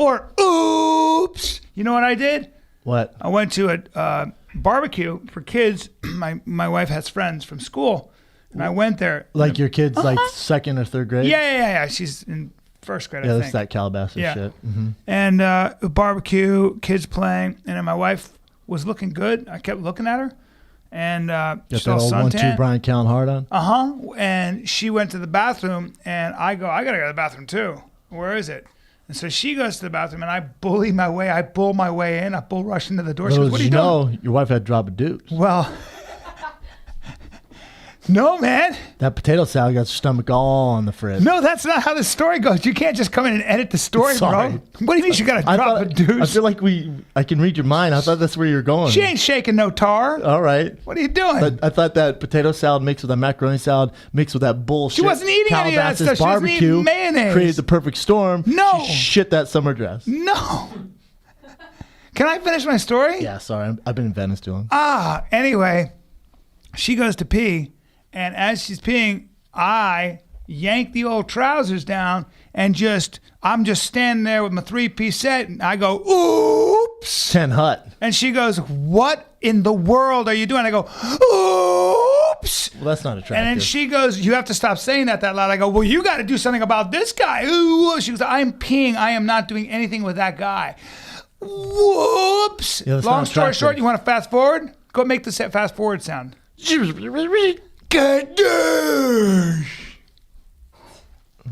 or oops. You know what I did? What? I went to a barbecue for kids. My wife has friends from school, and I went there. Like your kid's like second or third grade? Yeah. She's in first grade, I think. That's that Calabasas shit. Mm-hmm. And a barbecue, kids playing, and then my wife was looking good. I kept looking at her, and Got that still old 1-2 Bryan Callen hard on? And she went to the bathroom, and I go, I gotta go to the bathroom too. Where is it? And so she goes to the bathroom, and I bull my way in. I bull rush into the door. She goes, what are you doing? Your wife had to drop a deuce. Well, no, man. That potato salad got your stomach all on the fridge. No, that's not how the story goes. You can't just come in and edit the story, Sorry. bro. What do you mean she got to drop a deuce? I feel like I can read your mind. I thought that's where you were going. She ain't shaking no tar. All right. What are you doing? I thought that potato salad mixed with that macaroni salad mixed with that bullshit. She wasn't eating any of that stuff. She wasn't eating mayonnaise. Created the perfect storm. No. She shit that summer dress. No. Can I finish my story? Yeah, sorry. I've been in Venice too long. Anyway, she goes to pee, and as she's peeing, I yank the old trousers down and I'm just standing there with my 3-piece set, and I go, oops. 10 Hut. And she goes, what in the world are you doing? I go, oops. Well, that's not attractive. And then she goes, you have to stop saying that loud. I go, well, you got to do something about this guy. Ooh. She goes, I'm peeing. I am not doing anything with that guy. Whoops. Yeah, Long story short, you want to fast forward? Go make the fast forward sound.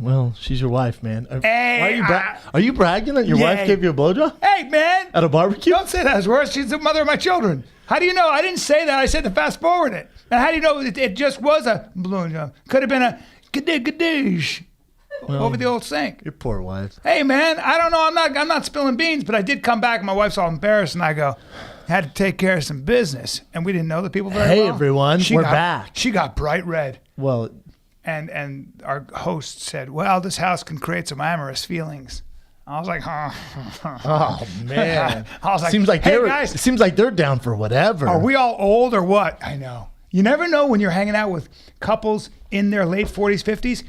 Well, she's your wife, man. Hey, are you bragging that your wife gave you a blowjob? Hey, man. At a barbecue? Don't say that as worse. She's the mother of my children. How do you know? I didn't say that. I said to fast forward it. And how do you know it just was a blowjob? Could have been a gadoosh over the old sink. Your poor wife. Hey, man, I don't know. I'm not spilling beans, but I did come back. And my wife's all embarrassed, and I go, had to take care of some business, and we didn't know the people very well. Hey, everyone, we're back. She got bright red. Well, and our host said, well, this house can create some amorous feelings. I was like, oh man. I was like, seems like hey, guys, it seems like they're down for whatever. Are we all old or what? I know. You never know when you're hanging out with couples in their late 40s, 50s.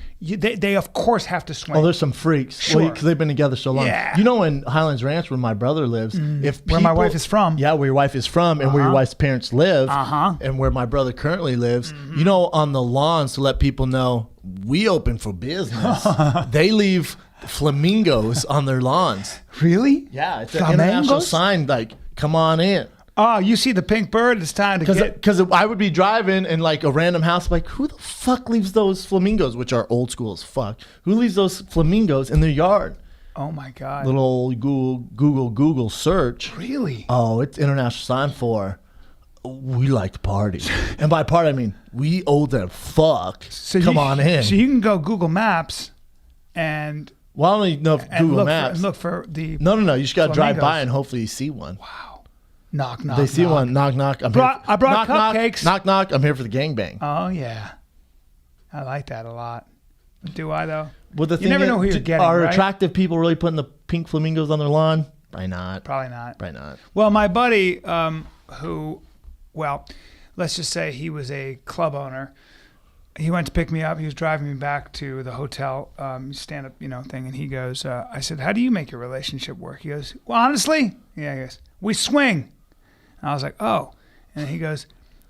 They of course have to swing. Oh, there's some freaks. Sure. Because they've been together so long. Yeah. You know, in Highlands Ranch, where my brother lives, where my wife is from. Yeah, where your wife is from, and where your wife's parents live, and where my brother currently lives. You know, on the lawns, to let people know we open for business. They leave flamingos on their lawns. Really? Yeah, it's an international sign. Like, come on in. Oh, you see the pink bird? It's time to get... Because I would be driving in like a random house, like, who the fuck leaves those flamingos, which are old school as fuck? Who leaves those flamingos in their yard? Oh, my God. Little old Google search. Really? Oh, it's international sign for we like to party. And by party, I mean we owe them fuck. So come on in. So you can go Google Maps and... Well, I don't even know if Google Maps. Look for the... No. You just got to drive by and hopefully you see one. Wow. Knock, knock, They see one. Knock, knock. I brought cupcakes. Knock, knock. I'm here for the gangbang. Oh, yeah. I like that a lot. Do I, though? Well, you never know who you're getting, Are right? attractive people really putting the pink flamingos on their lawn? Probably not. Probably not. Probably not. Well, my buddy let's just say he was a club owner. He went to pick me up. He was driving me back to the hotel, stand-up, thing. And he goes, I said, how do you make your relationship work? He goes, well, honestly, yeah, he goes, we swing. And I was like, oh. And he goes,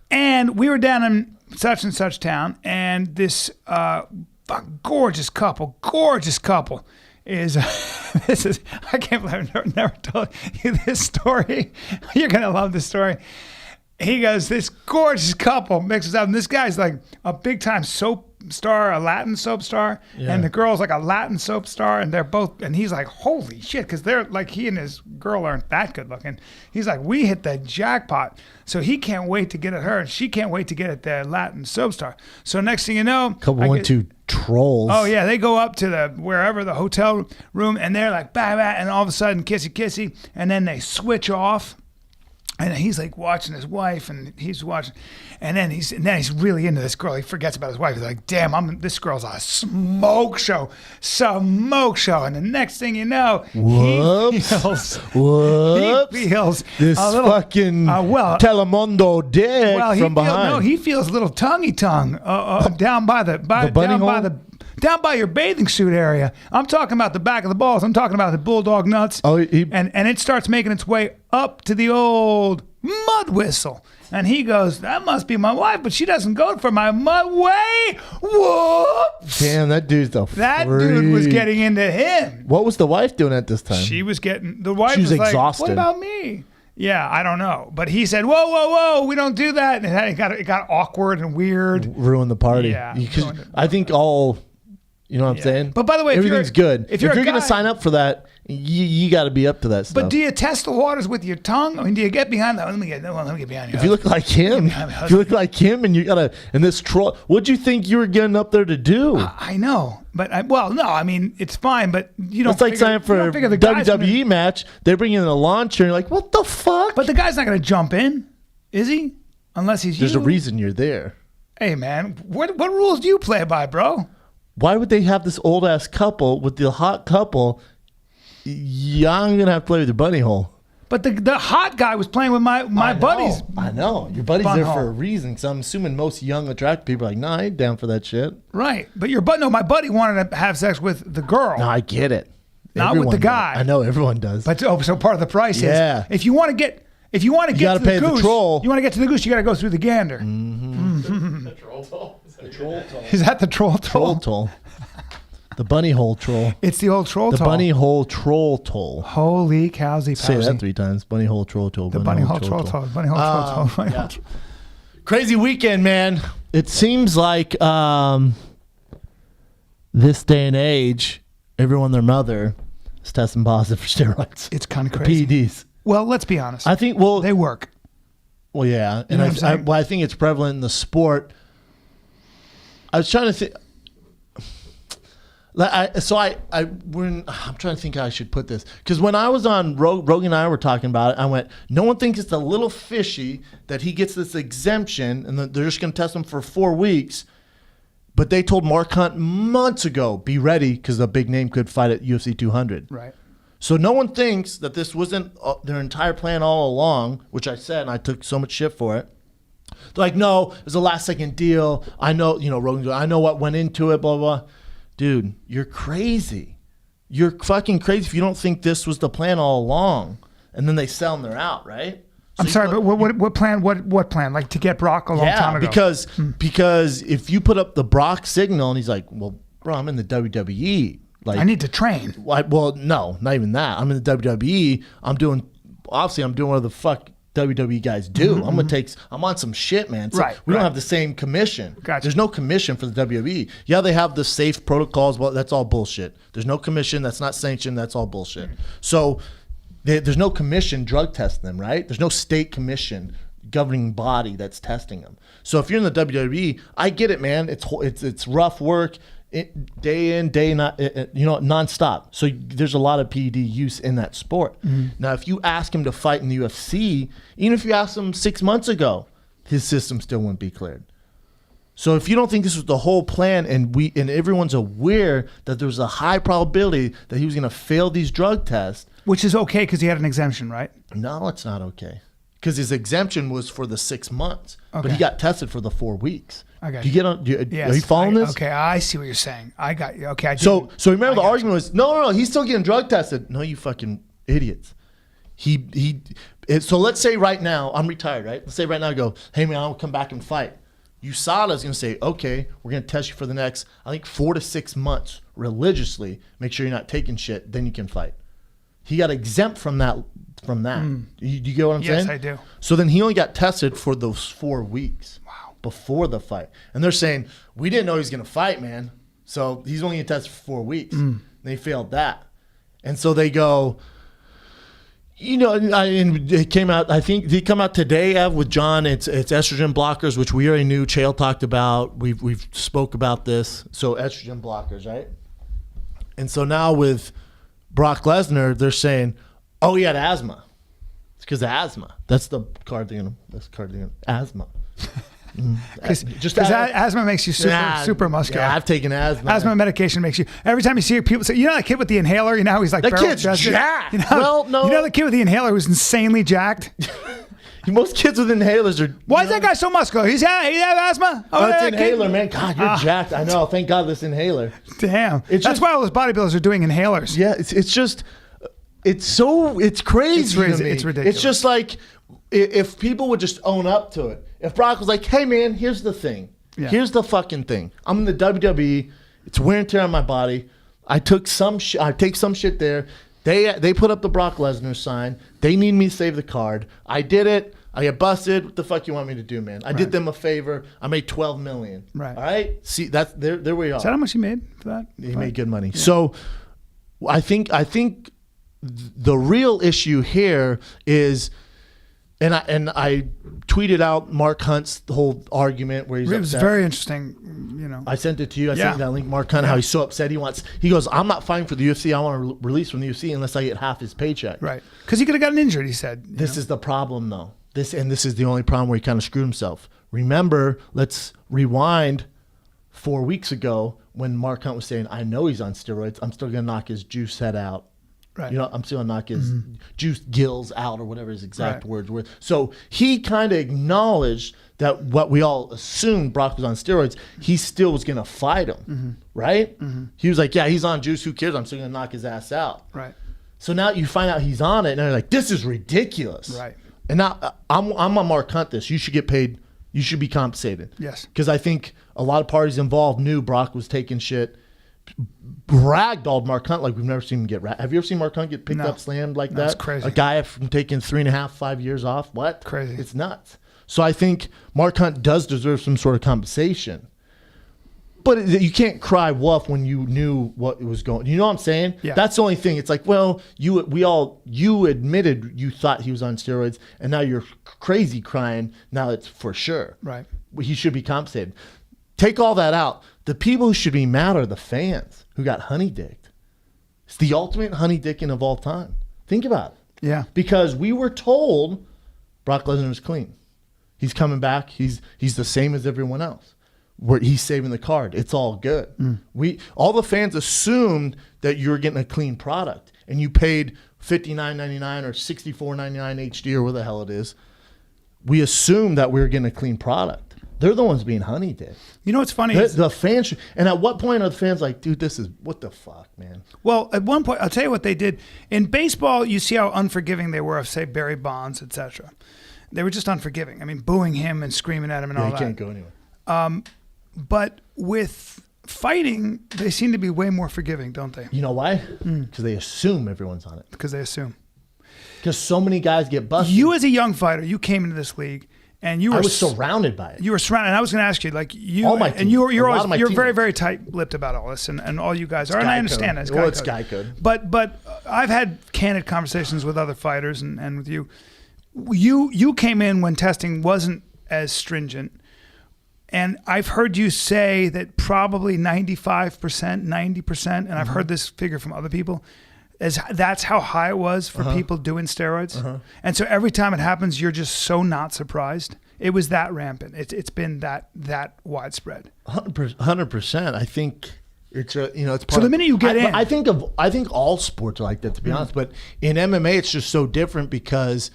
and we were down in such and such town, and this gorgeous couple is, I can't believe I've never told you this story. You're going to love this story. He goes, this gorgeous couple mixes up, and this guy's like a big-time soap star, a Latin soap star, and the girl's like a Latin soap star, and they're both, and he's like, holy shit, because they're like, he and his girl aren't that good looking. He's like, we hit the jackpot. So he can't wait to get at her, and she can't wait to get at the Latin soap star. So next thing you know, two trolls. Oh yeah, they go up to the hotel room, and they're like, bah, bah, and all of a sudden, kissy kissy, and then they switch off. And he's like watching his wife, and he's watching, and then he's really into this girl. He forgets about his wife. He's like, "Damn, this girl's a smoke show." And the next thing you know, he feels this a little, fucking Telemundo dick from behind. He feels a little tongue down by the down by your bathing suit area. I'm talking about the back of the balls. I'm talking about the bulldog nuts. Oh, and it starts making its way up to the old mud whistle. And he goes, that must be my wife, but she doesn't go for my mud way. Whoops. Damn, that dude's a That freak. dude was getting into him. What was the wife doing at this time? She was getting, the wife She was like, exhausted. what about me? Yeah, I don't know. But he said, whoa, whoa, whoa, we don't do that. And it got awkward and weird. Ruined the party. Yeah. I think all, you know what I'm saying? But by the way, everything's good. If you're going guy, to sign up for that, you got to be up to that stuff. But do you test the waters with your tongue? I mean, do you get behind that? Let me get behind you. If you look like him, and you gotta, and this troll, what'd you think you were getting up there to do? I know, but no, I mean, it's fine, but you don't. It's like signing for a WWE match. They bring in a launcher, and you're like, what the fuck? But the guy's not going to jump in, is he? Unless he's There's a reason you're there. Hey, man, what rules do you play by, bro? Why would they have this old ass couple with the hot couple? Yeah, I'm gonna have to play with your bunny hole. But the hot guy was playing with my buddies. I know. Your buddy's there for a reason. So I'm assuming most young, attractive people are like, nah, I ain't down for that shit. Right. But my buddy wanted to have sex with the girl. No, I get it. Not everyone with the guy. Does. I know everyone does. But so part of the price is if you want to get to the goose, troll. You want to get to the goose, you got to go through the gander. Mm-hmm. The troll toll. The troll toll. Is that the troll toll? Troll toll. The bunny hole troll. It's the old troll toll. The bunny hole troll toll. Holy cowsy. Say that 3 times. Bunny hole troll toll. The bunny hole troll toll. Bunny hole troll toll. Yeah. Crazy weekend, man. It seems like this day and age, everyone and their mother is testing positive for steroids. It's kind of crazy. PEDs. Well, let's be honest. I think, they work. Well, yeah. And I think it's prevalent in the sport. I was trying to think. I'm trying to think how I should put this. Because when I was on, Rogan and I were talking about it, I went, no one thinks it's a little fishy that he gets this exemption and they're just going to test him for 4 weeks. But they told Mark Hunt months ago, be ready because a big name could fight at UFC 200. Right. So no one thinks that this wasn't their entire plan all along, which I said, and I took so much shit for it. They're like, no, it was a last second deal. I know, Rogan, I know what went into it, blah, blah. Dude, you're crazy. You're fucking crazy if you don't think this was the plan all along. And then they sell them, they're out, right? So I'm sorry, but what plan? What plan? Like to get Brock a long time ago? Because if you put up the Brock signal and he's like, well, bro, I'm in the WWE. Like, I need to train. Well, no, not even that. I'm in the WWE. I'm doing what the fuck WWE guys do. Mm-hmm. I'm on some shit, man. So we don't have the same commission. Gotcha. There's no commission for the WWE. Yeah, they have the safe protocols, but that's all bullshit. There's no commission. That's not sanctioned. That's all bullshit. So there's no commission drug testing them, right? There's no state commission governing body that's testing them. So if you're in the WWE, I get it, man. It's rough work. Day in, day not, nonstop. So there's a lot of PED use in that sport. Mm-hmm. Now, if you ask him to fight in the UFC, even if you asked him 6 months ago, his system still wouldn't be cleared. So if you don't think this was the whole plan, and everyone's aware that there's a high probability that he was going to fail these drug tests, which is okay because he had an exemption, right? No, it's not okay because his exemption was for the 6 months, but he got tested for the 4 weeks. I got you. Are you following this? Okay, I see what you're saying. I got you. Okay, so remember the argument was no, he's still getting drug tested. No, you fucking idiots. So let's say right now I'm retired, right? Let's say right now I go, hey man, I'll come back and fight. USADA's gonna say, okay, we're gonna test you for the next, I think 4 to 6 months religiously. Make sure you're not taking shit, then you can fight. He got exempt from that. You get what I'm saying? Yes, I do. So then he only got tested for those 4 weeks. Wow. Before the fight. And they're saying, we didn't know he was going to fight, man. So he's only going to test for 4 weeks. They failed that. And so they go, it came out, I think they come out today, Ev, with John. It's estrogen blockers, which we already knew. Chael talked about. We've spoke about this. So estrogen blockers, right? And so now with Brock Lesnar, they're saying, oh, he had asthma. It's because of asthma. That's the card they're going to, asthma. Because asthma makes you super muscular. Yeah, I've taken asthma. Asthma medication makes you. Every time you see people say, that kid with the inhaler, he's like that kid's jacked. You know the kid with the inhaler who's insanely jacked. Most kids with inhalers are. Why is that guy so muscular? He have asthma? Oh, it's inhaler, man. God, you're jacked. I know. Thank God this inhaler. Damn. That's why all those bodybuilders are doing inhalers. Yeah, it's just, it's crazy. It's ridiculous. It's just like, if people would just own up to it. If Brock was like, hey, man, here's the thing. Yeah. Here's the fucking thing. I'm in the WWE. It's wear and tear on my body. I take some shit there. They put up the Brock Lesnar sign. They need me to save the card. I did it. I get busted. What the fuck you want me to do, man? I did them a favor. I made $12 million. Right. All right. See, that's there we are. Is that how much he made for that? He made good money. Yeah. So, I think the real issue here is, and I tweeted out Mark Hunt's whole argument where he's upset. It was very interesting, you know. I sent it to you. I sent that link. Mark Hunt, how he's so upset. He goes, I'm not fighting for the UFC. I want to release from the UFC unless I get half his paycheck. Right. Because he could have gotten injured, he said. This is the problem, though. This is the only problem where he kind of screwed himself. Remember, let's rewind 4 weeks ago when Mark Hunt was saying, I know he's on steroids. I'm still going to knock his juice head out. Right. You know, I'm still going to knock his juice gills out or whatever his exact words were. So he kind of acknowledged that what we all assumed Brock was on steroids, he still was going to fight him, right? He was like, yeah, he's on juice. Who cares? I'm still going to knock his ass out. Right. So now you find out he's on it, and you're like, this is ridiculous. Right. And now I'm on Mark Hunt this. You should get paid. You should be compensated. Yes. Because I think a lot of parties involved knew Brock was taking shit. Ragdolled Mark Hunt like we've never seen him get Have you ever seen Mark Hunt get picked up, slammed like that? That's crazy. A guy from taking 3.5, 5 years off. What? Crazy. It's nuts. So I think Mark Hunt does deserve some sort of compensation. But you can't cry wolf when you knew what it was going. You know what I'm saying? Yeah. That's the only thing. It's like, well, you admitted you thought he was on steroids, and now you're crazy crying. Now it's for sure. Right. He should be compensated. Take all that out. The people who should be mad are the fans who got honey-dicked. It's the ultimate honey-dicking of all time. Think about it. Yeah. Because we were told Brock Lesnar was clean. He's coming back. He's the same as everyone else. He's saving the card. It's all good. All the fans assumed that you were getting a clean product, and you paid $59.99 or $64.99 HD or whatever the hell it is. We assumed that we were getting a clean product. They're the ones being honey-dicked. You know what's funny? The fans, and at what point are the fans like, dude, this is, what the fuck, man? Well, at one point, I'll tell you what they did. In baseball, you see how unforgiving they were of, say, Barry Bonds, etc. They were just unforgiving. I mean, booing him and screaming at him and all that. He can't go anywhere. But with fighting, they seem to be way more forgiving, don't they? You know why? Because they assume everyone's on it. Because they assume. Because so many guys get busted. You as a young fighter, you came into this league. And I was surrounded by it. You were surrounded. And I was going to ask you, like you, all my team, and you're always team. very, very tight-lipped about all this, and all you guys are. And I understand that. Well, it's guy code. But I've had candid conversations with other fighters and with you. You came in when testing wasn't as stringent, and I've heard you say that probably 95%, 90%, and I've heard this figure from other people. That's how high it was for people doing steroids. And so every time it happens, you're just so not surprised. It was that rampant. It's been that widespread. 100%. I think it's it's part so the minute you get in. I think all sports are like that, to be honest. But in MMA, it's just so different because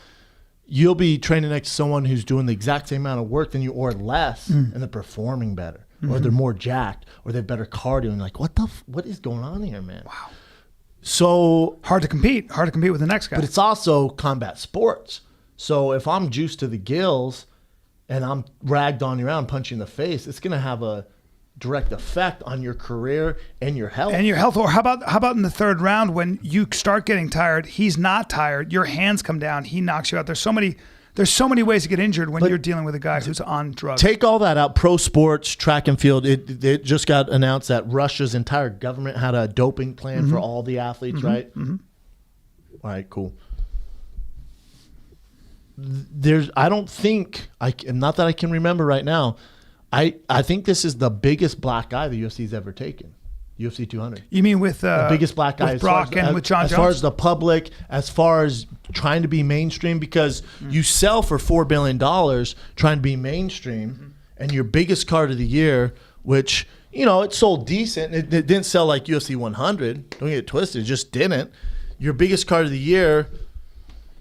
you'll be training next to someone who's doing the exact same amount of work than you or less, and they're performing better, or they're more jacked, or they have better cardio. And like, what is going on here, man? Wow. So hard to compete with the next guy. But it's also combat sports. So if I'm juiced to the gills and I'm ragged on you around, punching in the face, it's going to have a direct effect on your career and your health. Or how about in the third round when you start getting tired, he's not tired, your hands come down, he knocks you out. There's so many ways to get injured when you're dealing with a guy who's on drugs. Take all that out. Pro sports, track and field. It just got announced that Russia's entire government had a doping plan for all the athletes, right? All right, cool. I don't think, not that I can remember right now, I think this is the biggest black eye the UFC's ever taken. UFC 200. You mean with the biggest black guy with Brock and with John Jones? As far as the public, as far as trying to be mainstream, because you sell for $4 billion trying to be mainstream, and your biggest card of the year, which, it sold decent. It didn't sell like UFC 100. Don't get it twisted. It just didn't. Your biggest card of the year,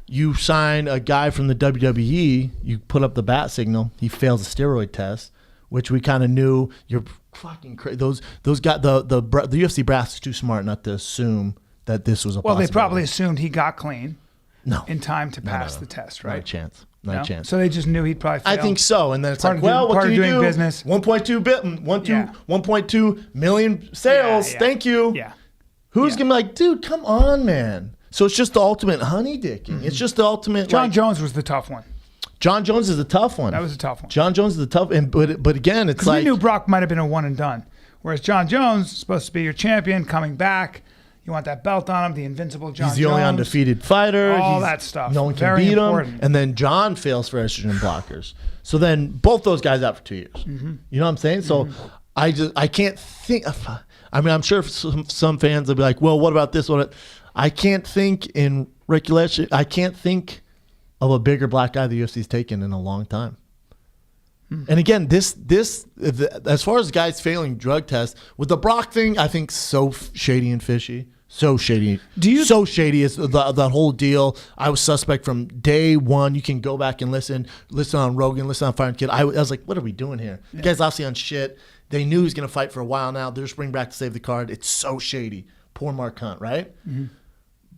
you sign a guy from the WWE, you put up the bat signal, he fails a steroid test, which we kind of knew. You're fucking crazy. Those guys, the UFC brass is too smart not to assume that this was a Well, possibility. they probably assumed he got clean no in time to pass the test, right? Not a chance. Not a chance. So they just knew he'd probably fail. I think so. And then it's Part like, of well, doing- what part can of you doing do? business. 1.2 million sales. Yeah. Thank you. Yeah. Who's going to be like, dude, come on, man. So it's just the ultimate honey dicking. It's just the ultimate. John Jones was the tough one. John Jones is a tough one. That was a tough one. John Jones is a tough, but again, it's like we knew Brock might have been a one and done, whereas John Jones is supposed to be your champion coming back. You want that belt on him, the invincible John Jones. he's the only undefeated fighter. All that stuff. No one can Very beat important. him. And then John fails for estrogen blockers. So then both those guys out for 2 years. Mm-hmm. You know what I'm saying? So I can't think. I mean, I'm sure some fans will be like, well, what about this one? I can't think in regulation. I can't think of a bigger black guy the UFC's taken in a long time. And again, this as far as guys failing drug tests with the Brock thing, I think so shady and fishy. So shady. So shady is the whole deal. I was suspect from day one. You can go back and listen on Rogan, listen on Fire and Kid. I was like, what are we doing here? You guys obviously on shit. They knew he was going to fight for a while now. They're just bringing back to save the card. It's so shady. Poor Mark Hunt, right? Mm-hmm.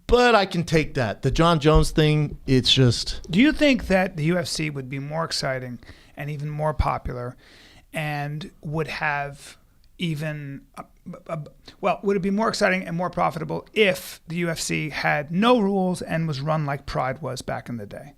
But I can take that. The John Jones thing, it's just... Do you think that the UFC would be more exciting and even more popular and would have even... would it be more exciting and more profitable if the UFC had no rules and was run like Pride was back in the day?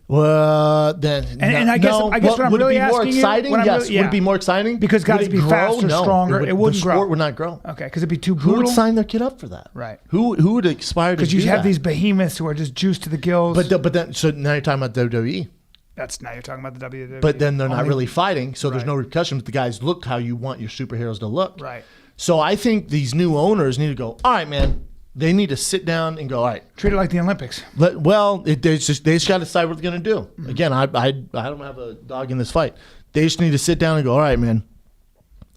Well, then... And I guess what I'm really asking you... Would it be more exciting? Yes. Would it be more exciting? Because guys would be faster, stronger. It wouldn't grow. The sport would not grow. Okay, because it'd be too Who brutal. would sign their kid up for that? Right. Who would aspire to do that? Because you have these behemoths who are just juiced to the gills. But then, so now you're talking about WWE. Now you're talking about the WWE. But then they're not really fighting, so there's no repercussions. The guys look how you want your superheroes to look. Right. So I think these new owners need to go, all right, man. They need to sit down and go, all right. Treat it like the Olympics. They just got to decide what they're going to do. Mm-hmm. Again, I don't have a dog in this fight. They just need to sit down and go, all right, man.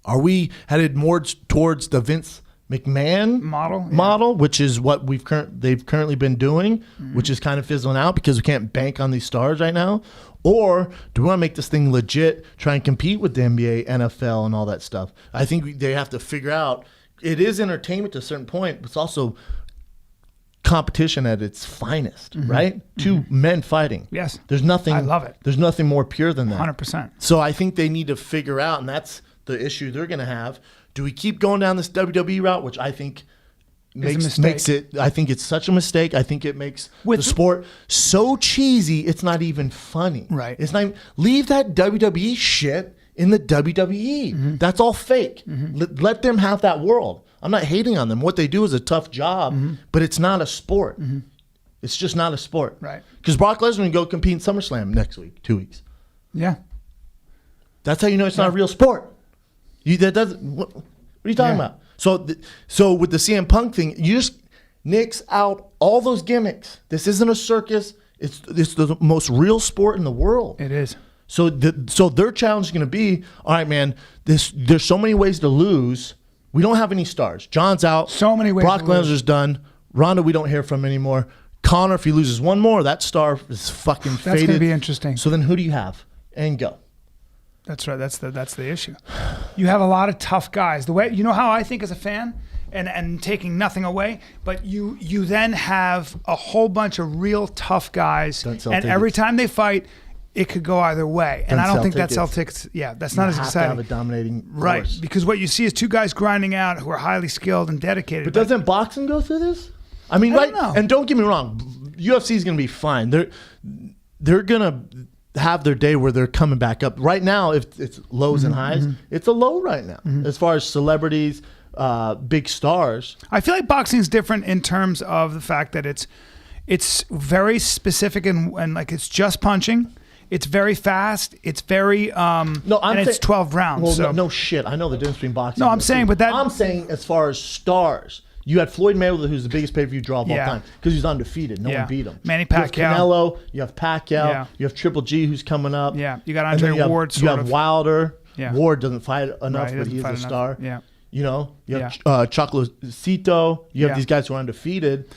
Are we headed more towards the Vince McMahon model, which is what they've currently been doing, which is kind of fizzling out because we can't bank on these stars right now? Or do we want to make this thing legit, try and compete with the NBA, NFL, and all that stuff? I think they have to figure out. It is entertainment to a certain point, but it's also competition at its finest, right? Two men fighting. Yes. There's nothing. I love it. There's nothing more pure than that. 100%. So I think they need to figure out, and that's the issue they're going to have. Do we keep going down this WWE route, which I think makes it? I think it's such a mistake. I think it makes the sport so cheesy. It's not even funny. Right. It's not. Leave that WWE shit in the WWE. That's all fake. Let them have that world. I'm not hating on them. What they do is a tough job, but it's not a sport. It's just not a sport. Right. Because Brock Lesnar can go compete in SummerSlam next week, 2 weeks. Yeah. That's how you know it's not a real sport. What are you talking about? So with the CM Punk thing, you just nix out all those gimmicks. This isn't a circus. It's the most real sport in the world. It is. So their challenge is going to be, all right, man, there's so many ways to lose. We don't have any stars. John's out. So many ways Brock to lose. Lesnar's done. Ronda, we don't hear from anymore. Connor, if he loses one more, that star is fucking faded. That's going to be interesting. So then who do you have? And go. That's right. That's the issue. You have a lot of tough guys. The way you know how I think as a fan, and taking nothing away, but you then have a whole bunch of real tough guys, and every time they fight, it could go either way. And I don't think that's Celtics. Yeah, that's not as exciting. You have to have a dominating force. Right, because what you see is two guys grinding out who are highly skilled and dedicated. But doesn't boxing go through this? I mean, right? And don't get me wrong, UFC is going to be fine. They're going to have their day where they're coming back up. Right now, if it's lows and highs, it's a low right now as far as celebrities, big stars. I feel like boxing is different in terms of the fact that it's very specific and like it's just punching. It's very fast. It's very it's 12 rounds. Well, so. no shit. I know the difference between boxing. No, I'm saying, but I'm saying as far as stars. You had Floyd Mayweather, who's the biggest pay-per-view draw of all time, because he's undefeated. No one beat him. Manny Pacquiao. You have Canelo. You have Pacquiao. You have Triple G, who's coming up. Yeah, you got Andre Ward. You have Wilder. Yeah. Ward doesn't fight enough, but he's a star. Yeah. You know, you have Chocolatito. You have these guys who are undefeated.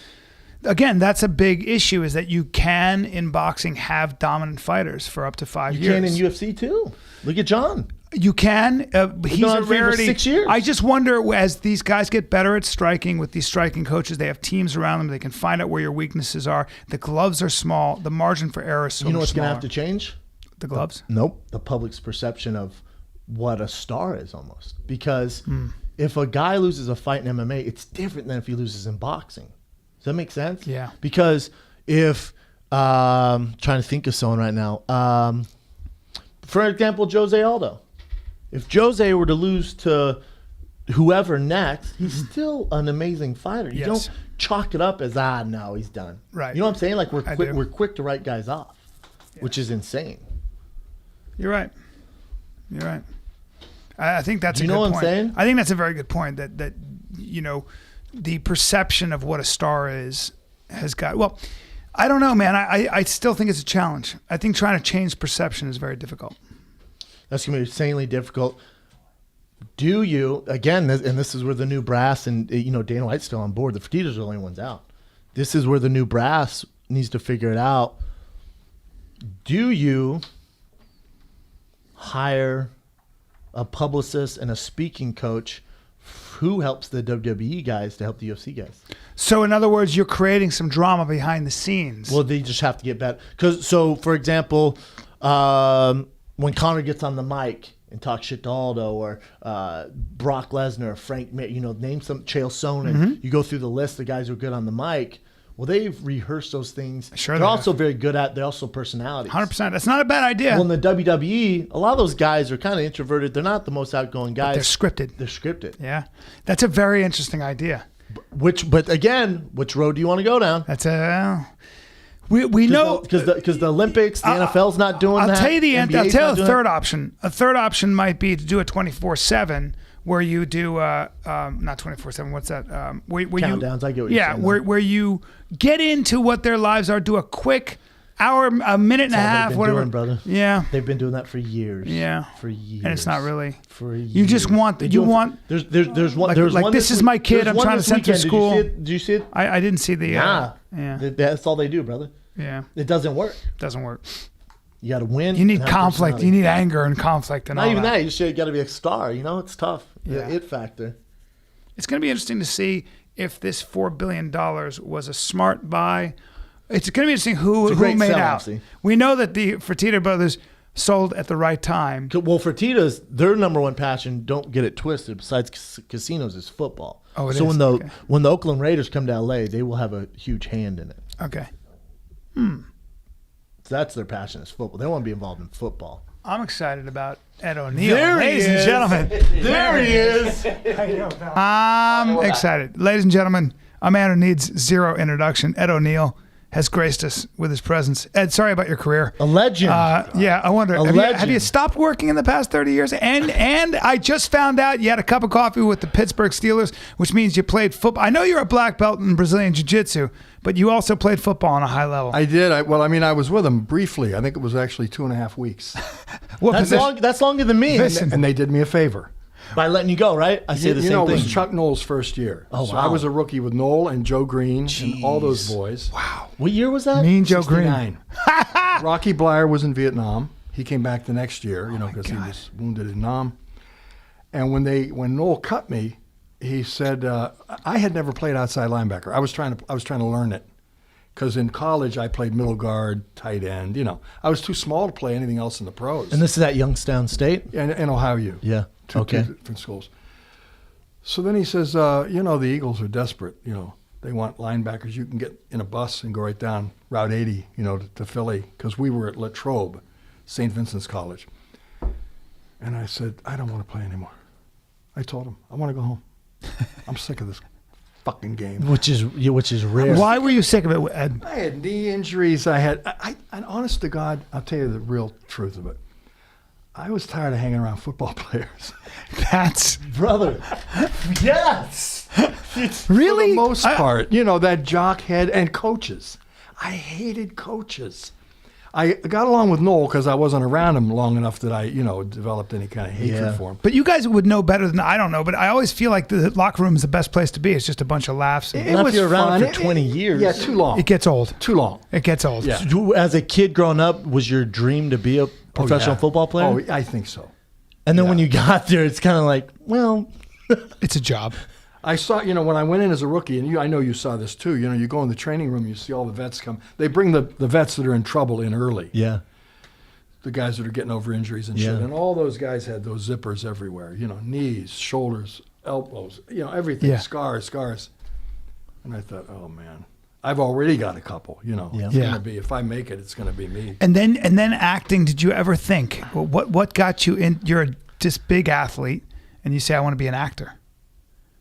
again, that's a big issue, is that you can, in boxing, have dominant fighters for up to 5 years. You can in UFC too. Look at John. You can. He's a rarity. For 6 years. I just wonder, as these guys get better at striking with these striking coaches, they have teams around them. They can find out where your weaknesses are. The gloves are small. The margin for error is so much smaller. You know what's going to have to change? The gloves? Nope. The public's perception of what a star is almost. Because if a guy loses a fight in MMA, it's different than if he loses in boxing. Does that make sense? Yeah. Because if, trying to think of someone right now. For example, Jose Aldo. If Jose were to lose to whoever next, he's still an amazing fighter. You don't chalk it up as, no, he's done. Right. You know what I'm saying? Like we're quick to write guys off, which is insane. You're right. You're right. I think that's a good point. You know what I'm saying? I think that's a very good point, that the perception of what a star is has got, well, I don't know, man. I still think it's a challenge. I think trying to change perception is very difficult. That's going to be insanely difficult. Do you, again, and this is where the new brass and, Dana White's still on board. The Fertittas are the only ones out. This is where the new brass needs to figure it out. Do you hire a publicist and a speaking coach who helps the WWE guys to help the UFC guys? So in other words, you're creating some drama behind the scenes. Well, they just have to get better. So for example, when Conor gets on the mic and talks shit to Aldo, or Brock Lesnar, or Frank, name some, Chael Sonnen, you go through the list of guys who are good on the mic. Well, they've rehearsed those things. Sure, they're also very good at. They're also personalities. 100%. That's not a bad idea. Well, in the WWE, a lot of those guys are kind of introverted. They're not the most outgoing guys. But they're scripted. They're scripted. Yeah, that's a very interesting idea. But again, which road do you want to go down? That's a. We know because the Olympics, the NFL's not doing that. I'll tell you NBA's a third option. A third option might be to do a 24/7. Where you do not 24/7. What's that? Where Countdowns. I get what you're saying. Where you get into what their lives are. Do a quick hour, a minute and a half, whatever. Doing, brother. Yeah, they've been doing that for years. Yeah, for years. And it's not really. For years. You just want There's one. Like this is my kid. I'm trying to send to school. Did you see it? I didn't see the. Yeah. That's all they do, brother. Yeah. It doesn't work. Doesn't work. You got to win. You need conflict. You need anger and conflict and not all even that. You just got to be a star. It's tough. Yeah. The it factor. It's going to be interesting to see if this $4 billion was a smart buy. It's going to be interesting who made out. Obviously. We know that the Fertitta brothers sold at the right time. Well, Fertitta's, their number one passion, don't get it twisted, besides casinos, is football. Oh, it so is? when the Oakland Raiders come to LA, they will have a huge hand in it. Okay. So that's their passion, is football. They want to be involved in football. I'm excited about Ed O'Neill. Ladies and gentlemen. There he is. I'm excited. Ladies and gentlemen, a man who needs zero introduction, Ed O'Neill, has graced us with his presence. Ed, sorry about your career. A legend. Yeah, I wonder, have you stopped working in the past 30 years? And I just found out you had a cup of coffee with the Pittsburgh Steelers, which means you played football. I know you're a black belt in Brazilian Jiu-Jitsu, but you also played football on a high level. I did. I was with them briefly. I think it was actually 2.5 weeks. That's longer than me. And they did me a favor. By letting you go, right? I say the same thing. It was Chuck Knoll's first year. Oh, so wow. I was a rookie with Knoll and Joe Green and all those boys. Wow. What year was that? Mean Joe 69. Green. Rocky Blyer was in Vietnam. He came back the next year, because he was wounded in Nam. And when Knoll cut me, he said, I had never played outside linebacker. I was trying to learn it. Because in college, I played middle guard, tight end. I was too small to play anything else in the pros. And this is at Youngstown State? In Ohio U. Yeah. Two different schools. So then he says, the Eagles are desperate. They want linebackers. You can get in a bus and go right down Route 80, to Philly, because we were at Latrobe, St. Vincent's College. And I said, I don't want to play anymore. I told him, I want to go home. I'm sick of this fucking game. Which is rare. Why were you sick of it, Ed? I had knee injuries. And honest to God, I'll tell you the real truth of it. I was tired of hanging around football players. That's brother. Yes. Really? For the most part, that jock head and coaches. I hated coaches. I got along with Noel because I wasn't around him long enough that I, developed any kind of hatred for him. But you guys would know better than I don't know. But I always feel like the locker room is the best place to be. It's just a bunch of laughs. And If you're around for 20 years. Yeah, too long. it gets old. Too long. It gets old. Yeah. So, as a kid growing up, was your dream to be a professional football player? Oh, I think so. And then when you got there, it's kind of like, well, It's a job. I saw, when I went in as a rookie, and I know you saw this too. You go in the training room, you see all the vets come. They bring the vets that are in trouble in early. yeah. The guys that are getting over injuries and shit. And all those guys had those zippers everywhere. Knees, shoulders, elbows, everything. Yeah. Scars. And I thought, oh man, I've already got a couple. It's Yeah. gonna be, if I make it, it's gonna be me. And then acting. Did you ever think what got you in? You're this big athlete, and you say I want to be an actor.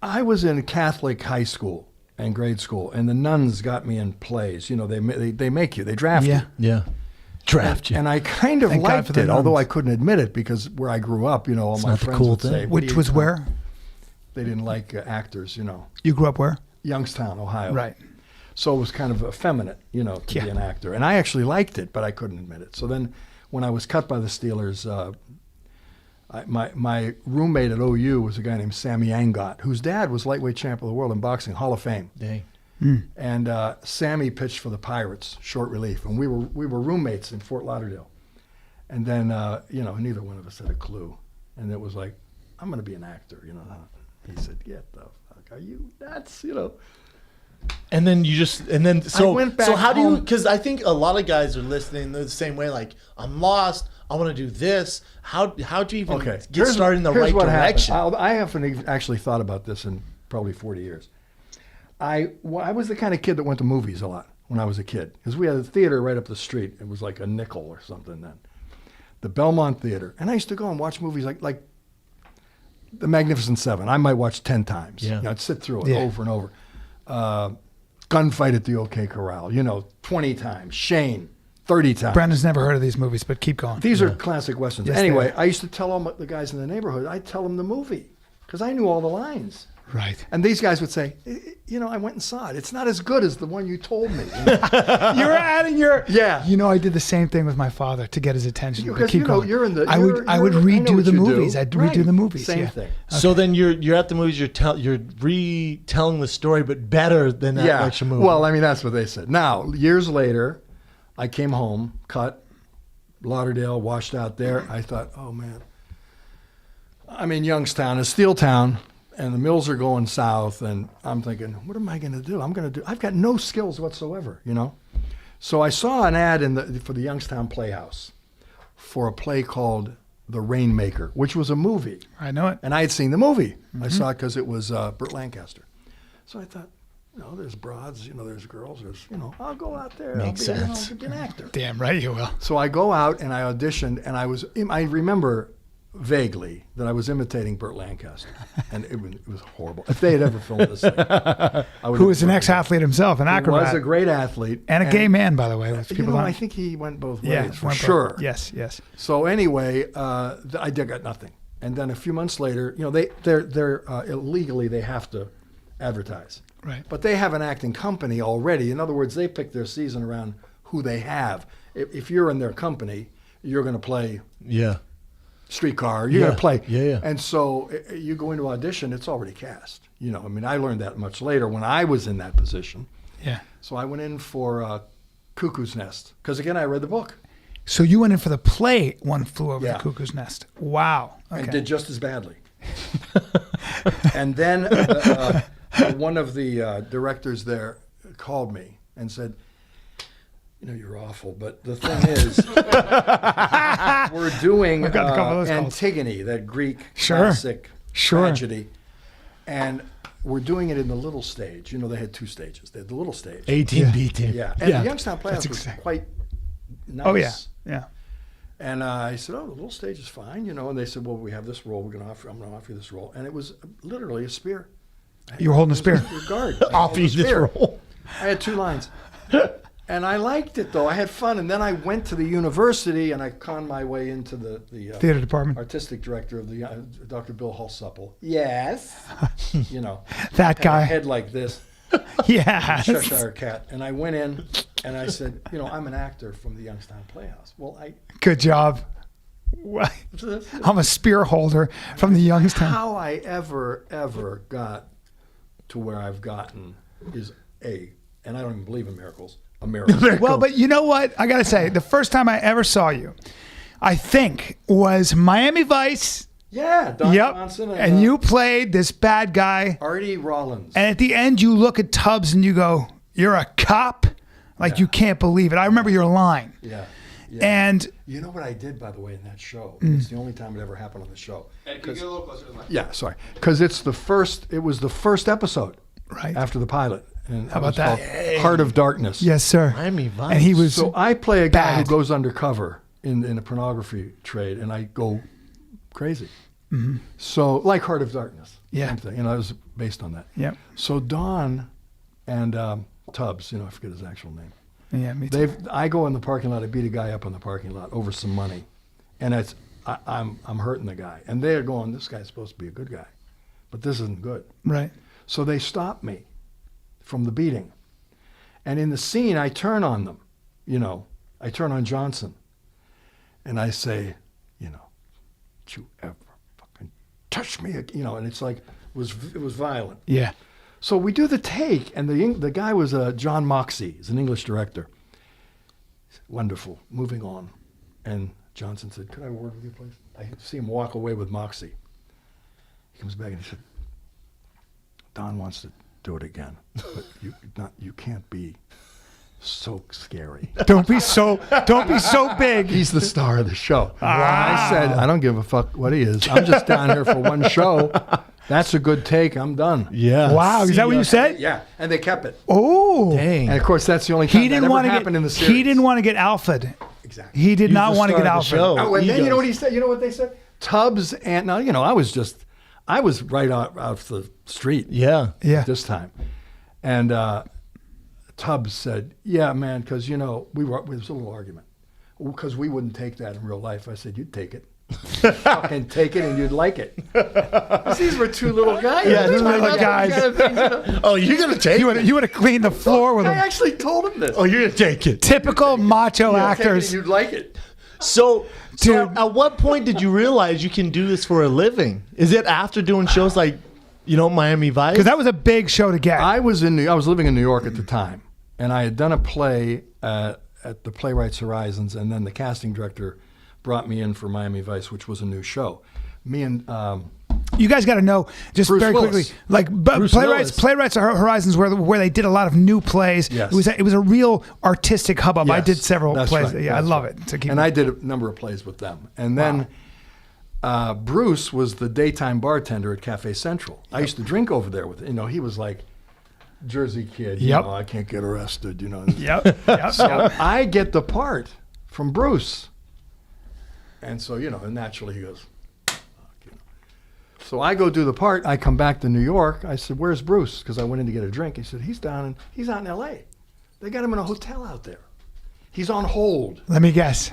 I was in Catholic high school and grade school, and the nuns got me in plays. They make you, they draft you. Yeah. Draft you. And I kind of Thank God liked for the it, although nuns. I couldn't admit it because where I grew up, all my not the friends cool would thing. say, "What do Which you was do?" where? They didn't like actors, You grew up where? Youngstown, Ohio. Right. So it was kind of effeminate, to be an actor. And I actually liked it, but I couldn't admit it. So then when I was cut by the Steelers, my roommate at OU was a guy named Sammy Angot, whose dad was lightweight champ of the world in boxing, Hall of Fame. Dang. And Sammy pitched for the Pirates, short relief. And we were roommates in Fort Lauderdale. And then, neither one of us had a clue. And it was like, I'm going to be an actor, He said, get the fuck, are you nuts, And then so I went back so how do you, home. because I think a lot of guys are listening, they're the same way, like, I'm lost, I want to do this. How'd you even get started in the right direction? I haven't actually thought about this in probably 40 years. I was the kind of kid that went to movies a lot when I was a kid, because we had a theater right up the street. It was like a nickel or something then. The Belmont Theater. And I used to go and watch movies like The Magnificent Seven. I might watch 10 times. Yeah. I'd sit through it over and over. Gunfight at the OK Corral, 20 times. Shane, 30 times. Brandon's never heard of these movies, but keep going. These are classic Westerns. Yes, anyway, they are. I used to tell all the guys in the neighborhood, I'd tell them the movie because I knew all the lines. Right. And these guys would say, I went and saw it. It's not as good as the one you told me. You're adding your. Yeah. I did the same thing with my father to get his attention. But Because, keep going. you're in the... I would I know redo what the you movies. do. I'd redo the movies. Same yeah. thing. So then you're at the movies, you're retelling the story, but better than that actual movie. Well, I mean, that's what they said. Now, years later, I came home, cut, Lauderdale, washed out there. I thought, oh, man. I'm in Youngstown, a steel town, and the mills are going south, and I'm thinking, what am I going to do? I've got no skills whatsoever, So I saw an ad for the Youngstown Playhouse for a play called The Rainmaker, which was a movie. I know it. And I had seen the movie. I saw it because it was Burt Lancaster. So I thought, there's broads, there's girls, I'll go out there. Makes sense. I'll be an actor. Damn right you will. So I go out and I auditioned, and I remember vaguely that I was imitating Burt Lancaster, and it was horrible. If they had ever filmed this thing, Who was an ex-athlete himself, an acrobat. He was a great athlete. And a gay man, by the way. I think he went both ways, for sure. Yes. So anyway, I got nothing. And then a few months later, they're illegally, they have to advertise. Right. But they have an acting company already. In other words, they pick their season around who they have. If you're in their company, you're going to play Streetcar. You're going to play. Yeah. And so you go into audition, it's already cast. I learned that much later when I was in that position. Yeah. So I went in for Cuckoo's Nest because, again, I read the book. So you went in for the play One Flew Over Yeah. the Cuckoo's Nest. Wow. Okay. And did just as badly. And then one of the directors there called me and said, you're awful, but the thing is, we're doing I've got a couple of those calls. Antigone, that Greek classic tragedy, and we're doing it in the little stage. They had 2 stages. They had the little stage. 18B team. Yeah. And the Youngstown Playhouse was quite nice. Oh, yeah. And I said, the little stage is fine, And they said, well, we have this role. I'm going to offer you this role. And it was literally a spear. You were holding a spear. Guard. Off you this role. I had 2 lines. And I liked it, though. I had fun. And then I went to the university, and I conned my way into the theater department. Artistic director of the Dr. Bill Hall-Supple. Yes. That guy. Had a head like this. Yeah. Cheshire Cat. And I went in, And I said, I'm an actor from the Youngstown Playhouse. Well, Good job. I'm a spear holder from the Youngstown. How I ever got to where I've gotten is and I don't even believe in miracles, a miracle. Well, but you know what? I got to say, the first time I ever saw you, I think, was Miami Vice. Yeah, Don Johnson. And you played this bad guy. Artie Rollins. And at the end, you look at Tubbs and you go, "You're a cop?" Like, you can't believe it. I remember your line. Yeah. And you know what I did, by the way, in that show? It's the only time it ever happened on the show. Hey, can you get a little closer to the mic? Yeah, sorry. Because it was the first episode right after the pilot. And how about that? Heart of Darkness. Yes, sir. Miami Vice. And he was So I play a guy bad. who goes undercover in a pornography trade, and I go crazy. Mm-hmm. So, like Heart of Darkness. Yeah. Same thing. It was based on that. Yeah. So Don and Tubbs, I forget his actual name. Yeah, me too. I go in the parking lot. I beat a guy up in the parking lot over some money, and I'm hurting the guy. And they're going, "This guy's supposed to be a good guy, but this isn't good." Right. So they stop me from the beating, and in the scene, I turn on them. I turn on Johnson, and I say, "Don't you ever fucking touch me?" And it's like it was violent. Yeah. So we do the take, and the guy was John Moxey. He's an English director. Wonderful. Moving on. And Johnson said, "Could I have a word with you, please?" I see him walk away with Moxey. He comes back and he said, "Don wants to do it again, but you can't be so scary." Don't be so big. He's the star of the show. I said, "I don't give a fuck what he is. I'm just down here for one show. That's a good take. I'm done." Yeah. Wow. Is that what you said? Yeah, and they kept it. Oh. Dang. And of course, that's the only time He didn't that ever want to happened get. in the series. He didn't want to get alphaed. Exactly. He did He's not the want to get star of the alphaed. show. Oh, and then Egos. you know what he said? You know what they said? Tubbs and now I was right out the street. Yeah. Yeah. This time, and Tubbs said, "Yeah, man, because there was a little argument because we wouldn't take that in real life." I said, "You'd take it." Fucking take it and you'd like it. These were two little guys. Yeah, two little guys. Oh, you're gonna take You it. would have cleaned the floor with I him. actually told him this. Oh, you're gonna take it. Typical macho Take it and actors. you'd like it. So Dude. at what point did you realize you can do this for a living? Is it after doing shows like, Miami Vice? Because that was a big show to get. I was living in New York at the time, and I had done a play at the Playwrights Horizons, and then the casting director brought me in for Miami Vice, which was a new show. Me and You guys got to know just Bruce very Willis. quickly, like Playwrights Horizons, where they did a lot of new plays. Yes. It was a real artistic hubbub. I Yes, did several that's plays. right, Yeah, I that's love right. it. And I did a number of plays with them. And then Bruce was the daytime bartender at Cafe Central. I used to drink over there with he was like Jersey kid. Yep. I can't get arrested. Yep. So I get the part from Bruce. And so, and naturally he goes, "Fuck," So I go do the part. I come back to New York. I said, "Where's Bruce?" Because I went in to get a drink. He said, he's out in L.A. They got him in a hotel out there. He's on hold. Let me guess.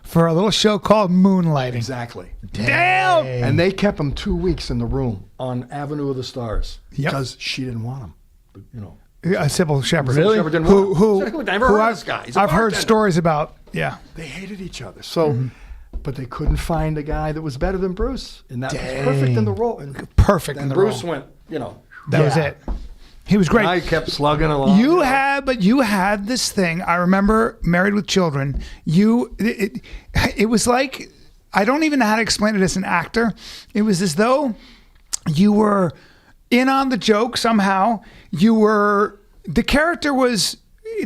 For a little show called Moonlighting. Exactly. Damn. And they kept him 2 weeks in the room on Avenue of the Stars Yep. because she didn't want him. Sybil Shepherd. Really? Shepherd didn't want him. Who I never heard of this guy. He's a I've heard bartender. stories about. Yeah. They hated each other. So, but they couldn't find a guy that was better than Bruce, and that was perfect in the role. And Perfect in the Bruce role. went, That was it. He was great. I kept slugging along. You had this thing. I remember Married with Children. It was like, I don't even know how to explain it as an actor. It was as though you were in on the joke somehow. The character was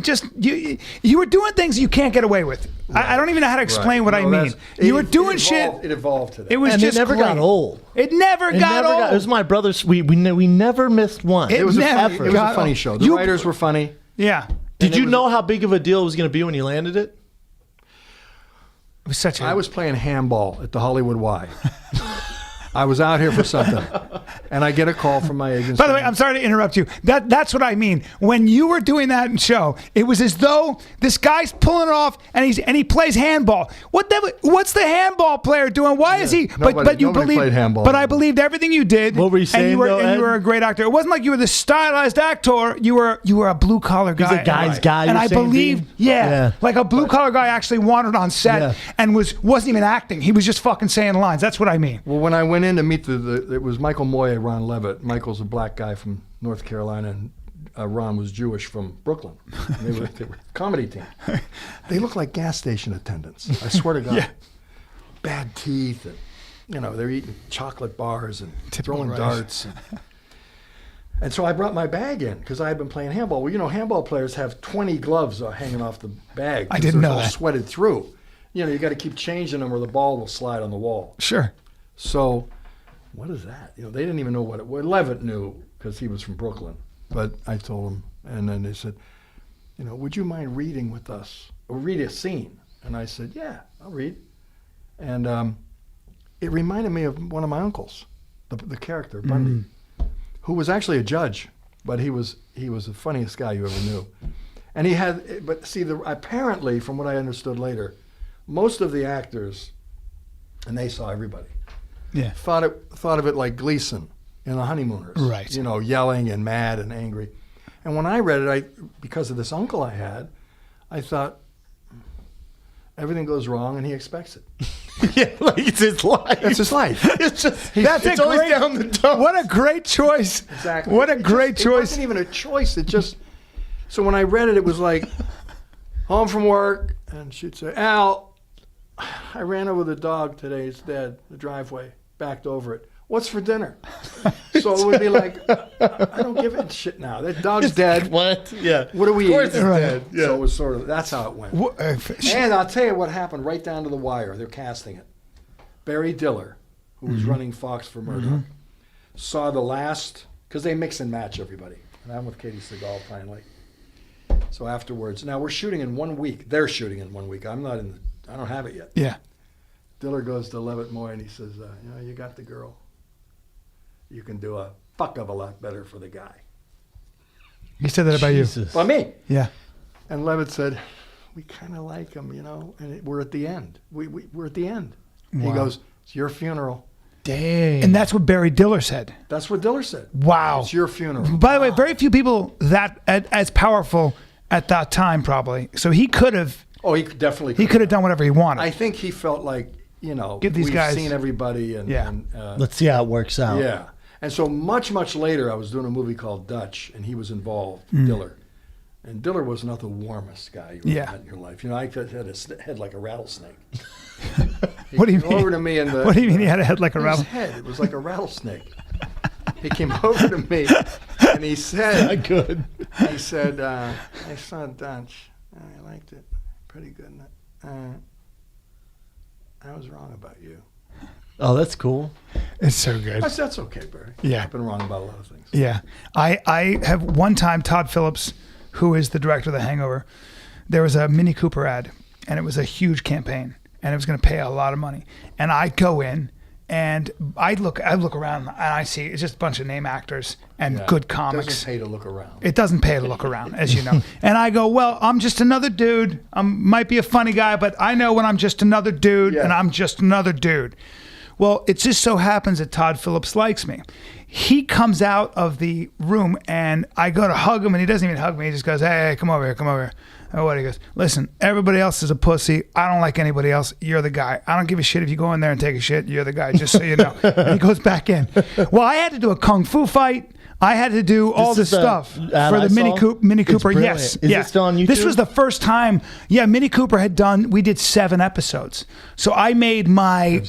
just, you were doing things you can't get away with. Right. I don't even know how to explain what I mean. You were doing shit. It evolved to that. It was just it never great. got old. It never got old. It was my brother's. We never missed one. It was never a got funny old. show. The writers were funny. Yeah. Did you know how big of a deal it was going to be when you landed it? It was such a... I was playing handball at the Hollywood Y. I was out here for something, and I get a call from my agent. By the way, I'm sorry to interrupt you. That's what I mean. When you were doing that show, it was as though this guy's pulling it off, and he plays handball. What's the handball player doing? Why is he? But you nobody believe. played handball. But I believed everything you did. What were you saying, and you were a great actor. It wasn't like you were the stylized actor. You were a blue collar guy. He's a guy's guy. And I believed, Yeah. like a blue collar guy actually wandered on set and wasn't even acting. He was just fucking saying lines. That's what I mean. Well, when I went in to meet it was Michael Moye, Ron Levitt. Michael's a black guy from North Carolina, and Ron was Jewish from Brooklyn. And they were a comedy team. They look like gas station attendants. I swear to God. Yeah. Bad teeth, and they're eating chocolate bars and throwing rice. darts. And so I brought my bag in because I had been playing handball. Well, handball players have 20 gloves hanging off the bag. I didn't know all that. Sweated through. You got to keep changing them or the ball will slide on the wall. Sure. So, what is that? They didn't even know what it was. Levitt knew because he was from Brooklyn. But I told him, and then they said, would you mind reading with us or read a scene? And I said, yeah, I'll read. And it reminded me of one of my uncles, the character Bundy, who was actually a judge, but he was the funniest guy you ever knew. And he had, but see, apparently, from what I understood later, most of the actors, and they saw everybody, thought of it like Gleason in The Honeymooners, right? Yelling and mad and angry. And when I read it, because of this uncle I had, I thought everything goes wrong and he expects it. Yeah, like it's his life. It's his life. That's always down the dump. What a great choice. Exactly. What a great choice. It wasn't even a choice. So when I read it, it was like, home from work, and she'd say, Al, I ran over the dog today. It's dead. The driveway. Backed over it. What's for dinner? So it would be like, I don't give a shit now. That dog's dead. What? Yeah. What do we eat? Of course it's dead. Yeah. So it was sort of, that's how it went. And I'll tell you what happened right down to the wire. They're casting it. Barry Diller, who was running Fox for Murdoch, saw the last, because they mix and match everybody. And I'm with Katie Seagal finally. So afterwards, now we're shooting in 1 week. They're shooting in 1 week. I don't have it yet. Yeah. Diller goes to Levitt Moy and he says, you got the girl. You can do a fuck of a lot better for the guy. He said that about Jesus. Well, me. you. Yeah. And Levitt said, we kind of like him, and we're at the end. We're at the end. Wow. He goes, it's your funeral. Dang. And that's what Barry Diller said. That's what Diller said. Wow. It's your funeral. By the way, very few people that as powerful at that time, probably. So he could have. Oh, he definitely He could have done whatever he wanted. I think he felt like, Give these we've guys- seen everybody. And Let's see how it works out. yeah. And so much later, I was doing a movie called Dutch, and he was involved, Diller. And Diller was not the warmest guy you ever met in your life. I had a head like a rattlesnake. What do you He mean? came over to me and What do you mean he had a head like a his rattle? head, it was like a rattlesnake. He came over to me and he said, Not good. I saw Dutch. I liked it. Pretty good. I was wrong about you. Oh, that's cool. It's so good. That's okay, Barry. Yeah. I've been wrong about a lot of things. Yeah. I have one time, Todd Phillips, who is the director of The Hangover, there was a Mini Cooper ad, and it was a huge campaign, and it was going to pay a lot of money. And I go in, and I look around, and I see it's just a bunch of name actors and good It comics. doesn't pay to look around. It doesn't pay to look around, as you know. And I go, well, I'm just another dude. I might be a funny guy, but I know when I'm just another dude, and I'm just another dude. Well, it just so happens that Todd Phillips likes me. He comes out of the room, and I go to hug him, and he doesn't even hug me. He just goes, hey, come over here, come over here. And what he goes, listen, everybody else is a pussy. I don't like anybody else. You're the guy. I don't give a shit if you go in there and take a shit. You're the guy, just so you know. And he goes back in. Well, I had to do a kung fu fight. I had to do all this stuff for the Mini Cooper. Yes. Is it still on YouTube? This was the first time. Yeah, Mini Cooper had done, we did 7 episodes. So I made a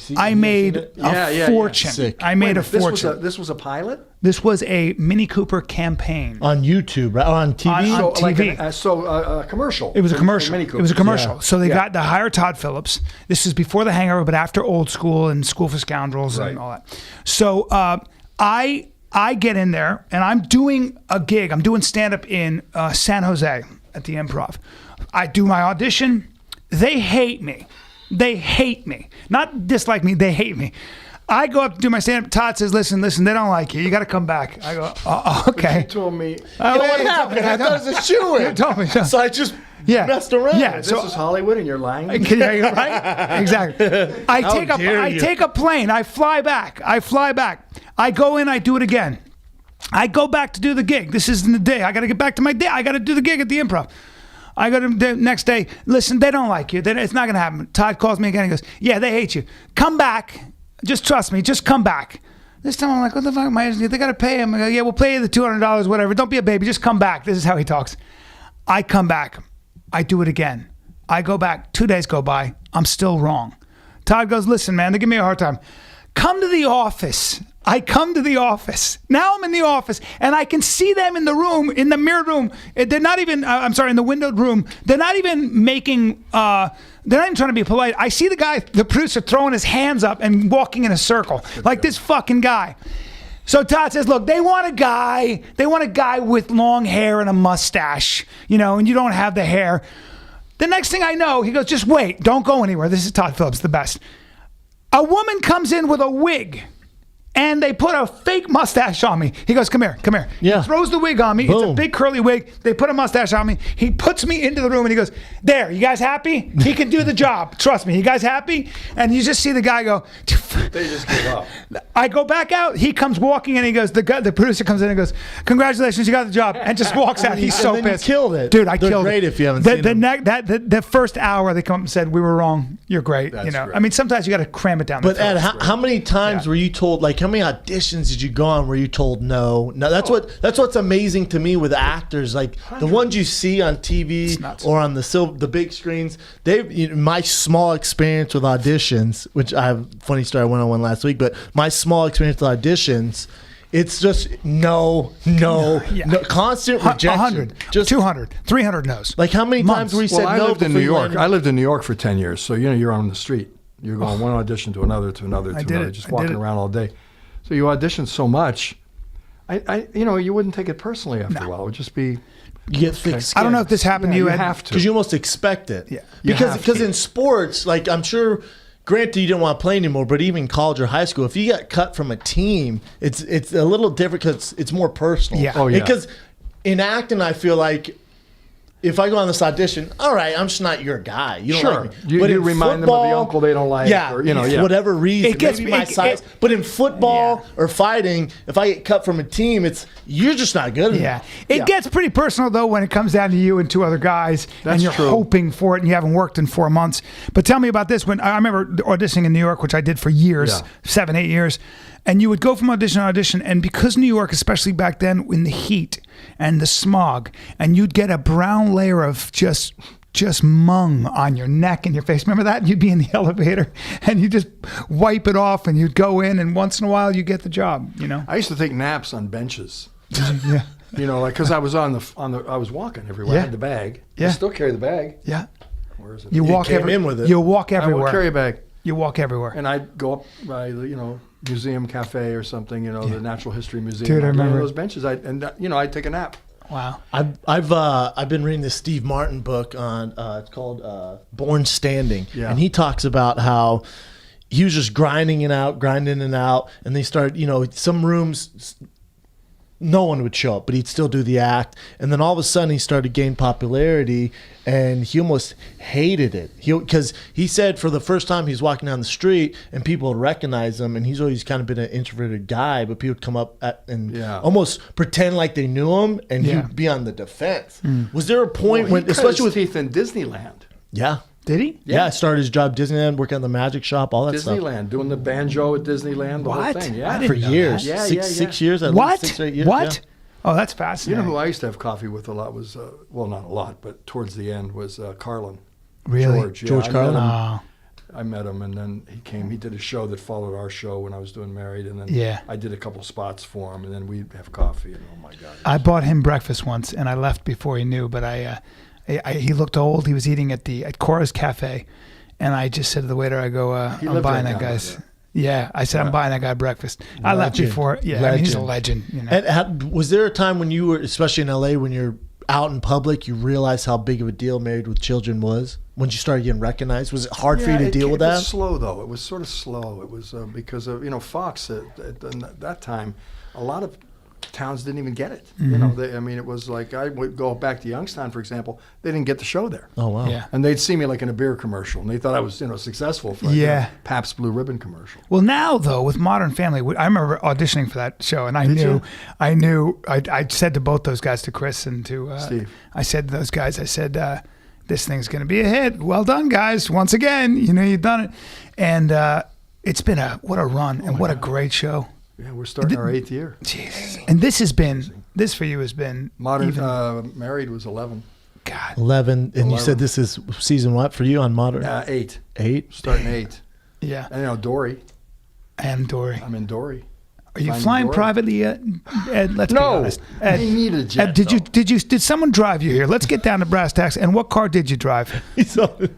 fortune. Sick. I made a fortune. This was a pilot? This was a Mini Cooper campaign. On YouTube, right? On TV? On TV. A commercial. It was a commercial. Mini It was a commercial. Yeah. So they got to hire Todd Phillips. This is before The Hangover, but after Old School and School for Scoundrels and all that. So I get in there, and I'm doing a gig. I'm doing stand-up in San Jose at the Improv. I do my audition. They hate me. They hate me. Not dislike me. They hate me. I go up to do my stand-up. Todd says, listen, they don't like you. You got to come back. I go, okay. You told me. You know what happened? I thought it was a shoe-in. You told me. So I just messed around. Yeah. This is Hollywood and you're lying? Right? Exactly. I take a plane. I fly back. I go in. I do it again. I go back to do the gig. This isn't the day. I got to get back to my day. I got to do the gig at the Improv. I go to the next day. Listen, they don't like you. It's not going to happen. Todd calls me again and goes, yeah, they hate you. Come back. Just trust me. Just come back. This time I'm like, what the fuck am I? They got to pay him. I go, yeah, we'll pay you the $200, whatever. Don't be a baby. Just come back. This is how he talks. I come back. I do it again. I go back. 2 days go by. I'm still wrong. Todd goes, listen, man, they give me a hard time. Come to the office. I come to the office. Now I'm in the office, and I can see them in the room, in the mirrored room. They're not even, in the windowed room. They're not even making, they're not even trying to be polite. I see the guy, the producer, throwing his hands up and walking in a circle, like this fucking guy. So Todd says, look, they want a guy with long hair and a mustache, and you don't have the hair. The next thing I know, he goes, just wait, don't go anywhere. This is Todd Phillips, the best. A woman comes in with a wig, and they put a fake mustache on me. He goes, come here. Yeah. He throws the wig on me. Boom. It's a big curly wig. They put a mustache on me. He puts me into the room, and he goes, there, you guys happy? He can do the job. Trust me. You guys happy? And you just see the guy go. They just give up. I go back out. He comes walking, and he goes, the producer comes in and goes, congratulations, you got the job, and just walks out. He's so and then pissed. You killed it. Dude, I They're killed great it. if you haven't seen them. The first hour, they come up and said, we were wrong. You're great. That's great. I mean, sometimes you got to cram it down. But Ed, how many times were you told? Like, how many auditions did you go on where you told no? No, that's what's amazing to me with actors. Like the ones you see on TV or on the big screens. My small experience with auditions, which I have a funny story. I went on one last week, but my small experience with auditions. It's just no, constant rejection. 100, just 200, 300 no's. Like how many times were you said no? I lived in New York. I lived in New York for 10 years, so you're on the street. You're going one audition to another, just walking around all day. So you audition so much, you wouldn't take it personally after a while. It would just be. You get thick skin. I don't know if this happened to you. You have to, because you almost expect it. Yeah, because in sports, like I'm sure. Granted, you didn't want to play anymore, but even college or high school, if you got cut from a team, it's a little different because it's more personal. Yeah. Oh, yeah. Because in acting, I feel like if I go on this audition, all right, I'm just not your guy. You don't like me. But you remind them of the uncle they don't like. Yeah, or, whatever reason. Maybe my size. But in football or fighting, if I get cut from a team, you're just not good enough. Yeah. It gets pretty personal, though, when it comes down to you and two other guys, and you're hoping for it, and you haven't worked in 4 months. But tell me about this. When I remember auditioning in New York, which I did for years, 7, 8 years, and you would go from audition to audition, and because New York, especially back then, in the heat and the smog, and you'd get a brown layer of just mung on your neck and your face. Remember that? You'd be in the elevator and you just wipe it off, and you'd go in, and once in a while you get the job. I used to take naps on benches. Yeah. Because I was I was walking everywhere. I had the bag. Yeah. I still carry the bag. Yeah. Where is it? You walk in with it. You walk everywhere. I would carry a bag. You walk everywhere. And I'd go up by the museum cafe or something. The Natural History Museum. Dude, I remember those benches. I'd take a nap. Wow. I've been reading this Steve Martin book on it's called Born Standing, and he talks about how he was just grinding it out, and they started some rooms. No one would show up, but he'd still do the act. And then all of a sudden he started to gain popularity, and he almost hated it. Because he said for the first time he's walking down the street and people would recognize him, and he's always kind of been an introverted guy, but people would come up and almost pretend like they knew him, and he would be on the defense. Was there a point when, especially with teeth in Disneyland? Yeah. Did he? Yeah, started his job at Disneyland, working on the magic shop, all that stuff. Disneyland, doing the banjo at Disneyland, the whole thing. Yeah, for years. Yeah, 6 years. At what? Least 6 or 8 years. What? Yeah. Oh, that's fascinating. You know who I used to have coffee with a lot was, not a lot, but towards the end was Carlin. Really? George Carlin? I met him, and then he came. He did a show that followed our show when I was doing Married, and then I did a couple spots for him, and then we'd have coffee, and oh my God. I bought him breakfast once, and I left before he knew, but he looked old. He was eating at Cora's Cafe, and I just said to the waiter, I go, I'm buying that guy's. Yeah, I said, I'm buying that guy breakfast. Legend. I left before. Yeah, I mean, he's a legend. And was there a time when you were, especially in LA, when you're out in public, you realized how big of a deal Married with Children was? when you started getting recognized? Was it hard for you to deal with It that? was slow, though. It was sort of slow. It was because of, Fox at that time, a lot of towns didn't even get it. It was like, I would go back to Youngstown, for example. They didn't get the show there. Oh, wow. Yeah. And they'd see me like in a beer commercial, and they thought I was, successful for a Pabst Blue Ribbon commercial. Well, now though, with Modern Family, I remember auditioning for that show, and I said to both those guys, to Chris and to Steve, I said to those guys, this thing's going to be a hit. Well done, guys. Once again, you've done it, and it's been what a run, and what a great show. Yeah, we're starting our 8th year. Jesus. And this for you has been Modern. Married was 11. God. 11. And you said this is season what for you on Modern? 8. 8? Starting 8. Yeah. And Dory. And Dory. I'm in Dory. Are you flying privately, Ed? Let's be honest. Ed, I need a jet. Ed, did someone drive you here? Let's get down to brass tacks. And what car did you drive?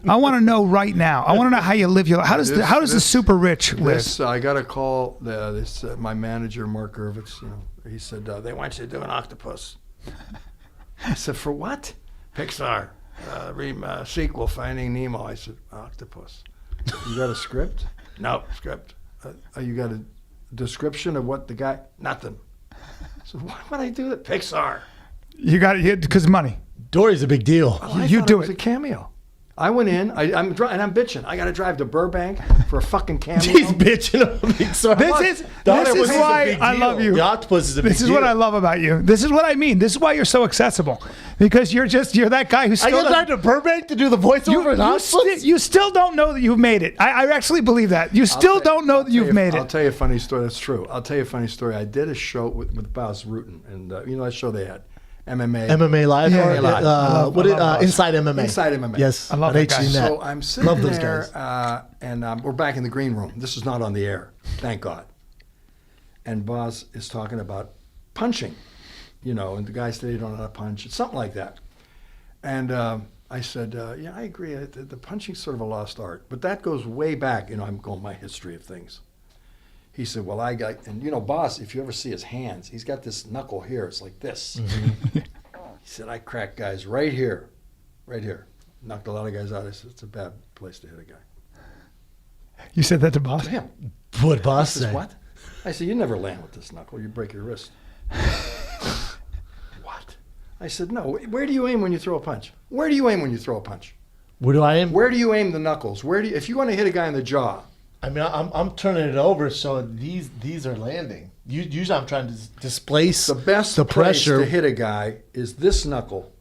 I want to know right now. I want to know how you live your life. How does the super rich live? I got a call. My manager, Mark Gervitz. He said they want you to do an octopus. I said, for what? Pixar sequel, Finding Nemo. I said, octopus. You got a script? No script. You got a description of what the guy? Nothing. So why would I do that? Pixar. You got it because of money. Dory's a big deal. Well, you do it was a cameo. I went in. I'm bitching. I got to drive to Burbank for a fucking cameo. He's bitching. This is why I love you. The octopus is a big deal. This is what I love about you. This is what I mean. This is why you're so accessible, because you're that guy who's still. I got to Burbank to do the voiceover. You still don't know that you've made it. I actually believe that. You still don't know that you've made it. I'll tell you a funny story. That's true. I'll tell you a funny story. I did a show with Baz Rutten, and that show they had. MMA Live? Yeah, Live. Inside MMA. Inside MMA. Yes. I love that guy. So I'm sitting there, and we're back in the green room. This is not on the air, thank God. And Boz is talking about punching, and the guy said, you don't know how to punch. It's something like that. And I said, yeah, I agree. The punching's sort of a lost art. But that goes way back. I'm going my history of things. He said, well, Boss, if you ever see his hands, he's got this knuckle here. It's like this. Mm-hmm. He said, I crack guys right here. Knocked a lot of guys out. I said, it's a bad place to hit a guy. You said that to Boss? To him. What Boss say? What? I said, you never land with this knuckle. You break your wrist. What? I said, no. Where do you aim when you throw a punch? Where do you aim when you throw a punch? Where do I aim? Where do you aim the knuckles? If you want to hit a guy in the jaw, I mean, I'm turning it over so these are landing. Usually I'm trying to displace the best pressure. Place to hit a guy is this knuckle.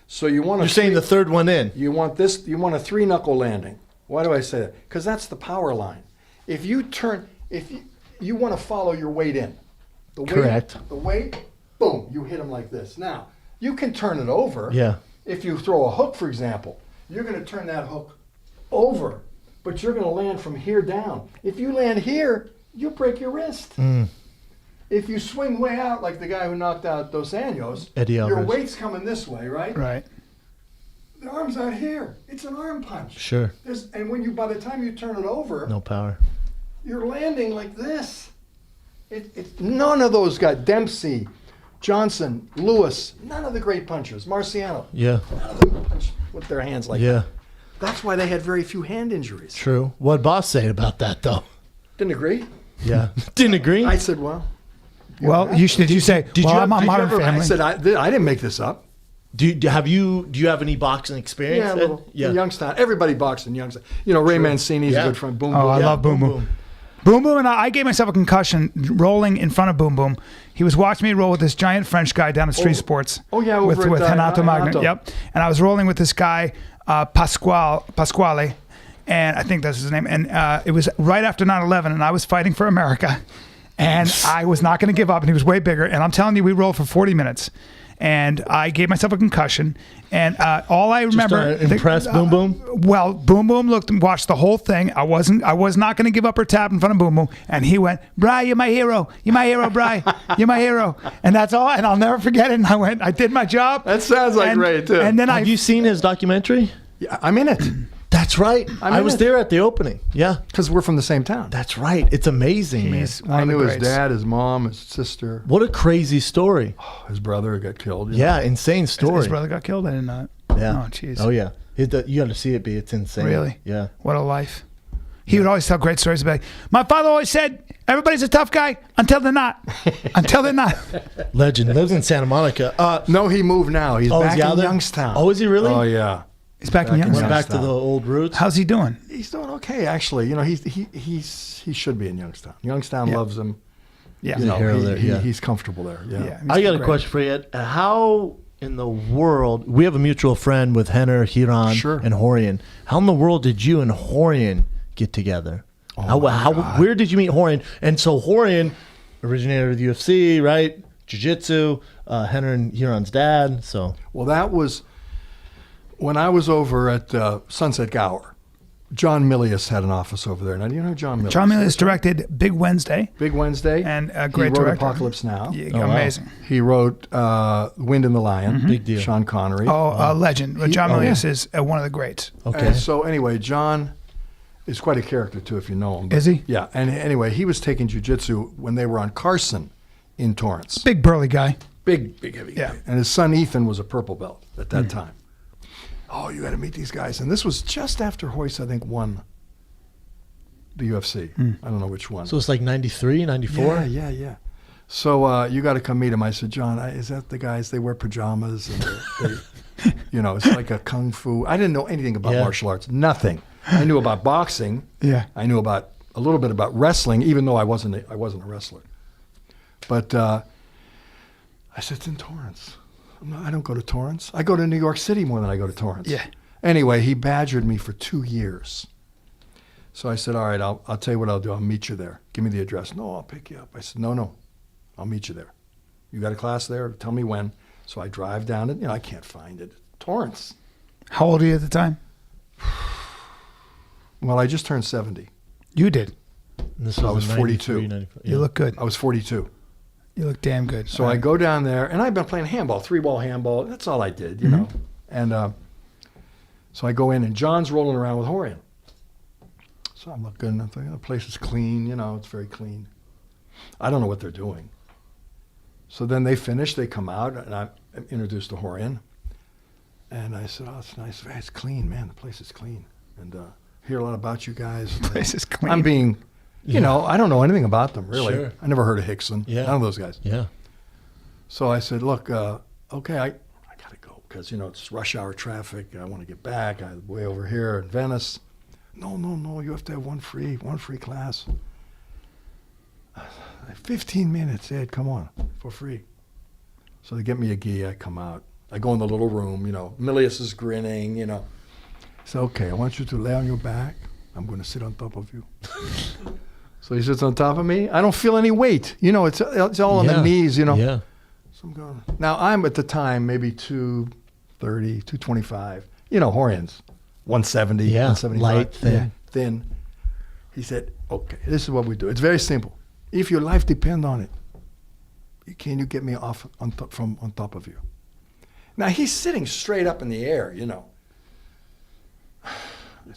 So you want You're saying the third one in. You want a 3-knuckle landing. Why do I say that? Because that's the power line. If you want to follow your weight in. Correct. The weight, boom, you hit him like this. Now, you can turn it over. Yeah. If you throw a hook, for example, you're going to turn that hook over. But you're going to land from here down. If you land here, you break your wrist. Mm. If you swing way out, like the guy who knocked out Dos Anjos, your weight's coming this way, right? Right. The arm's out here. It's an arm punch. Sure. And by the time you turn it over, no power. You're landing like this. None of those guys, Dempsey, Johnson, Lewis, none of the great punchers, Marciano. Yeah. None of them punch with their hands like that. That's why they had very few hand injuries. True. What'd Boss say about that, though? Didn't agree. Yeah. Didn't agree? I said, well. Did you say, I'm on Modern Family? I said, I didn't make this up. Do you have any boxing experience? Yeah, a little. Yeah. In Youngstown. Everybody boxed in Youngstown. Ray Mancini's a good friend. Boom Boom. I love Boom Boom. Boom Boom and I gave myself a concussion rolling in front of Boom Boom. He was watching me roll with this giant French guy down at Street Sports. Oh, yeah, with Renato Magno. Yep. And I was rolling with this guy, Pasquale, and I think that's his name. And it was right after 9/11, and I was fighting for America, and I was not going to give up. And he was way bigger. And I'm telling you, we rolled for 40 minutes, and I gave myself a concussion. And all I remember, impressed Boom Boom. Well, Boom Boom looked and watched the whole thing. I was not going to give up or tap in front of Boom Boom, and he went, "Bri, you're my hero. You're my hero, Bri. You're my hero." And that's all. And I'll never forget it. And I did my job. That sounds like Ray too. And then have you seen his documentary? Yeah, I'm in it. That's right. I was there at the opening. Yeah. Because we're from the same town. That's right. It's amazing, man. I knew his dad, his mom, his sister. What a crazy story. Oh, his brother got killed. Yeah, insane story. His brother got killed? I didn't know it. Yeah. Oh, jeez. Oh, yeah. You got to see it, B. It's insane. Really? Yeah. What a life. He would always tell great stories about, my father always said, everybody's a tough guy until they're not. Until they're not. Legend. Lives in Santa Monica. No, he moved now. He's back in Youngstown. Oh, is he really? Oh, yeah. He's back in Youngstown. Went back to the old roots. How's he doing? He's doing okay, actually. You know, he should be in Youngstown. Youngstown loves him. Yeah. You know, hero there, he's comfortable there. Yeah. I got a question for you. How in the world, we have a mutual friend with Henner, Hiran, Sure. and Horian. How in the world did you and Horian get together? Oh, Where did you meet Horian? And so Horian originated with UFC, right? Jiu-jitsu, Henner and Hiran's dad. So Well, that was when I was over at Sunset Gower. John Milius had an office over there. Now, do you know John Milius? John Milius directed Big Wednesday. Big Wednesday. And a great he wrote director. Apocalypse Now. Yeah, wow. amazing. He wrote Wind in the Lion. Big deal. Sean Connery. Oh, a legend. But John oh, Milius is one of the greats. okay. And so anyway, John is quite a character too, if you know him. Is he? Yeah. And anyway, he was taking jiu-jitsu when they were on Carson in Torrance. Big burly guy. Big heavy Yeah. guy. And his son Ethan was a purple belt at that time. Oh, you got to meet these guys. And this was just after Hoyce, I think, won the UFC. I don't know which one. So it's like 93, 94? Yeah. So you got to come meet him. I said, John, is that the guys? They wear pajamas and they you know, it's like a kung fu. I didn't know anything about martial arts. Nothing. I knew about boxing. Yeah. I knew about a little bit about wrestling, even though I wasn't a wrestler. But I said, it's in Torrance. I don't go to Torrance. I go to New York City more than I go to Torrance. Yeah. Anyway, he badgered me for 2 years. So I said, all right, I'll tell you what I'll do. I'll meet you there. Give me the address. No, I'll pick you up. I said, no, I'll meet you there. You got a class there? Tell me when. So I drive down it. You know, I can't find it. Torrance. How old are you at the time? Well, I just turned 70. You did. This So I was in 42. 94. You look good. I was 42. You look damn good. So I go down there, and I've been playing handball, 3-ball handball. That's all I did, you know. And so I go in, and John's rolling around with Horian. So I'm looking, and I'm thinking, the place is clean, you know, it's very clean. I don't know what they're doing. So then they finish, they come out, and I'm introduced to Horian. And I said, oh, it's nice. It's clean, man. The place is clean. And hear a lot about you guys. The place is clean. I'm being, you know, I don't know anything about them, really. Sure. I never heard of Hickson. Yeah. None of those guys. Yeah. So I said, look, okay, I got to go because, you know, it's rush hour traffic. I want to get back. I'm way over here in Venice. No, you have to have one free class. 15 minutes, Ed, come on, for free. So they get me a gi, I come out. I go in the little room, you know, Milius is grinning, you know. I said, okay, I want you to lay on your back. I'm going to sit on top of you. So he sits on top of me. I don't feel any weight. You know, it's all on the knees, you know. Yeah. So I'm going. Now, I'm at the time maybe 230, 225. You know, Horian's 170, Yeah, 175. light, thin. Yeah, thin. He said, okay, this is what we do. It's very simple. If your life depends on it, can you get me off on top of you? Now, he's sitting straight up in the air, you know.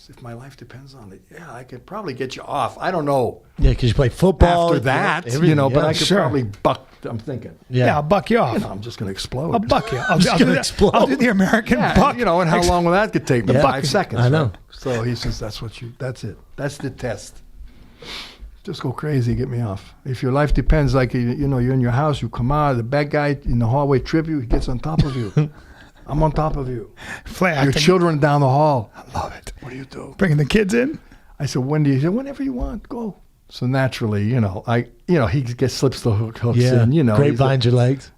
If my life depends on it, yeah, I could probably get you off. I don't know. Yeah, because you play football. After that, everything, you know, but yeah. I could probably buck, I'm thinking. Yeah, I'll buck you off. You know, I'm just going to explode. I'll buck you. I'll gonna do explode. I'll do the American buck. You know, and how long will that could take me? Yeah. 5 seconds. I know. Right? So he says, that's it. That's the test. Just go crazy, get me off. If your life depends, like, you know, you're in your house, you come out, the bad guy in the hallway trip you, he gets on top of you. I'm on top of you. Play Your acting. children down the hall. I love it. What do you do? Bringing the kids in. I said, when do you? He said, whenever you want, go. So naturally, you know, he slips the hooks in, you know. Grapevines your legs.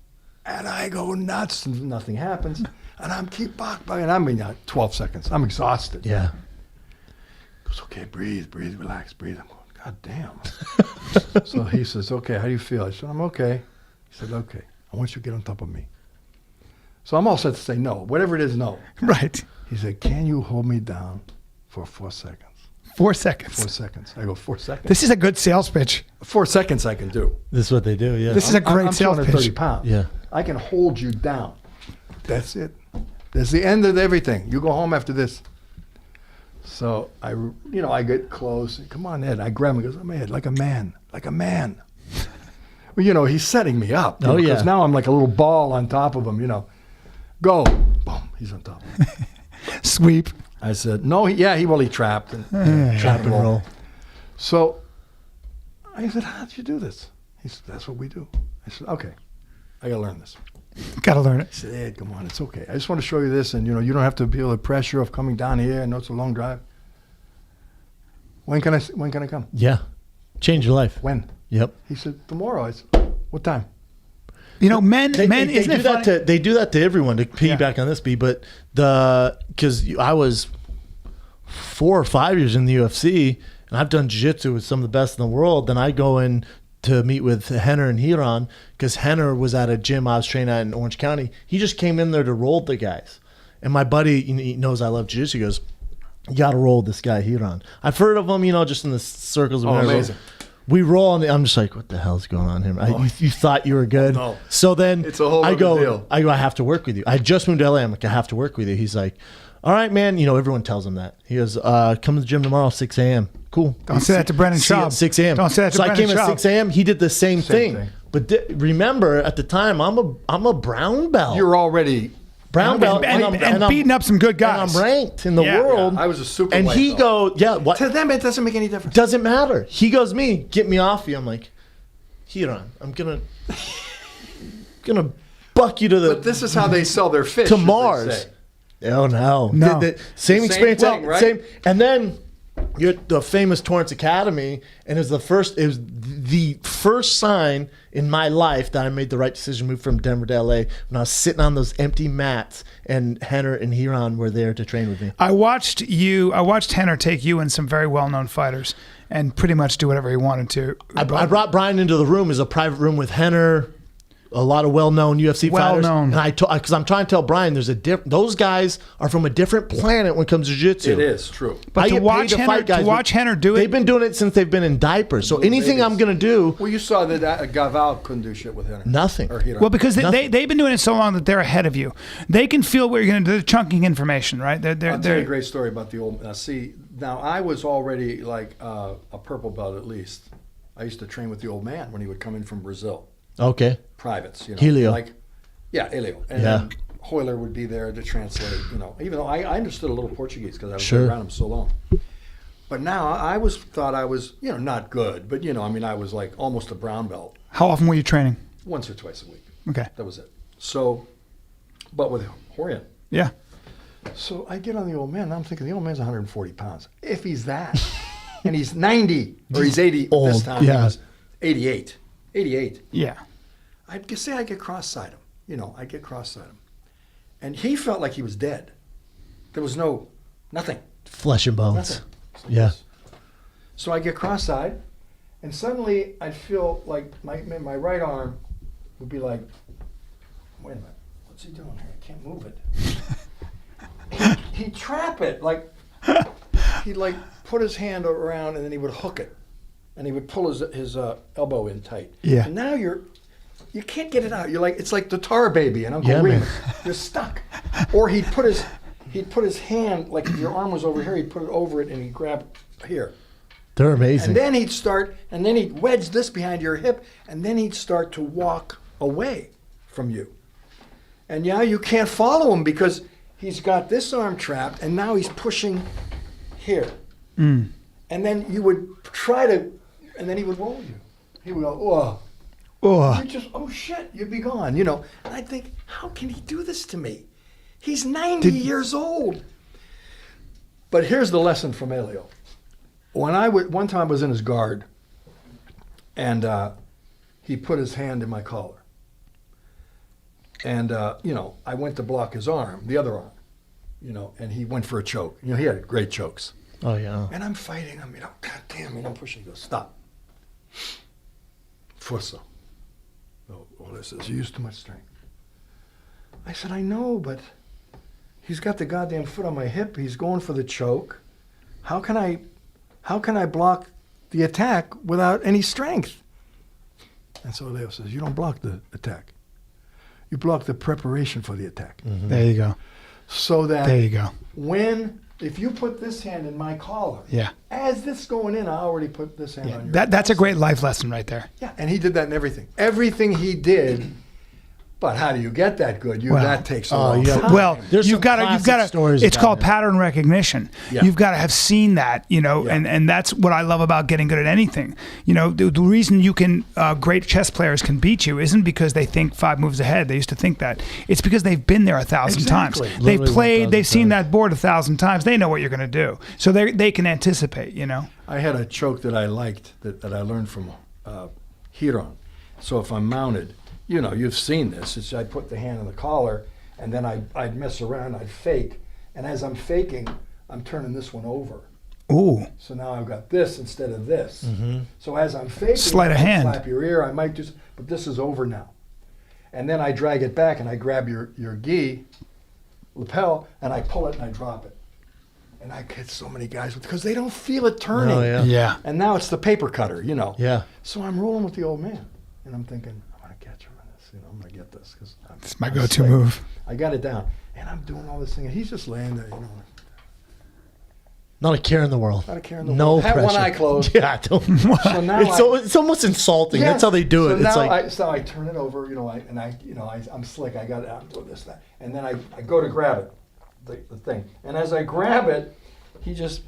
And I go nuts, and nothing happens. And I'm keep back, and I'm in 12 seconds. I'm exhausted. Yeah. He goes, okay, breathe, relax, breathe. I'm going, God damn. So he says, okay, how do you feel? I said, I'm okay. He said, okay, I want you to get on top of me. So I'm all set to say no. Whatever it is, no. Right. He said, can you hold me down for 4 seconds? 4 seconds. 4 seconds. I go, 4 seconds? This is a good sales pitch. 4 seconds I can do. This is what they do, yeah. This is a great I'm sales 230 pitch. pounds. Yeah. I can hold you down. That's it. That's the end of everything. You go home after this. So I get close. Come on, Ed. I grab him. He goes, I'm Ed, like a man. Well, you know, he's setting me up. Oh, yeah. Because now I'm like a little ball on top of him, you know. Go. boom, he's on top of me. Sweep. I said, no, he trapped. Trap and roll. So I said, how did you do this? He said, that's what we do. I said, okay, I got to learn this. Got to learn it. He said, Ed, come on, it's okay. I just want to show you this, and you don't have to feel the pressure of coming down here. I know it's a long drive. When can I come? Yeah. Change your life. When? Yep. He said, tomorrow. I said, what time? Men They isn't do it that funny? they do that to everyone to piggyback on this, B. But because I was 4 or 5 years in the UFC, and I've done jiu-jitsu with some of the best in the world. Then I go in to meet with Henner and Hiran because Henner was at a gym I was training at in Orange County. He just came in there to roll the guys. And my buddy, he knows I love jiu-jitsu. He goes, you got to roll this guy, Hiran. I've heard of him, just in the circles. Oh, amazing. We roll, and I'm just like, what the hell's going on here? You thought you were good. No. So then It's a whole I other go, deal. I have to work with you. I just moved to LA. I'm like, I have to work with you. He's like, all right, man. Everyone tells him that. He goes, come to the gym tomorrow, 6 a.m. Cool. Don't say that to Brendan See you Schaub. at 6 a.m. Don't say that to so I Brendan came Schaub. at 6 a.m. He did the same Same thing. thing. But remember, at the time, I'm a brown belt. You're already brown belt, and I'm beating up some good guys. And I'm ranked in the world. I was a super And white he belt. what? To them, it doesn't make any difference. Doesn't matter. He goes, get me off you. I'm like, Hiran, I'm gonna buck you to the. But this is how they sell their fish. to as they Mars. say. Oh no! No. Same experience. thing, right? Same. And then you're at the famous Torrance Academy, and it was the first sign in my life that I made the right decision, move from Denver to LA. When I was sitting on those empty mats, and Henner and Hiran were there to train with me. I watched Henner take you and some very well-known fighters and pretty much do whatever he wanted to. I brought Bryan into the room as a private room with Henner, a lot of well-known UFC fighters. Well-known. And because I'm trying to tell Bryan, those guys are from a different planet when it comes to jiu-jitsu. It is true. But I to get paid watch to Henner, fight guys, to watch but Henner do it, They've been doing it since they've been in diapers. So anything I'm going to do, Well, you saw that Gaval couldn't do shit with Henner. nothing. Or Hiran. well, because Nothing. they've been doing it so long that they're ahead of you. They can feel what you're going to do. They're chunking information, right? I'll tell you a great story about the old. See, now I was already like a purple belt at least. I used to train with the old man when he would come in from Brazil. Okay. Privates, Helio. Helio. And Yeah. then Hoyler would be there to translate, even though I understood a little Portuguese because I was Sure. around him so long. But now I thought I was, not good, but I was like almost a brown belt How often were you training? once or twice a week. Okay. That was it. So, but with Horian. Yeah. So I get on the old man, and I'm thinking the old man's 140 pounds. If he's that, and he's 90, or he's 80 Old, this time, yeah. he was 88. 88. Yeah. I'd just say I get cross-side him. I get cross-side him. And he felt like he was dead. There was nothing. Flesh and bones. Nothing. Yeah. So I get cross-eyed, and suddenly I'd feel like my right arm would be like, wait a minute, what's he doing here? I can't move it. He'd trap it, he'd put his hand around and then he would hook it, and he would pull his elbow in tight. Yeah. And now you can't get it out. It's like the Tar Baby and Uncle Yeah, Remus. man. You're stuck. Or he'd put his hand, like if your arm was over here, he'd put it over it and he'd grab here. They're amazing. And then he'd wedge this behind your hip, and then he'd start to walk away from you. And now you can't follow him because he's got this arm trapped, and now he's pushing here. And then you would try to, and then he would roll you. He would go, oh. Oh. You just, oh shit, you'd be gone, And I'd think, how can he do this to me? He's 90 years old. But here's the lesson from Elio. One time I was in his guard, and he put his hand in my collar. And, I went to block his arm, the other arm, and he went for a choke. He had great chokes. Oh, yeah. And I'm fighting him, God damn, I'm pushing. He goes, stop. Forza. Oh, this is, you use too much strength. I said, I know, but he's got the goddamn foot on my hip. He's going for the choke. How can I block the attack without any strength? And so Leo says, you don't block the attack. You block the preparation for the attack. Mm-hmm. There you go. So that There you go. if you put this hand in my collar, Yeah. as this going in, I already put this hand Yeah. on your That's a great life lesson right there. Yeah, and he did that in everything. Everything he did But how do you get that good? That takes a long yeah. time. Well, There's you've got to. stories It's about called it. pattern recognition. Yeah. You've got to have seen that, and that's what I love about getting good at anything. The reason you can great chess players can beat you isn't because they think 5 moves ahead. They used to think that. It's because they've been there 1,000 Exactly. times. They've Literally played. 1,000 They've seen times. that board 1,000 times. They know what you're going to do, so they can anticipate. I had a choke that I liked that I learned from Hiron. So if I'm mounted, you've seen this. It's I put the hand on the collar, and then I'd mess around, I'd fake, and as I'm faking, I'm turning this one over. Ooh. So now I've got this instead of this. Mm-hmm. So as I'm faking, Sleight of I might hand. slap your ear, I might just, but this is over now. And then I drag it back and I grab your gi lapel and I pull it and I drop it. And I get so many guys because they don't feel it turning. Oh, yeah. Yeah. And now it's the paper cutter, Yeah. So I'm rolling with the old man, and I'm thinking, I'm gonna catch him in this. I'm gonna get this because It's my go-to move. I got it down, and I'm doing all this thing, and he's just laying there, Not a care in the world. not a care in the No world. Have one pressure. eye closed. Yeah, don't. So now it's almost insulting. Yeah. That's how they do it. So It's now like so I turn it over, I'm slick. I got it. I'm doing this, that, and then I go to grab it, the thing, and as I grab it, he just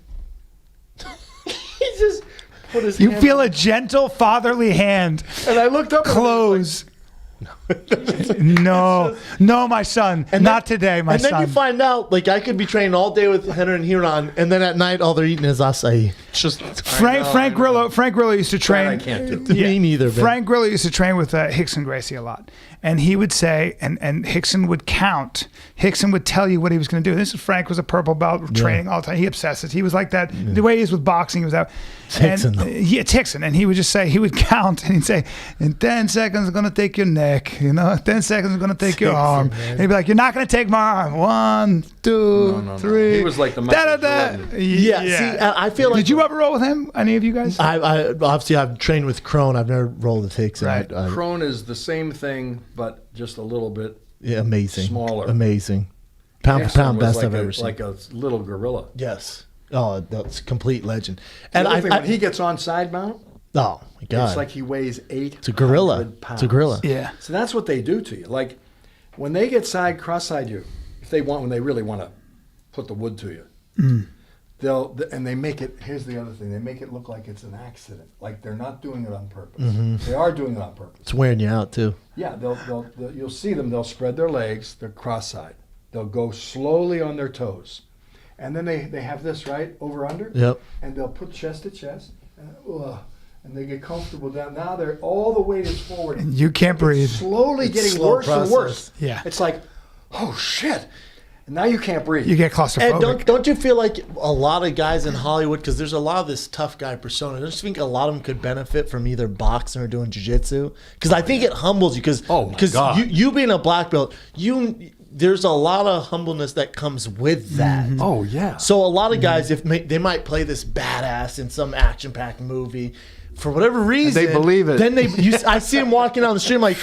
put his You hand feel a gentle fatherly hand and I looked up. close. No, my son. Not today, my and son. then you find out, like, I could be training all day with Henry and Huron, and then at night all they're eating is acai. It's just Frank Grillo used to train. I can't do. me neither. Man. Frank Grillo used to train with Hickson Gracie a lot. And he would say, and Hickson would count. Hickson would tell you what he was going to do. This is Frank was a purple belt training all the time. He obsesses. He was like that. The way he is with boxing, he was that. It's Hickson, though. It's Hickson. And he would just say, he would count and he'd say, in 10 seconds, I'm going to take your neck. 10 seconds, I'm going to take your arm. man. And he'd be like, you're not going to take my arm. 1, 2, No. 3. He was like the Michael Jordan. Yeah, see, I feel like Did you ever roll with him? Any of you guys? I obviously I've trained with Crone. I've never rolled with Hickson. Right. Crone is the same thing, but just a little bit. Yeah, amazing. Smaller. Amazing. Pound for Hickson pound, was best like I've ever seen. like a little gorilla. Yes. Oh, that's complete legend. And And when he gets on side mount, oh my god, it's like he weighs 800 it's a gorilla. pounds. It's a gorilla. Yeah. So that's what they do to you. Like when they get cross-side you, when they really want to put the wood to you, they make it. Here's the other thing: they make it look like it's an accident, like they're not doing it on purpose. They are doing it on purpose. It's wearing you out too. Yeah, you'll see them. They'll spread their legs. They're cross-side. They'll go slowly on their toes, and then they have this right over under. Yep. And they'll put chest to chest, and they get comfortable down. Now they're all the weight is forward. You can't breathe. Slowly It's getting slow worse and process. worse. Yeah. It's like, oh shit, and now you can't breathe. You get claustrophobic. And don't you feel like a lot of guys in Hollywood, because there's a lot of this tough guy persona, don't you think a lot of them could benefit from either boxing or doing jiu-jitsu? Because I think it humbles you. Oh, my God. you being a black belt, there's a lot of humbleness that comes with that. Oh yeah. So a lot of guys, they might play this badass in some action-packed movie, for whatever reason, they believe it. Then I see them walking down the street, I'm like,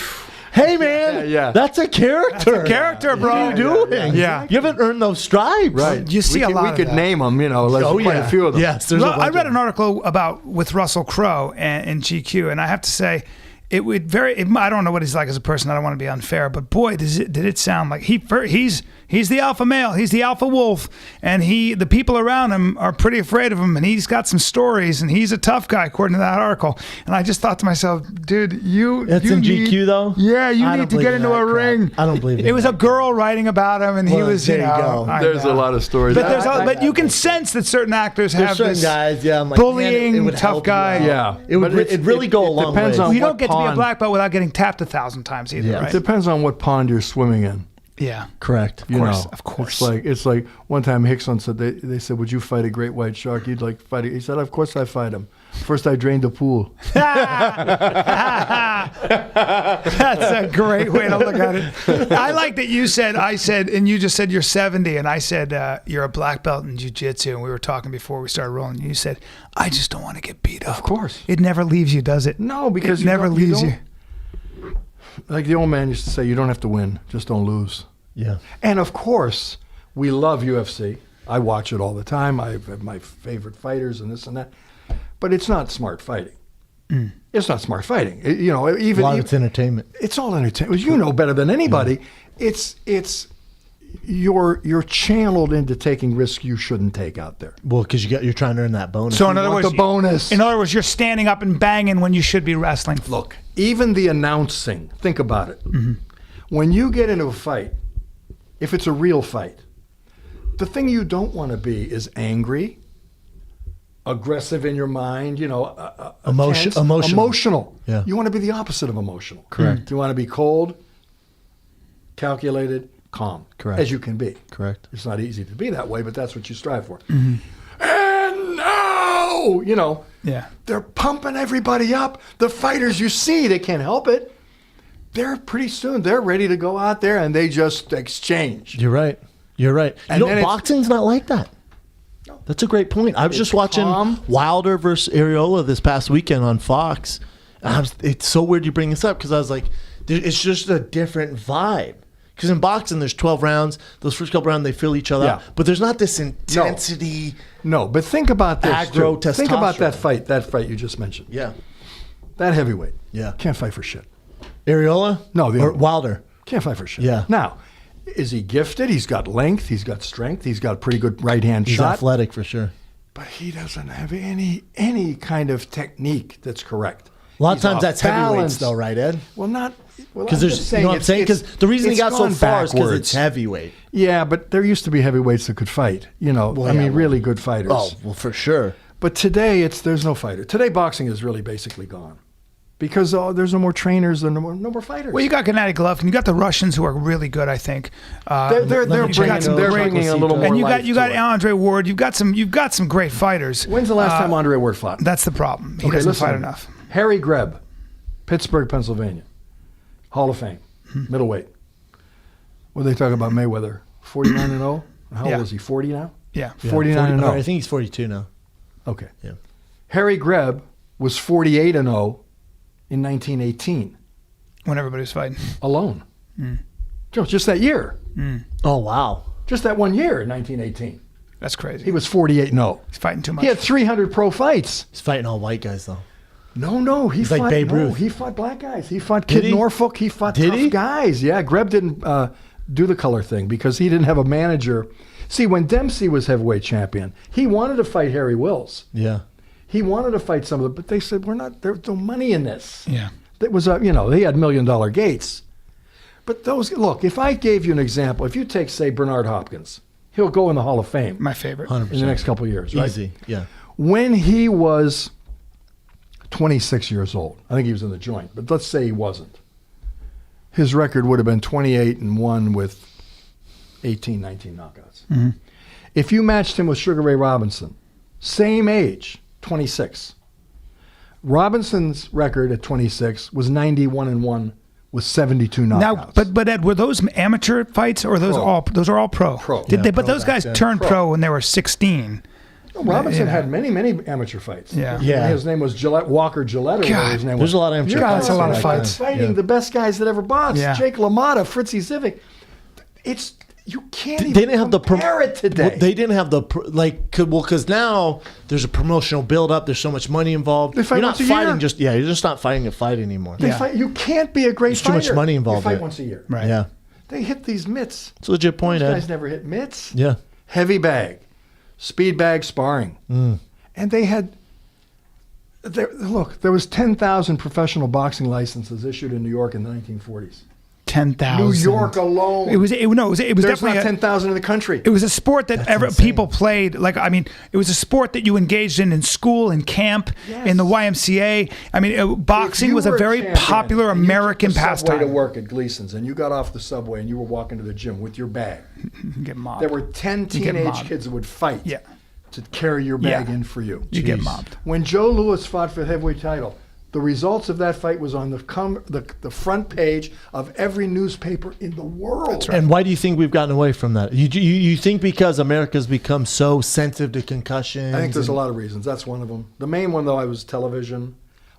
hey man, Yeah. that's a character. That's a character, bro. What are you doing? Yeah. You haven't earned those stripes. Right. You see we a could, lot we of could that. name them. There's quite a few of them. Yes, there's Well, a bunch I read of an article with Russell Crowe in GQ, and I have to say, I don't know what he's like as a person. I don't want to be unfair, but boy, did it sound like he's the alpha male, he's the alpha wolf, and the people around him are pretty afraid of him, and he's got some stories, and he's a tough guy according to that article. And I just thought to myself, dude, That's you in need, GQ though. Yeah, you I need don't to believe get in into that a crap. ring. I don't believe in it was that a girl writing about him, and he Well, was, there you go. I There's know. a lot of stories. But you can sense that certain actors There's have certain this guys, yeah, I'm like, bullying, man, it would tough help you guy. out. Yeah. It would But it really go a long way. depends on You don't what get to be a pond- black belt without getting tapped 1,000 times either, Yeah. right? It depends on what pond you're swimming in. Yeah. Correct. Of course. It's like one time Hickson said they said, would you fight a great white shark? You'd like fight it. He said, of course I fight him. First I drained the pool. That's a great way to look at it. I like that I said, and you just said you're 70, and I said you're a black belt in jiu-jitsu, and we were talking before we started rolling. And you said, I just don't want to get beat up. Of course. It never leaves you, does it? No, because it never leaves you. Like the old man used to say, you don't have to win, just don't lose. Yeah. And of course, we love UFC. I watch it all the time. I have my favorite fighters and this and that. But it's not smart fighting. It's not smart fighting. Even A lot of it's entertainment. it's all entertainment. You know better than anybody. It's you're channeled into taking risks you shouldn't take out there. Well, because you're trying to earn that bonus. So in other words, the bonus. In other words, you're standing up and banging when you should be wrestling. Look, even the announcing. Think about it. When you get into a fight, if it's a real fight, the thing you don't want to be is angry, aggressive in your mind, tense, emotional. Yeah. You want to be the opposite of emotional. Correct. You want to be cold, calculated, calm. Correct. As you can be. Correct. It's not easy to be that way, but that's what you strive for. And now, Yeah. they're pumping everybody up. The fighters you see, they can't help it. They're pretty soon, they're ready to go out there and they just exchange. You're right. And then Boxing's not like that. That's a great point. I was just watching calm. Wilder versus Areola this past weekend on Fox. And it's so weird you bring this up because I was like, it's just a different vibe. Because in boxing, there's 12 rounds. Those first couple rounds, they fill each other out. But there's not this intensity. No, but think about this. Aggro too. Think about testosterone. that fight you just mentioned. Yeah. That heavyweight. Yeah. Can't fight for shit. Areola? No, or Wilder. Can't fight for shit. Yeah. Now, is he gifted? He's got length. He's got strength. He's got a pretty good right hand He's shot. athletic for sure. But he doesn't have any kind of technique that's correct. A lot of He's times off that's heavyweights, balance. though, right, Ed? Well, not Because there's, you know what I'm saying? Because the reason he got so far is because it's heavyweight. Yeah, but there used to be heavyweights that could fight. Really good fighters. Oh, well, for sure. But today, there's no fighter. Today, boxing is really basically gone. Because there's no more trainers, no more fighters. Well, you got Gennady Golovkin, you got the Russians who are really good, I think. They're bringing a little more. And you got it. Andre Ward. You've got some great fighters. When's the last time Andre Ward fought? That's the problem. He doesn't fight enough. Harry Greb, Pittsburgh, Pennsylvania, Hall of Fame, middleweight. What are they talking about Mayweather? 49-0. How old is he? 40 now. Yeah, 49-0. I think he's 42 now. Okay. Yeah. Harry Greb was 48-0 in 1918. When everybody was fighting. Alone. Just that year. Oh, wow. Just that 1 year in 1918. That's crazy. He was 48-0. He's fighting too much. He had 300 pro fights. He's fighting all white guys, though. No. He's like Babe Ruth. He fought black guys. He fought Kid Norfolk. He fought tough guys. Yeah, Greb didn't do the color thing because he didn't have a manager. See, when Dempsey was heavyweight champion, he wanted to fight Harry Wills. Yeah. He wanted to fight some of them, but they said, there's no money in this. Yeah. That was, he had $1 million gates. But look, if I gave you an example, if you take, say, Bernard Hopkins, he'll go in the Hall of Fame. My favorite. 100%. In the next couple of years, right? Easy, yeah. When he was 26 years old, I think he was in the joint, but let's say he wasn't. His record would have been 28-1 with 18, 19 knockouts. Mm-hmm. If you matched him with Sugar Ray Robinson, same age, 26. Robinson's record at 26 was 91-1 with 72 knockouts. Now, but Ed, were those amateur fights or those are all pro? Pro. Did they? But pro those guys then. turned pro when they were 16. Robinson had many amateur fights. Yeah. His name was Walker Gillette. Or whatever his name was. There's a lot of amateur God, fights. that's a lot of fights. Fighting the best guys that ever boxed. Yeah. Jake LaMotta, Fritzy Zivic. You can't They didn't have compare it today. Well, they didn't have the because now there's a promotional build up. There's so much money involved. They fight you're not once a fighting year. you're just not fighting a fight anymore. They fight. You can't be a great There's fighter. too much money involved You fight there. once a year. Right. Yeah, They hit these mitts. it's a legit point, Those Ed. guys never hit mitts. Yeah, Heavy bag, speed bag sparring, and they had. There was 10,000 professional boxing licenses issued in New York in the 1940s. 10,000. New York alone. It was There's definitely not 10,000 in the country. It was a sport that insane. people played. It was a sport that you engaged in school, in camp, Yes. in the YMCA. Boxing If you was a were very champion popular and you took American the subway pastime. to work at Gleason's, and you got off the subway and you were walking to the gym with your bag. Get mobbed. There were 10 You get teenage mobbed. kids that would fight Yeah. to carry your bag Yeah. in for you. You get Jeez. mobbed. When Joe Louis fought for the heavyweight title, the results of that fight was on the front page of every newspaper in the world. That's right. And why do you think we've gotten away from that? You think because America's become so sensitive to concussions? I think there's a lot of reasons. That's one of them. The main one, though, was television.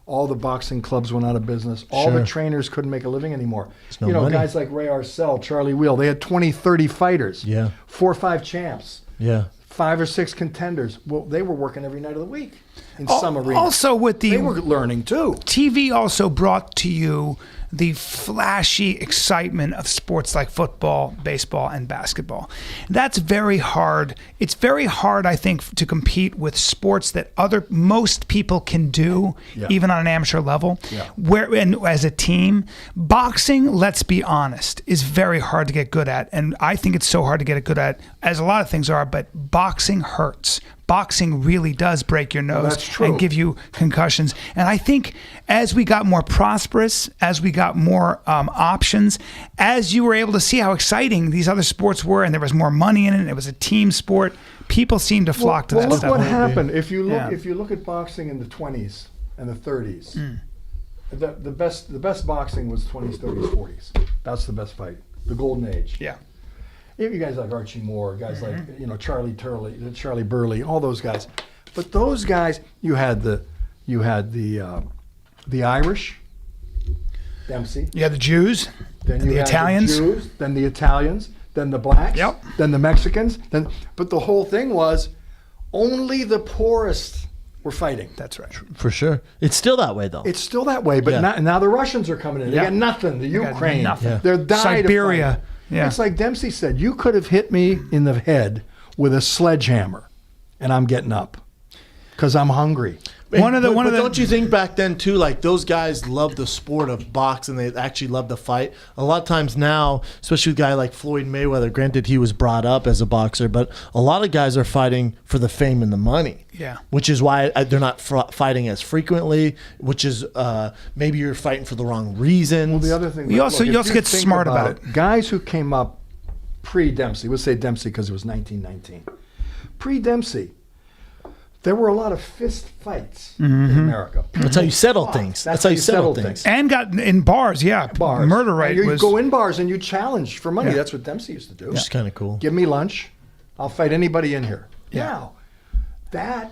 All the boxing clubs went out of business. All the Sure. trainers couldn't make a living anymore. no money. Guys like Ray Arcel, Charlie Wheel, they had 20, 30 fighters. Yeah. 4 or 5 champs. Yeah. 5 or 6 contenders. Well, they were working every night of the week. in some arenas. Also, they were learning too. TV also brought to you the flashy excitement of sports like football, baseball, and basketball. That's very hard. It's very hard, I think, to compete with sports that most people can do, even on an amateur level. And as a team, boxing, let's be honest, is very hard to get good at. And I think it's so hard to get it good at, as a lot of things are, but boxing hurts. Boxing really does break your nose and give you concussions. And I think as we got more prosperous, as we got more options, as you were able to see how exciting these other sports were, and there was more money in it, and it was a team sport, people seemed to flock to that look stuff. What happened if you look at boxing in the 20s and the 30s. The best boxing was 20s, 30s, 40s. That's the best fight. The golden age. Yeah. You guys like Archie Moore, guys like Charlie Burley, all those guys. But those guys, you had the Irish, Dempsey. You had the Jews, then you the had Italians, the Jews, then the Italians, then the blacks, then the Mexicans. But the whole thing was only the poorest were fighting. That's right. For sure. It's still that way, though. It's still that way, but now the Russians are coming in. They got nothing. The Ukraine, they're dying. Siberia. Yeah. It's like Dempsey said, you could have hit me in the head with a sledgehammer, and I'm getting up because I'm hungry. Don't you think back then too, like those guys loved the sport of boxing, they actually loved the fight. A lot of times now, especially with a guy like Floyd Mayweather, granted he was brought up as a boxer, but a lot of guys are fighting for the fame and the money. Yeah. Which is why they're not fighting as frequently, which is maybe you're fighting for the wrong reasons. Well, the other thing, you also get smart about it. Guys who came up pre-Dempsey, we'll say Dempsey because it was 1919. Pre-Dempsey, there were a lot of fist fights in America. That's how you settle things. That's how you settle things. And got in bars, bars. Murder rate you was... go in bars and you challenge for money. That's what Dempsey used to do. Which is kind of cool. Give me lunch. I'll fight anybody in here. Now, that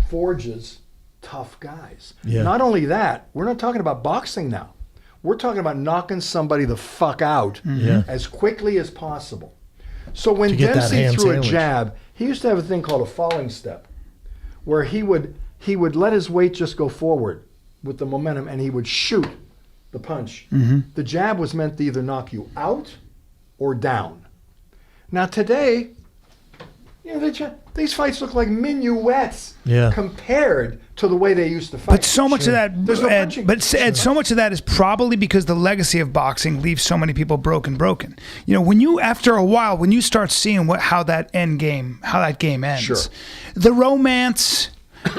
forges tough guys. Not only that, we're not talking about boxing now. We're talking about knocking somebody the fuck out as quickly as possible. So when Dempsey threw a jab, he used to have a thing called a falling step, where he would let his weight just go forward with the momentum, and he would shoot the punch. The jab was meant to either knock you out or down. Now today, these fights look like minuets compared to the way they used to fight. But so much of that, there's no punching. Ed, so much of that is probably because the legacy of boxing leaves so many people broken. When you, after a while, when you start seeing how that game ends, the romance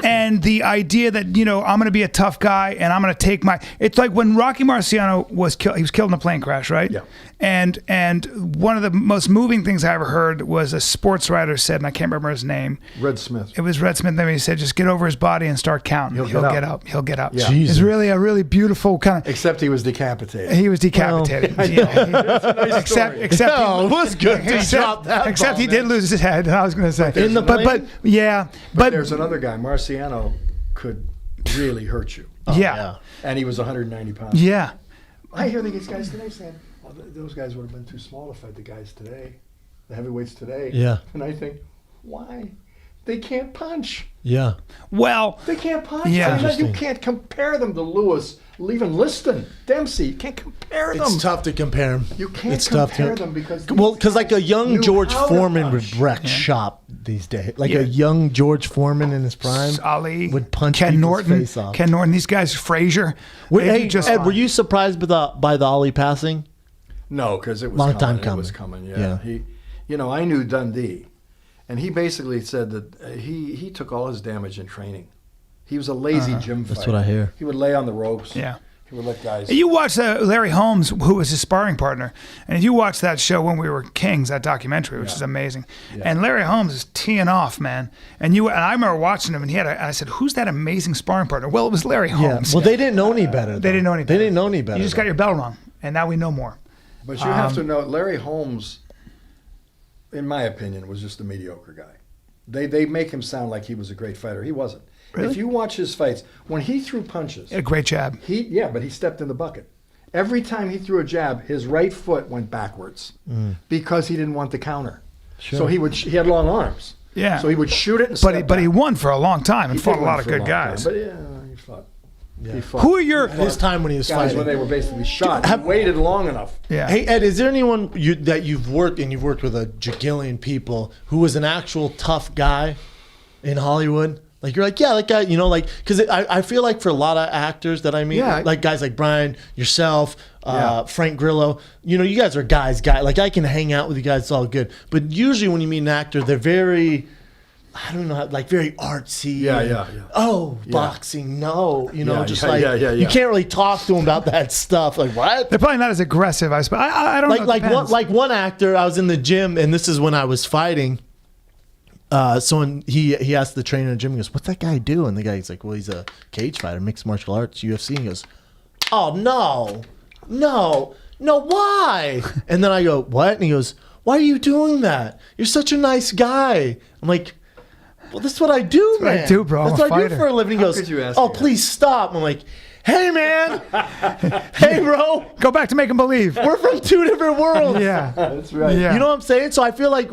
and the idea that, I'm going to be a tough guy and I'm going to take it's like when Rocky Marciano was killed. He was killed in a plane crash, right? Yeah. And one of the most moving things I ever heard was a sports writer said, and I can't remember his name. Red Smith. It was Red Smith. Then he said, just get over his body and start counting. He'll get up. He'll get up. Yeah. It's really a really beautiful kind of... Except he was decapitated. He was decapitated. Well, except it was good to drop that except he did lose his head. I was going to say. But but there's another guy, Marciano, could really hurt you. And he was 190 pounds. Yeah. I hear these guys today saying, those guys would have been too small to fight the guys today, the heavyweights today. Yeah. And I think, why? They can't punch. Yeah. Well, they can't punch. Yeah. You can't compare them to Lewis, even Liston, Dempsey. You can't compare them. It's tough to compare them. You can't compare them because like a young George Foreman would wreck shop these days. Like a young George Foreman in his prime Ali would punch Ken Norton, face off. Ken Norton, these guys, Frazier. Ed, were you surprised by the Ali passing? No, because it was long time coming. It was coming. Yeah. He, I knew Dundee, and he basically said that he took all his damage in training. He was a lazy gym fighter. That's what I hear. He would lay on the ropes. Yeah. He would let guys. You watch Larry Holmes, who was his sparring partner, and if you watch that show When We Were Kings, that documentary, which is amazing, and Larry Holmes is teeing off, man. And I remember watching him, and I said, "Who's that amazing sparring partner?" Well, it was Larry Holmes. Well, they didn't know any better. They didn't know any better. They didn't know any better. You just got your bell rung, and now we know more. But you have to know, Larry Holmes, in my opinion, was just a mediocre guy. They make him sound like he was a great fighter. He wasn't. Really? If you watch his fights, when he threw punches, a great jab. But he stepped in the bucket. Every time he threw a jab, his right foot went backwards because he didn't want the counter. Sure. So he had long arms. Yeah. So he would shoot it and but he won for a long time and fought a lot of good guys. But yeah, he fought. Yeah. He fought. Who are your His time when he was guys fighting. when they were basically shot? He waited long enough. Yeah. Hey Ed, is there anyone that you've worked with a jagillion people who was an actual tough guy in Hollywood? Like you're like, yeah, that guy, you know, like because I feel like for a lot of actors that I meet, like guys like Bryan, yourself, Frank Grillo, you know, you guys are guys. Like I can hang out with you guys, it's all good. But usually when you meet an actor, they're very, I don't know, like very artsy. Yeah. Oh, boxing, no. You know, you can't really talk to them about that stuff. Like, what? They're probably not as aggressive, I suppose. I don't know. Like one actor, I was in the gym, and this is when I was fighting. So when he asked the trainer in the gym, he goes, what's that guy do? And the guy's like, well, he's a cage fighter, mixed martial arts, UFC. And he goes, oh, no, why? And then I go, what? And he goes, why are you doing that? You're such a nice guy. I'm like, well, that's what I do, man. I do, bro. That's what I do for a living. He goes, oh, please stop. I'm like, hey, man. Hey, bro. Go back to making believe. We're from two different worlds. Yeah. That's right. Yeah. You know what I'm saying? So I feel like,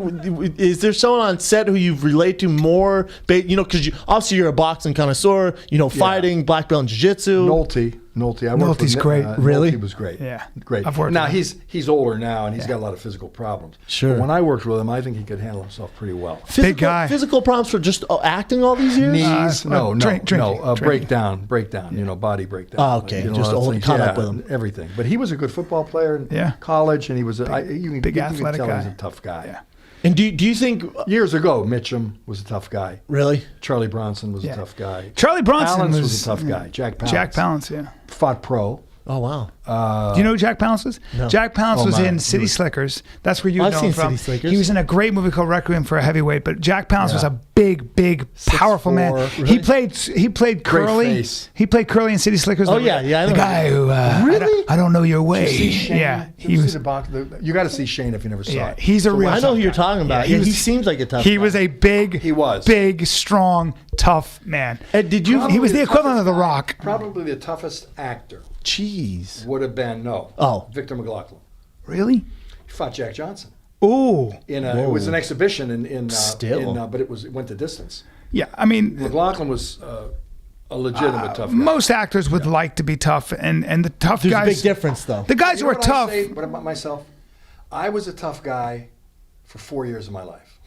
is there someone on set who you relate to more? You know, because obviously you're a boxing connoisseur, you know, fighting, black belt in jiu-jitsu. Nolte. I worked Nolte's with, great. Really? He was great. Yeah. Great. I've worked now, with he's older now, and he's got a lot of physical problems. Sure. But when I worked with him, I think he could handle himself pretty well. Big guy. Physical problems for just acting all these years? Knees? Drinking. Breakdown, you know, body breakdown. Oh, okay. You know, Just a lot of old things. caught up with him. Everything. But he was a good football player in college, and he was you big can athletic tell guy. he was a tough guy. Yeah. And do you think... Years ago, Mitchum was a tough guy. Really? Charlie Bronson was a tough guy. Charlie Bronson was a tough guy. Jack Palance. Yeah. Fought pro. Oh, wow. Do you know who Jack Palance is? No. Jack Palance was in City Slickers. That's where you know him from. City Slickers. He was in a great movie called Requiem for a Heavyweight, but Jack Palance was a big, powerful 6'4", man. really? He played Curly. face. He played Curly in City Slickers. Oh, yeah. I The know. guy who Really? I don't know your way. Did you see Shane? Yeah, You got to see Shane if you never saw it. he's a real. I know tough who you're guy. talking about. Yeah, Yeah, he seems like a tough He guy. was a big. He was. big, strong, tough man. Ed, did you... He was the Toughest equivalent of The guy, Rock. Probably the toughest actor Jeez. would have been Victor McLaughlin. Really? He fought Jack Johnson. Ooh. It was an exhibition Still. but it went the distance. Yeah, I mean, McLaughlin was a legitimate tough guy. most actors would like to be tough, and the tough There's guys. a big difference, though. The guys You who know are what I tough. say? What about myself? I was a tough guy for 4 years of my life.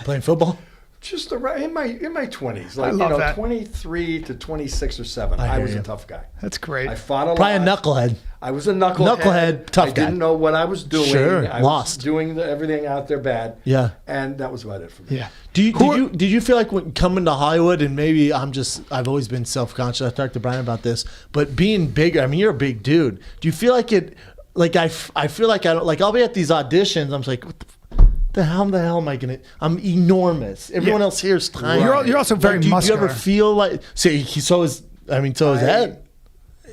Playing football? Just around, in my 20s, like love that. 23 to 26 or 7. I I hear was you. a tough guy. That's great. I fought a Probably a lot. knucklehead. I was a knucklehead. Knucklehead, tough I guy. didn't know what I was doing. Sure, I lost. was doing everything out there bad. Yeah. And that was about it for me. Yeah. Did you feel like when coming to Hollywood, and maybe I've always been self-conscious. I talked to Bryan about this, but being bigger, I mean, you're a big dude. Do you feel like it, like I feel like I don't, like I'll be at these auditions, I'm just like, what the hell am I going to, I'm enormous. Everyone else here is tiny. You're also very do you muscular. ever feel like, so is Ed.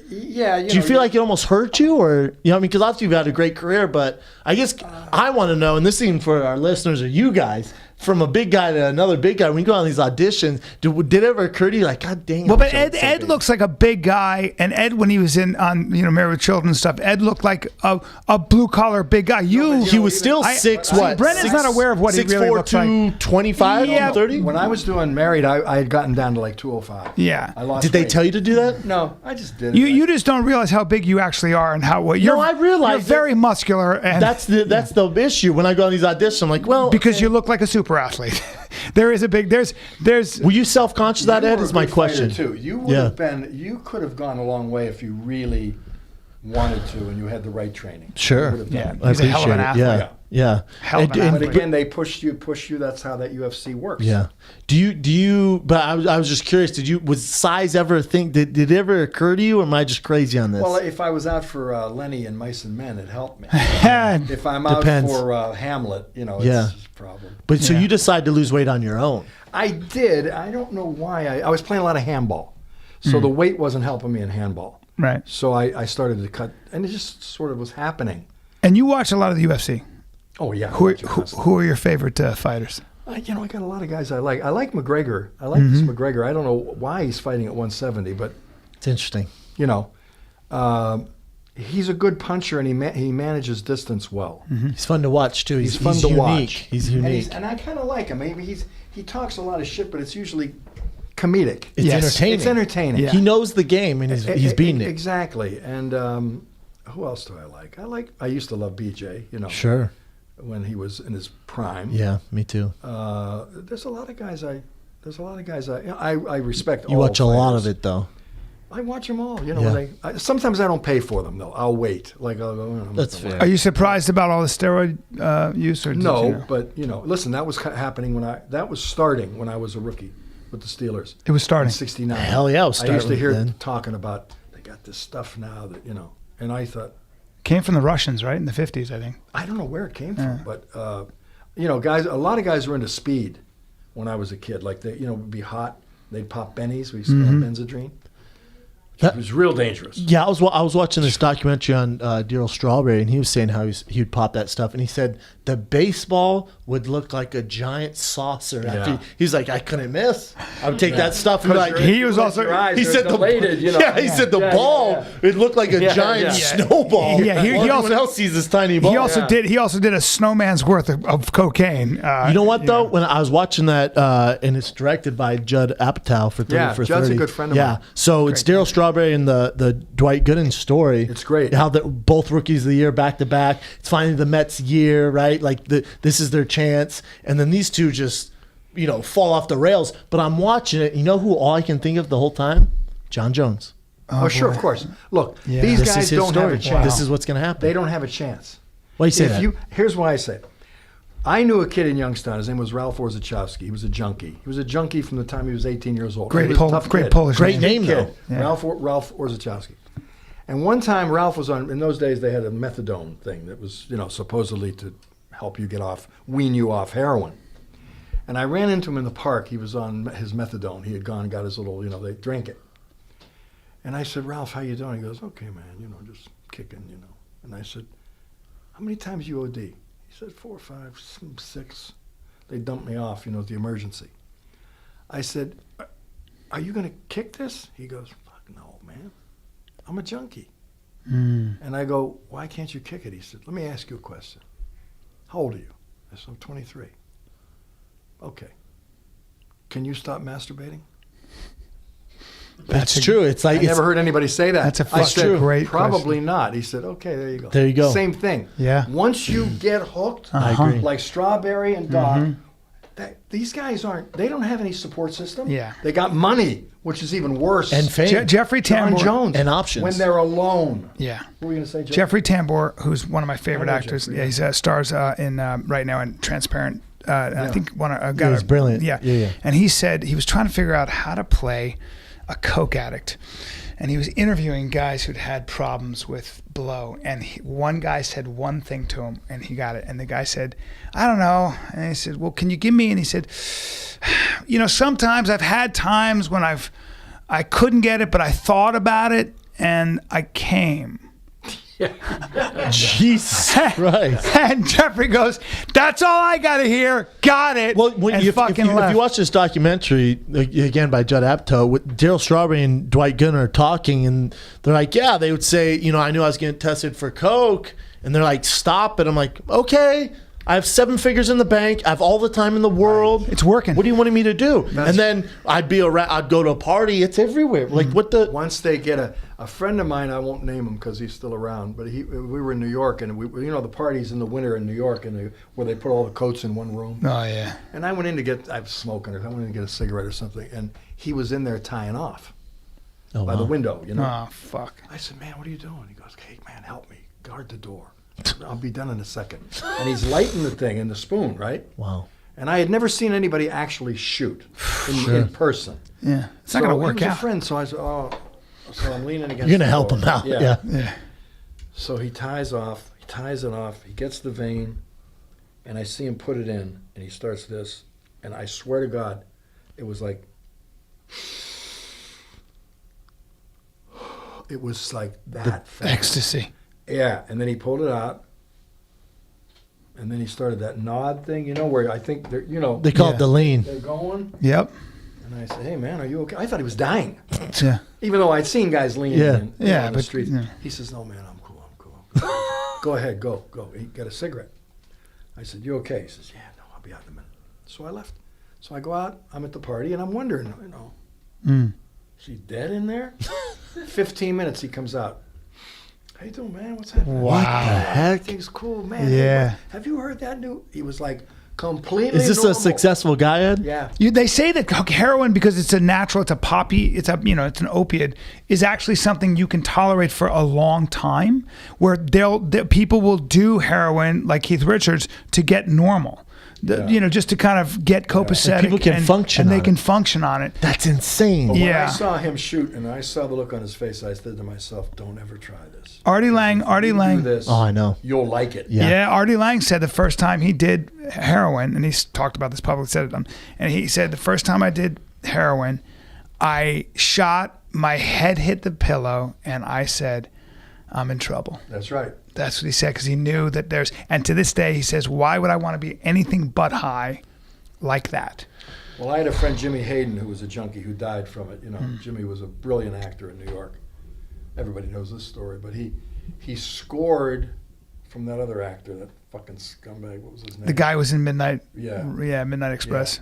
Yeah. Do you feel like it almost hurt you, or you know? I mean, because obviously you've had a great career, but I guess I want to know, and this is even for our listeners or you guys, from a big guy to another big guy, when you go on these auditions, did it ever occur to you like, God dang it? Well, but Ed looks like a big guy, and Ed, when he was on Married with Children and stuff, Ed looked like a blue collar big guy. He was still Brennan's not aware of what he really looks like. 225, Yeah. 30? When I was doing Married, I had gotten down to like 205. Yeah. I lost Did they weight. tell you to do that? No, I just did it. You just don't realize how big you actually are and how what you're. I realize you're very muscular, and That's the issue. When I go on these auditions, I'm like, well, because you look like a super athlete. There is a big there's. were you self-conscious of that, You Ed? were Is a my good question. fighter, too. You would have been. You could have gone a long way if you really wanted to, and you had the right training. Sure. You would have done I He's a hell of appreciate an it. athlete. Yeah. Hell of an And- But athlete. again, they push you. That's how that UFC works. Yeah. Do you? But I was just curious. Was size ever a thing? Did it ever occur to you, or am I just crazy on this? Well, if I was out for Lenny and Mice and Men, it helped me. And If I'm out Depends. for Hamlet, it's a problem. but so you decide to lose weight on your own. I did. I don't know why. I was playing a lot of handball, so the weight wasn't helping me in handball. right. So I started to cut, and it just sort of was happening. And you watch a lot of the UFC. Oh yeah. Who are your favorite fighters? I got a lot of guys I like. I like McGregor. I like this McGregor. I don't know why he's fighting at 170, but It's interesting. he's a good puncher, and he manages distance well. He's fun to watch too. He's fun to unique. watch. He's unique. And I kind of like him. Maybe he talks a lot of shit, but it's usually comedic. It's entertaining. It's entertaining. Yeah. He knows the game, and he's beating it. Exactly. And who else do I like? I used to love BJ. Sure. When he was in his prime. Yeah, me too. There's a lot of guys I respect. You all watch players. a lot of it though. I watch them all. Sometimes I don't pay for them though. I'll wait. Like I'll go. That's fair. Are you surprised about all the steroid use? Or No, but listen, that was happening that was starting when I was a rookie with the Steelers. It was starting in '69. Hell yeah, I used to hear talking about they got this stuff now that and I thought came from the Russians, right, in the 50s, I think. I don't know where it came from, but guys, a lot of guys were into speed when I was a kid. Like it would be hot, they'd pop bennies. We used to call it Benzedrine. It was real dangerous. Yeah, I was watching this documentary on Daryl Strawberry, and he was saying how he would pop that stuff, and he said the baseball would look like a giant saucer. Yeah. After he's like, I couldn't miss. I would take that stuff and be like, he was also he said dilated, he said the ball it looked like a giant snowball. Yeah, he also everyone else sees this tiny ball. He also did a snowman's worth of cocaine. You know what though? When I was watching that, and it's directed by Judd Apatow for 30 for 30. Judd's a good friend of mine. So it's Daryl Strawberry and the Dwight Gooden story. It's great. How both rookies of the year back to back. It's finally the Mets' year, right? Like this is their chance, and then these two just fall off the rails. But I'm watching it. You know who all I can think of the whole time? John Jones. Oh, sure, of course. Look, these guys don't have a chance. Wow. This is what's going to happen. They don't have a chance. Why do you say that? Here's why I say it. I knew a kid in Youngstown. His name was Ralph Orzechowski. He was a junkie. He was a junkie from the time he was 18 years old. Great Polish name, though. Yeah. Ralph Orzechowski. And one time Ralph was on, in those days they had a methadone thing that was, supposedly to help you wean you off heroin. And I ran into him in the park. He was on his methadone. He had gone and got his little, they drank it. And I said, Ralph, how you doing? He goes, okay, man, just kicking, And I said, how many times you OD? He said 4, 5, 6. They dumped me off, the emergency. I said, are you going to kick this? He goes, fuck no, man. I'm a junkie. And I go, why can't you kick it? He said, let me ask you a question. How old are you? I said, I'm 23. Okay. Can you stop masturbating? That's true. It's like I never heard anybody say that. That's a great probably question. Not. He said, okay, there you go. There you go. Same thing. Yeah. Once you get hooked, I agree. like Strawberry and Doc, these guys they don't have any support system. Yeah. They got money, which is even worse. And fame. Jeffrey John Tambor. Jones. And options. When they're alone. Yeah. What were you going to say, Jeff? Jeffrey Tambor, who's one of my favorite I know actors. Jeffrey, Yeah, he stars in right now in Transparent. I think he's brilliant. Yeah. And he said he was trying to figure out how to play a coke addict. And he was interviewing guys who'd had problems with blow. And one guy said one thing to him, and he got it. And the guy said, I don't know. And he said, well, can you give me? And he said, sometimes I've had times when I couldn't get it, but I thought about it, and I came. Jesus Christ. And Jeffrey goes, that's all I got to hear. Got it. Well, and if you watch this documentary, again, by Judd Apatow, with Daryl Strawberry and Dwight Gooden are talking, and they're like, yeah, they would say, I knew I was getting tested for coke, and they're like, stop it. I'm like, okay. I have 7 figures in the bank. I have all the time in the world. It's working. What do you want me to do? And then I'd go to a party. It's everywhere. Like what the? Once they get a friend of mine, I won't name him because he's still around, but we were in New York, and the parties in the winter in New York, and where they put all the coats in one room. Oh yeah. And I went in I was smoking, or I went in to get a cigarette or something, and he was in there tying off by the window. Oh fuck. I said, man, what are you doing? He goes, hey man, help me, guard the door. I'll be done in a second. And he's lighting the thing in the spoon, right? Wow. And I had never seen anybody actually shoot in person. Yeah. It's not going to work he was out. a friend, so I said, so I'm leaning against You're going to the help door. him out. Yeah. So he ties it off, he gets the vein, and I see him put it in, and he starts this, and I swear to God, it was like that fast. Ecstasy. Yeah, and then he pulled it out, and then he started that nod thing, where I think they're, They call it the lean. they're going. Yep. And I said, hey, man, are you okay? I thought he was dying. Yeah. Even though I'd seen guys leaning in, Yeah, on the but street. yeah. He says, no, man, I'm cool. Go ahead, go. He got a cigarette. I said, you okay? He says, yeah, no, I'll be out in a minute. So I left. So I go out, I'm at the party, and I'm wondering, she's dead in there? 15 minutes, he comes out. How you doing, man? What's happening? What the heck? Everything's cool, man. Yeah. Hey, have you heard that new? He was like completely Is this normal. a successful guy, Ed? Yeah. They say that heroin, because it's a natural, it's a poppy, it's an opiate, is actually something you can tolerate for a long time. Where people will do heroin, like Keith Richards, to get normal. Just to kind of get copacetic. And people can function and on they can it. function on it. That's insane. But when Yeah. I saw him shoot and I saw the look on his face, I said to myself, don't ever try this. Artie Lang. Do this, Oh, I know. You'll like it. Yeah. Artie Lang said the first time he did heroin, and he's talked about this publicly, said it, and he said the first time I did heroin, I shot, my head hit the pillow, and I said, I'm in trouble. That's right. That's what he said, because he knew that and to this day, he says, why would I want to be anything but high like that? Well, I had a friend, Jimmy Hayden, who was a junkie who died from it. Jimmy was a brilliant actor in New York. Everybody knows this story, but he scored from that other actor, that fucking scumbag. What was his name? The guy was in Midnight. Yeah. Yeah, Midnight Express.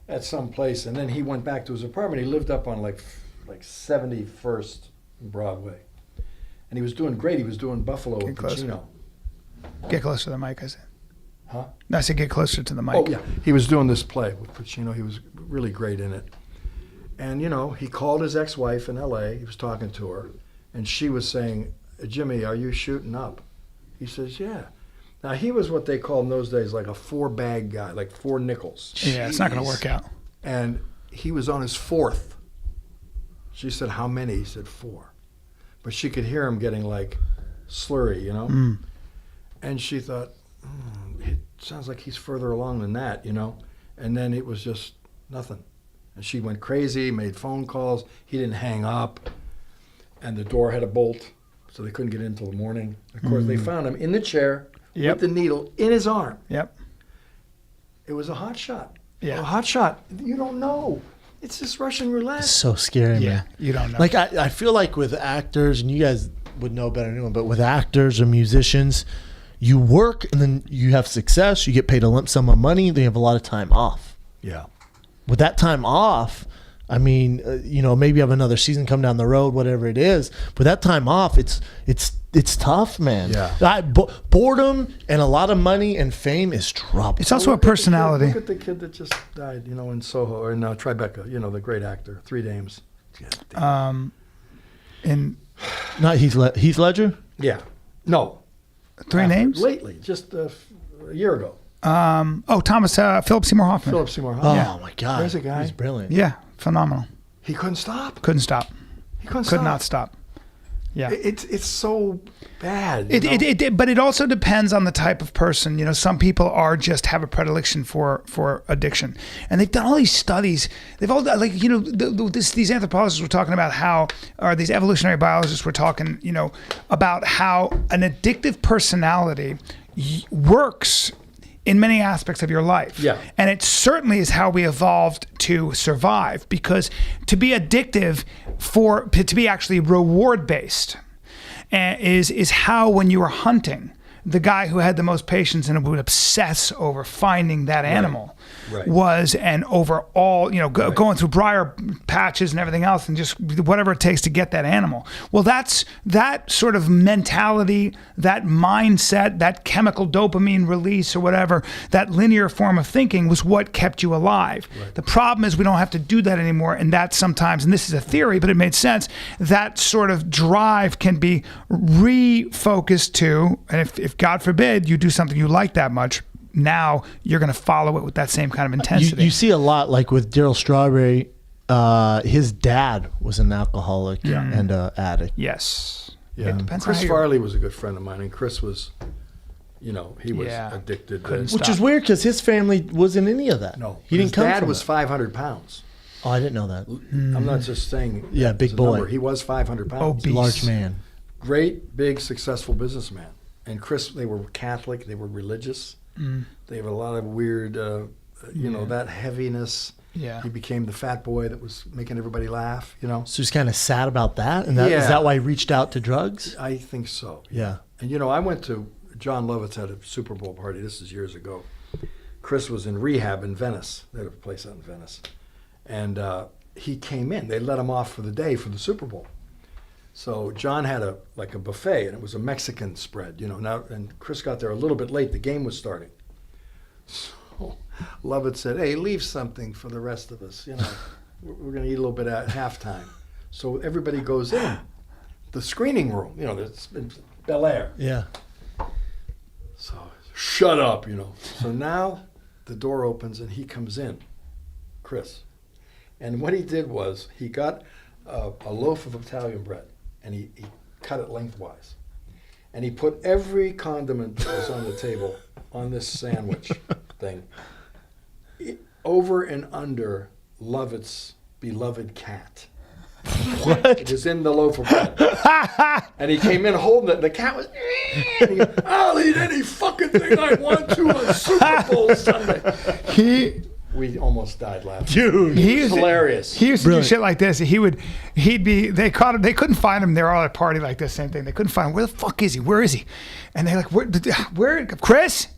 Yeah. At some place, and then he went back to his apartment. He lived up on like 71st and Broadway, and he was doing great. He was doing Buffalo with Pacino. Get closer to the mic, I said. Huh? No, I said get closer to the mic. Oh yeah, he was doing this play with Pacino. He was really great in it, and he called his ex-wife in L.A. He was talking to her, and she was saying, "Jimmy, are you shooting up?" He says, "Yeah." Now he was what they called in those days like a 4-bag guy, like 4 nickels. Yeah, it's not going to work out. And he was on his 4th. She said, "How many?" He said, 4. But she could hear him getting like slurry, And she thought, it sounds like he's further along than that, And then it was just nothing. And she went crazy, made phone calls. He didn't hang up. And the door had a bolt, so they couldn't get in until the morning. Of course, they found him in the chair with the needle in his arm. Yep. It was a hot shot. Yeah. A hot shot. You don't know. It's just Russian roulette. It's so scary, man. You don't know. Like, I feel like with actors, and you guys would know better than anyone, but with actors or musicians, you work and then you have success, you get paid a lump sum of money, then you have a lot of time off. Yeah. With that time off, I mean, maybe you have another season come down the road, whatever it is. But that time off, it's tough, man. Yeah. Boredom and a lot of money and fame is trouble. It's also a personality. Look at the kid that just died, in Soho, or in Tribeca, the great actor, 3 Dames. Not Heath Ledger? Yeah. No. 3 names? Lately, just a year ago. Thomas Philip Seymour Hoffman. Philip Seymour Oh, Hoffman. my God. There's a guy. He's brilliant. Yeah, phenomenal. He couldn't stop. Couldn't stop. He couldn't Could stop. not stop. Yeah. It's so bad. But it also depends on the type of person. Some people have a predilection for addiction, and they've done all these studies. They've all these anthropologists were talking about or these evolutionary biologists were talking, about how an addictive personality works in many aspects of your life. Yeah. And it certainly is how we evolved to survive, because to be addictive, to be actually reward based, is how, when you were hunting, the guy who had the most patience and would obsess over finding that animal was, and over all, going through briar patches and everything else, and just whatever it takes to get that animal. Well, that sort of mentality, that mindset, that chemical dopamine release or whatever, that linear form of thinking was what kept you alive. Right. The problem is we don't have to do that anymore, and that sometimes, and this is a theory, but it made sense, that sort of drive can be refocused to, and if God forbid you do something you like that much, now you're going to follow it with that same kind of intensity. You see a lot, like with Daryl Strawberry, his dad was an alcoholic and an addict. Yes. Yeah. It depends Chris on how Farley was a good friend of mine, and Chris was, he was addicted. Which is weird, because his family wasn't any of that. No. He didn't come His dad from was that. 500 pounds. Oh, I didn't know that. I'm not just saying. Yeah, big as a boy. number. He was 500 pounds. Obese. Large man. Great, big, successful businessman. And Chris, they were Catholic. They were religious. They have a lot of weird that heaviness. Yeah. He became the fat boy that was making everybody laugh, So he's kind of sad about that? And is that why he reached out to drugs? I think so. Yeah. And, I went to John Lovitz had a Super Bowl party. This is years ago. Chris was in rehab in Venice. They had a place out in Venice. And he came in. They let him off for the day for the Super Bowl. So John had a buffet, and it was a Mexican spread, Now, and Chris got there a little bit late. The game was starting. So Lovett said, "Hey, leave something for the rest of us. We're going to eat a little bit at halftime." So everybody goes in the screening room. It's Bel Air. Yeah. So shut up, So now the door opens and he comes in, Chris. And what he did was he got a loaf of Italian bread and he cut it lengthwise. And he put every condiment that was on the table on this sandwich thing over and under Lovett's beloved cat. What? It was in the loaf of bread. And he came in holding it. The cat was, I'll eat any fucking thing I want to on Super Bowl Sunday. We almost died laughing. Dude, he was hilarious. He used to do shit like this. They caught him. They couldn't find him. They were all at a party like this, same thing. They couldn't find him. Where the fuck is he? Where is he? And they're like, where, Chris?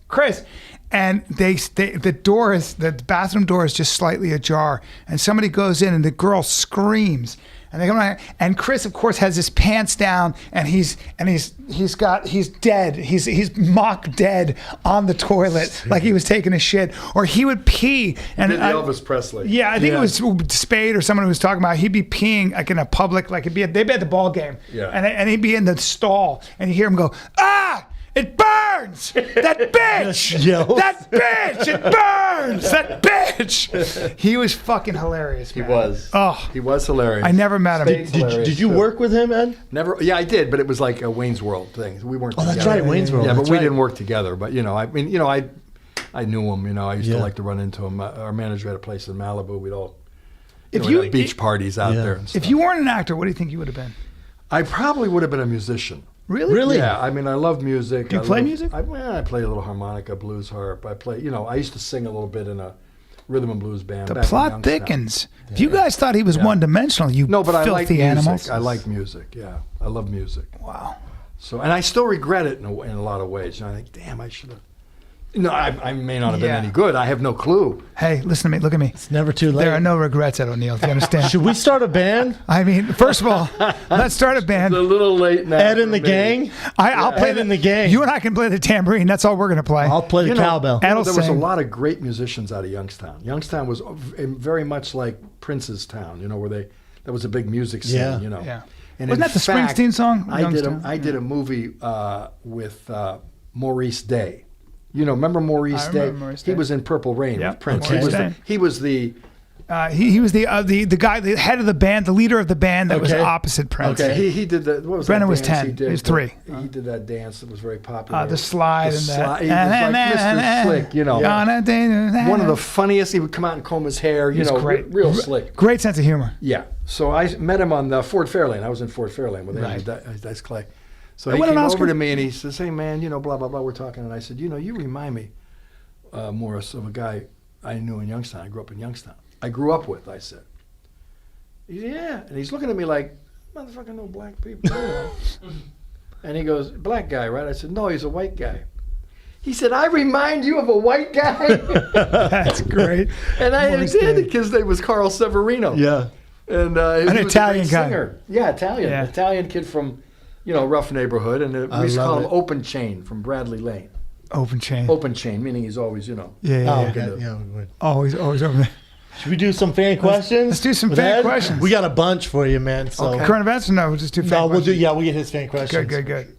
And the bathroom door is just slightly ajar. And somebody goes in and the girl screams. And they come around, and Chris, of course, has his pants down, and he's dead. He's mock dead on the toilet, like he was taking a shit, or he would pee. And Elvis Presley. Yeah, I think it was Spade or someone who was talking about. He'd be peeing like in a public, like they'd be at the ball game, and he'd be in the stall, and you hear him go, "Ah! It burns! That bitch! That bitch! It burns! That bitch!" He was fucking hilarious, man. He was. Oh. He was hilarious. I never met him. Did you work with him, Ed? Never. Yeah, I did, but it was like a Wayne's World thing. We weren't together. That's right, Wayne's World. Yeah, but that's we right. didn't work together. But, I knew him. I used to like to run into him. Our manager had a place in Malibu. We'd all have beach parties out there and stuff. If you weren't an actor, what do you think you would have been? I probably would have been a musician. Really? Yeah, I mean, I love music. Do you play music? I play a little harmonica, blues harp. I play, I used to sing a little bit in a rhythm and blues band. The plot thickens. If you guys thought he was one-dimensional, but I like music. Animals. I like music, yeah. I love music. Wow. So, and I still regret it in a lot of ways. I think, damn, I should have. I may not have been any good. I have no clue. Hey, listen to me. Look at me. It's never too late. There are no regrets, Ed O'Neill. Do you understand? Should we start a band? I mean, first of all, let's start a band. It's a little late now. Ed and the gang? I'll play Ed and the gang. You and I can play the tambourine. That's all we're going to play. I'll play the cowbell. There was a lot of great musicians out of Youngstown. Youngstown was very much like Prince's town, where that was a big music scene, Yeah. And wasn't that the Springsteen song? I did a movie with Maurice Day. Remember Maurice Day? Maurice Day. He was in Purple Rain with Prince. Okay. He was the he was the guy, the head of the band, the leader of the band that was opposite Prince. Okay, he did that. What was Brennan that was dance 10. He did? He was 3. He did that dance that was very popular. The slide and slide. that. He was like Mr. Slick, One of the funniest. He would come out and comb his hair, great. real slick. Great sense of humor. Yeah. So I met him on Fort Fairlane. I was in Fort Fairlane with Dice Clay. So he came over to me and he says, "Hey man, blah blah blah. We're talking." And I said, "You remind me, Morris, of a guy I knew in Youngstown. I grew up in Youngstown. I grew up with." I said, "Yeah," and he's looking at me like, "Motherfucker, no black people." And he goes, "Black guy, right?" I said, "No, he's a white guy." He said, "I remind you of a white guy." That's great. And I did, because it was Carl Severino. Yeah. And an Italian guy. Singer. Yeah, Italian. Yeah. Italian kid from, rough neighborhood, and it was called Open Chain from Bradley Lane. Open chain. Open chain, meaning he's always, Yeah. Always over there. Should we do some fan questions? Let's do some fan questions. We got a bunch for you, man. So Current events or no? We'll just do fan questions. We'll get his fan questions. Good.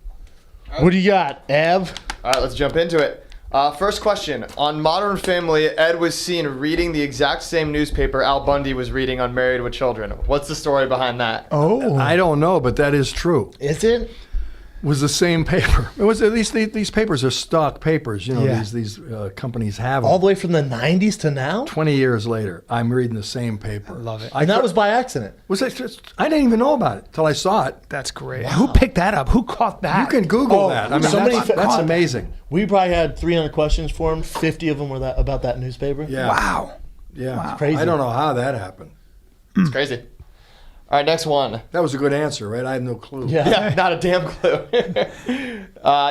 What do you got, Ev? All right, let's jump into it. First question. On Modern Family, Ed was seen reading the exact same newspaper Al Bundy was reading on Married with Children. What's the story behind that? Oh. I don't know, but that is true. Is it? was the same paper. It was at least these papers are stock papers. You know, Yeah. these companies have them. All the way from the 90s to now? 20 years later, I'm reading the same paper. I love it. And that was by accident. I didn't even know about it till I saw it. That's great. Who picked that up? Who caught that? You can Google Oh, that. I mean, somebody that's caught- amazing. We probably had 300 questions for him. 50 of them were about that newspaper. Yeah. Wow. Yeah. Wow. Crazy. I don't know how that happened. It's crazy. All right, next one. That was a good answer, right? I had no clue. Yeah. Yeah, not a damn clue.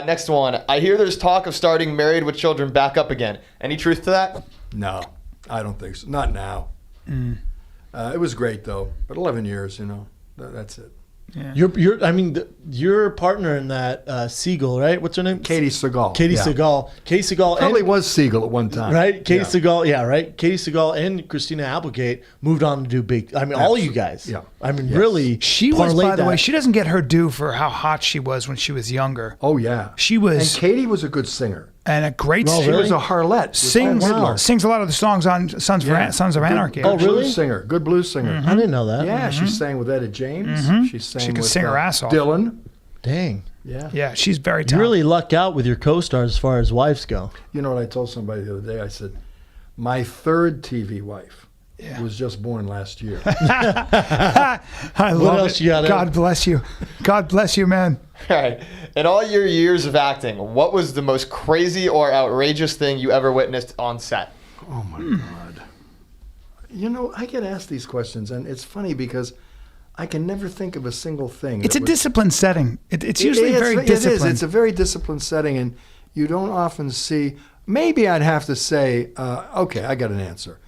Next one. I hear there's talk of starting Married with Children back up again. Any truth to that? No, I don't think so. Not now. It was great though, but 11 years, you know, that's it. Your partner in that Siegel, right? What's her name? Katie Seagal. Katie Yeah. Seagal. Katie Seagal. Probably was Siegel at one time. Right? Katie Yeah. Seagal, yeah, right? Katie Seagal and Christina Applegate moved on to do big, all you guys. Yeah. I mean, Yes. really. She was, by parlayed the way, that. she doesn't get her due for how hot she was when she was younger. Oh yeah. She was, And Katie was a good singer. and a great Oh, She really? was a harlot. sings Fiddler. sings a lot of the songs on Sons of Anarchy. Good Oh, really? blues singer. Good blues singer. I didn't know that. Yeah, she sang with Etta James. She sang She could with sing her ass off. Dylan. Dang. Yeah. Yeah, she's very You talented. really luck out with your co-stars as far as wives go. You know what I told somebody the other day? I said, my third TV wife was just born last year. I love else it. you got, Ed? God bless you. God bless you, man. All right. In all your years of acting, what was the most crazy or outrageous thing you ever witnessed on set? Oh my God. You know, I get asked these questions, and it's funny because I can never think of a single thing. It's that a was- disciplined setting. It's usually very It is. disciplined. It's a very disciplined setting, and you don't often see. Maybe I'd have to say, okay, I got an answer.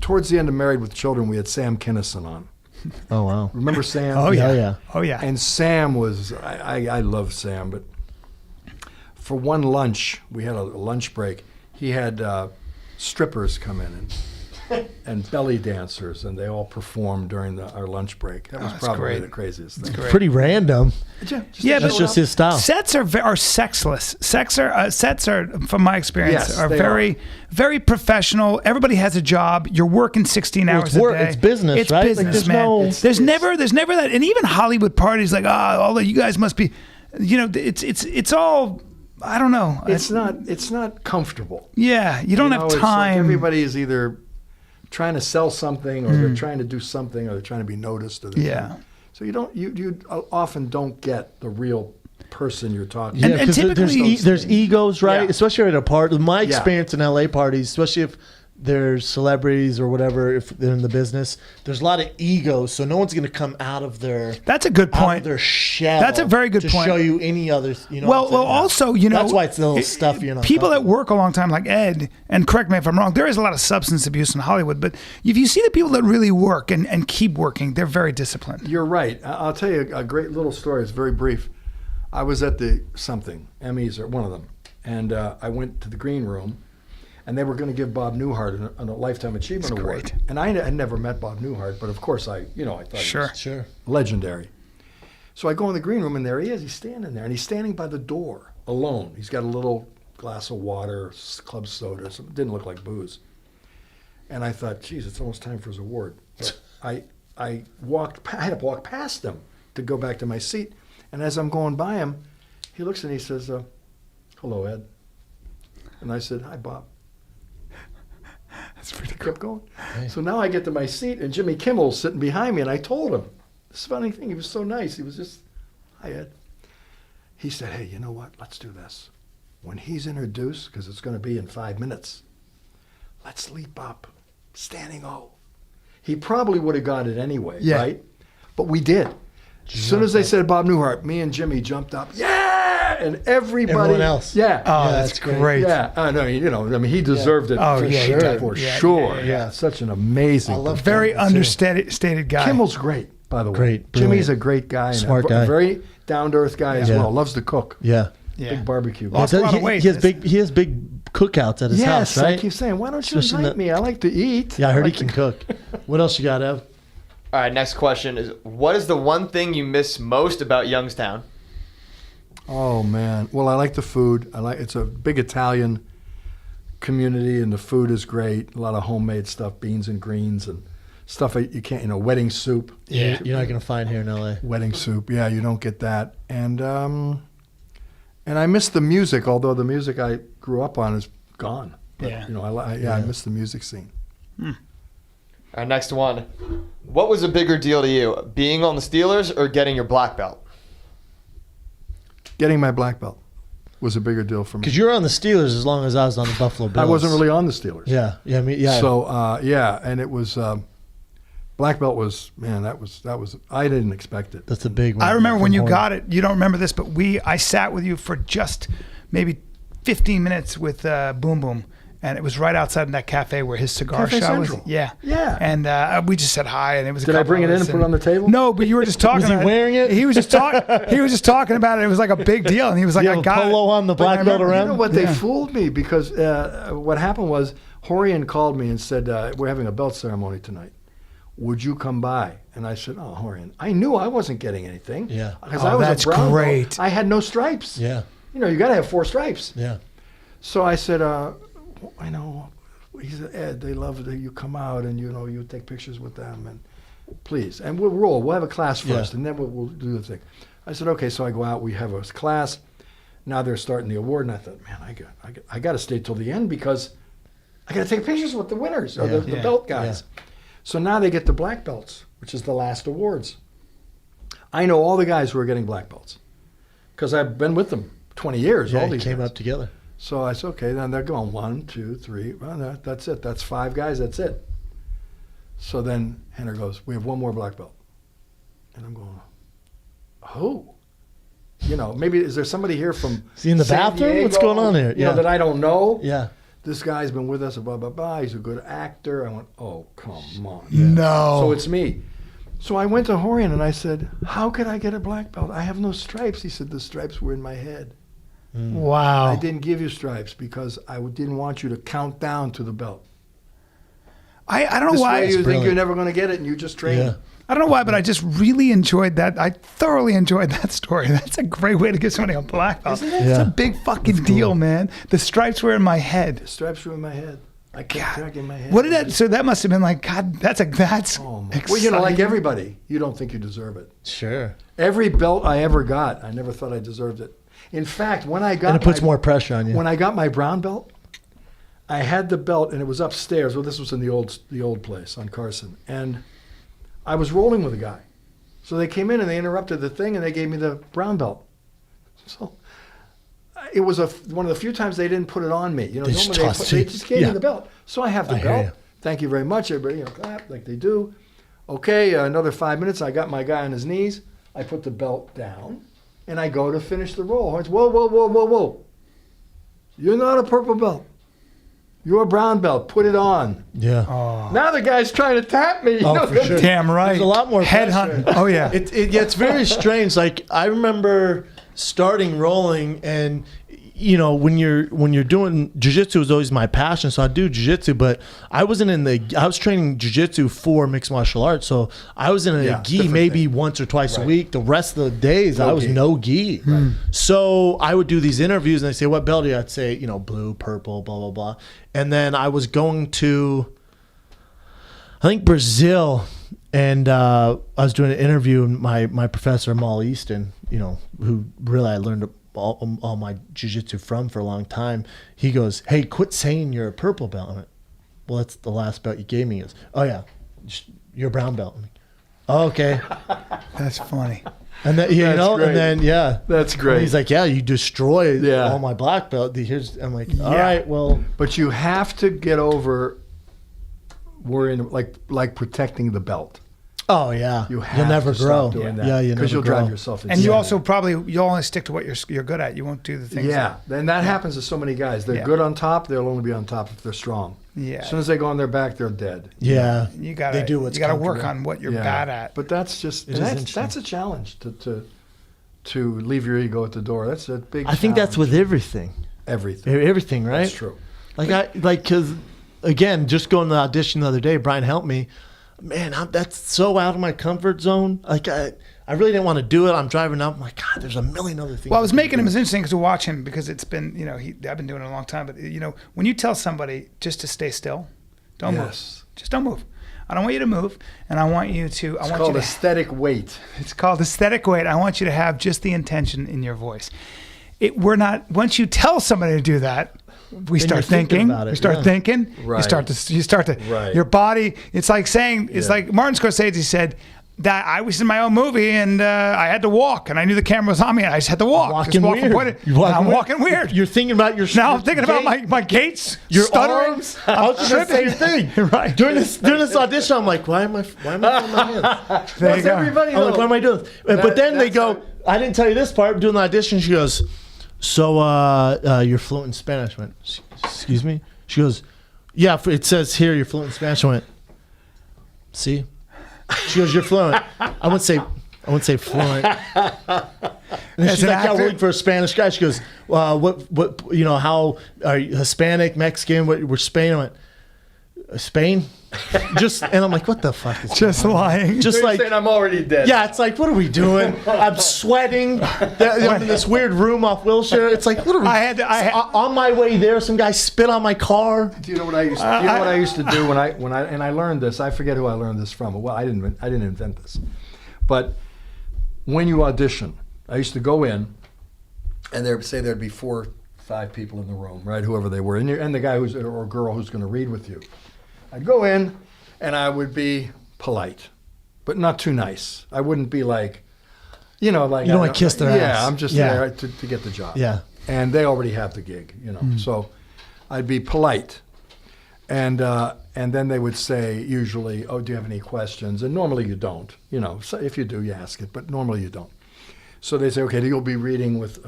Towards the end of Married with Children, we had Sam Kinison on. Oh, wow. Remember Sam? Oh yeah. Yeah. Oh yeah. And Sam was, I love Sam, but for one lunch, we had a lunch break. He had strippers come in and belly dancers, and they all performed during our lunch break. That was that's probably great. the craziest thing. great. Pretty random. Yeah, That's but just his style. sets are sexless. Sets are, from my experience, Yes, are they very, very professional. Everybody has a job. You're working 16 Well, hours it's a work- day. it's business, It's right? Like, business, there's man. no- there's never that. And even Hollywood parties, like, although you guys must be, it's all. I don't know. It's not comfortable. Yeah, you don't You know, have it's like time. everybody is either trying to sell something, or they're trying to do something, or they're trying to be noticed. Or they're Yeah. trying- So you often don't get the real person you're talking Yeah, to. And because typically- there's egos, right? Yeah. Especially at a party. My Yeah. experience in LA parties, especially if there's celebrities or whatever, if they're in the business, there's a lot of egos. So no one's going to come out of their That's a good out of point. their shell. That's a very good to point. show you any other. You know. Well, what I'm saying? also, that's why it's the little stuff. People that work a long time, like Ed, and correct me if I'm wrong, there is a lot of substance abuse in Hollywood, but if you see the people that really work and keep working, they're very disciplined. You're right. I'll tell you a great little story. It's very brief. I was at the Emmys or one of them, and I went to the green room, and they were going to give Bob Newhart a Lifetime Achievement Award. great. And I had never met Bob Newhart, but of course I thought Sure. he was legendary. So I go in the green room, and there he is. He's standing there, and he's standing by the door alone. He's got a little glass of water, club soda. So it didn't look like booze. And I thought, geez, it's almost time for his award. But I had to walk past him to go back to my seat. And as I'm going by him, he looks and he says, hello, Ed. And I said, hi, Bob. That's pretty Kept going. So now I get to my seat, and Jimmy Kimmel's sitting behind me, and I told him. This funny thing, he was so nice. He was just, hi, Ed. He said, hey, you know what? Let's do this. When he's introduced, because it's going to be in 5 minutes, let's leap up, standing O. He probably would have got it anyway, Yeah. right? But we did. As soon as they said Bob Newhart, me and Jimmy jumped up. Yeah! And everybody. Everyone else. Yeah. Oh, Yeah, that's that's great. great. Yeah, I know. I mean, he deserved it Oh, for yeah, he sure. did. For Yeah, sure. yeah, Yeah, such an amazing. I love Very Kimmel, too. understated guy. Kimmel's great, by the way. Great, Jimmy's brilliant. a great guy. and Smart a guy. Very down to earth guy as Yeah. well. Loves to cook. Yeah. Yeah. Big barbecue. guy. Lost a lot of weight. He has big cookouts at his Yes, house, right? I keep saying, why don't you Especially invite the- me? I like to eat. Yeah, I heard he like can to- cook. What else you got, Ev? All right, next question is, what is the one thing you miss most about Youngstown? Oh man. Well, I like the food. It's a big Italian community, and the food is great. A lot of homemade stuff, beans and greens, and stuff you can't, wedding soup. Yeah, you're not gonna find here in LA. Wedding soup, yeah, you don't get that. And I miss the music, although the music I grew up on is gone. But, I miss the music scene. All right, next one. What was a bigger deal to you, being on the Steelers or getting your black belt? Getting my black belt was a bigger deal for me. Because you were on the Steelers as long as I was on the Buffalo Bills. I wasn't really on the Steelers. Yeah, I mean, yeah. So and it was black belt was, man, that was I didn't expect it. That's a big one. I remember when you got it. You don't remember this, but I sat with you for just maybe 15 minutes with Boom Boom. And it was right outside in that cafe where his cigar Cafe shop was. Central. Yeah. Yeah. And we just said hi, and it was. Did I bring it in and put it on the table? No, but you were just talking. Was he about wearing it? He was just talking. He was just talking about it. It was like a big deal, and he was like, You "I have a got polo it." on, the black belt around? You know what? They fooled me because what happened was Horian called me and said, "We're having a belt ceremony tonight. Would you come by?" And I said, "Oh, Horian, I knew I wasn't getting anything. Yeah. Because Oh, I was that's a brown great. belt. I had no stripes. Yeah, You got to have 4 stripes." yeah. So I said, I know. He said, "Ed, they love that you come out and you take pictures with them, and please, and we'll roll. We'll have a class first, and then we'll do the thing." I said, "Okay." So I go out. We have a class. Now they're starting the award, and I thought, man, I got to stay till the end because I got to take pictures with the winners or the belt guys. Yeah. So now they get the black belts, which is the last awards. I know all the guys who are getting black belts because I've been with them 20 years. Yeah, all you these came guys. up together. So I said, okay, then they're going 1, 2, 3. Well, that's it. That's 5 guys. That's it. So then Henner goes, "We have one more black belt." And I'm going, "Who? Maybe is there somebody here from Is he in the San bathroom? What's Diego, going on here? Yeah. that I don't know? Yeah. This guy's been with us, blah, blah, blah. He's a good actor." I went, "Oh, come on." No. So it's me. So I went to Horian and I said, "How could I get a black belt? I have no stripes." He said, "The stripes were in my head. Wow. I didn't give you stripes because I didn't want you to count down to the belt. I don't know This why. way you think brilliant. you're never going to get it and you just train." Yeah. I don't know why, but I just really enjoyed that. I thoroughly enjoyed that story. That's a great way to give somebody a black belt. Isn't it? It's Yeah. a big fucking deal, man. The stripes were in my head. The stripes were in my head. I kept track in my head. What did that? So that must have been like, God, that's Oh, my. exciting. Well, like everybody, you don't think you deserve it. Sure. Every belt I ever got, I never thought I deserved it. In fact, when I got And it puts my- more pressure on you. When I got my brown belt, I had the belt and it was upstairs. Well, this was in the old place on Carson, and I was rolling with a guy. So they came in and they interrupted the thing and they gave me the brown belt. So it was one of the few times they didn't put it on me. They just Normally tossed you. they just gave Yeah. me the belt. So I have the I hear belt. you. Thank you very much, everybody. Clap like they do. Okay, another 5 minutes. I got my guy on his knees. I put the belt down and I go to finish the roll. It's, whoa, whoa, whoa, whoa, whoa. You're not a purple belt. You're a brown belt. Put it on. Yeah. Now the guy's trying to tap me. Oh, for sure. Damn right. There's a lot more headhunting. pressure. Oh yeah. It's very strange. Like I remember starting rolling, and when you're doing jiu-jitsu is always my passion, so I do jiu-jitsu, but I was training jiu-jitsu for mixed martial arts, so I was in a gi different maybe thing. once or twice a Right. week. The rest of the days I was gi. no gi. So I would do these interviews and they say, "What belt are you?" I'd say, blue, purple, blah blah blah. And then I was going to, I think, Brazil, and I was doing an interview, and my professor Mal Easton, who really I learned all my jiu-jitsu from for a long time, he goes, "Hey, quit saying you're a purple belt." I went, "Well, that's the last belt you gave me." He goes, "Oh yeah, you're a brown belt." I'm like, "Oh, okay." That's funny. And then That's great. and then That's great. And he's like, "Yeah, you destroyed Yeah. all my black belt." I'm like, "All Yeah. right, well." But you have to get over worrying, like protecting the belt. Oh yeah, You'll you'll never to grow. stop doing that. Yeah, you because never you'll grow. drive yourself insane. And you also you'll only stick to what you're good at. You won't do the things. Yeah, and that happens to so many guys. They're Yeah. good on top. They'll only be on top if they're strong. Yeah. As soon as they go on their back, they're dead. Yeah, You gotta. They do what's You gotta work comfortable. on what you're Yeah. bad at. But that's just It is interesting. that's a challenge to leave your ego at the door. That's a big. I think that's challenge. with everything. everything. Everything, right? That's true. Because again, just going to the audition the other day, Bryan helped me. Man, that's so out of my comfort zone. Like I really didn't want to do it. I'm driving up. I'm like, God, there's a million other things. Well, I was I could making him do. as interesting to watch him because it's been, I've been doing it a long time. But when you tell somebody just to stay still, Don't move. Just don't move. I don't want you to move, and I want you to. It's called aesthetic weight. It's called aesthetic weight. I want you to have just the intention in your voice. We're not. Once you tell somebody to do that, we start thinking. We start thinking. Right. You start to. Right. Your body. It's like saying. It's like Martin Scorsese said that I was in my own movie and I had to walk, and I knew the camera was on me, and I just had to walk. Walking weird. I'm walking weird. You're thinking about your. Now I'm thinking about my gaits, your stuttering. arms. I was just gonna say the same thing. Right. During this audition, I'm like, why am I doing my hands? There you go. Everybody I'm like, why am I doing this? But then they go, I didn't tell you this part. Doing the audition, she goes, so you're fluent in Spanish. I went, excuse me? She goes, yeah, it says here you're fluent in Spanish. I went, see? She goes, you're fluent. I wouldn't say fluent. And she's like, yeah, we're looking for a Spanish guy. She goes, what, how are you Hispanic, Mexican? We're Spain. I went, Spain? And I'm like, what the fuck is just lying? Just You're like saying I'm already dead. Yeah, it's like, what are we doing? I'm sweating. I'm in this weird room off Wilshire. It's like, what are we? On my way there, some guy spit on my car. Do you know what I used to do when I learned this? I forget who I learned this from. Well, I didn't invent this, but when you audition, I used to go in, and there'd be 4 or 5 people in the room, right? Whoever they were, and the guy or girl who's going to read with you. I'd go in, and I would be polite, but not too nice. I wouldn't be like, you don't like kiss their ass. Yeah, I'm just there to get the job. Yeah, and they already have the gig, So I'd be polite, and then they would say usually, "Oh, do you have any questions?" And normally you don't. So if you do, you ask it, but normally you don't. So they say, "Okay, you'll be reading with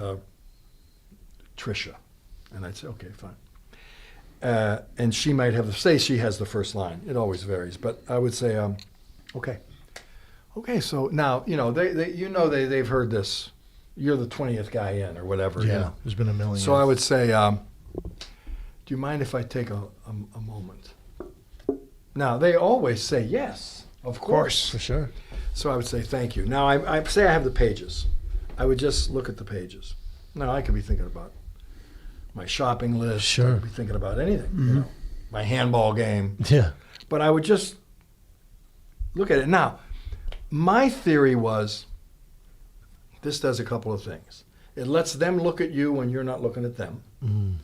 Trisha," and I'd say, "Okay, fine." And she might she has the first line. It always varies, but I would say, okay. So now they've heard this. You're the 20th guy in, or whatever. Yeah, there's been a million. So I would say, do you mind if I take a moment? Now they always say yes, of course, for sure. So I would say thank you. Now I say I have the pages. I would just look at the pages. Now I could be thinking about my shopping list. Sure. I could be thinking about anything, my handball game. Yeah. But I would just look at it. Now, my theory was this does a couple of things. It lets them look at you when you're not looking at them. Mm.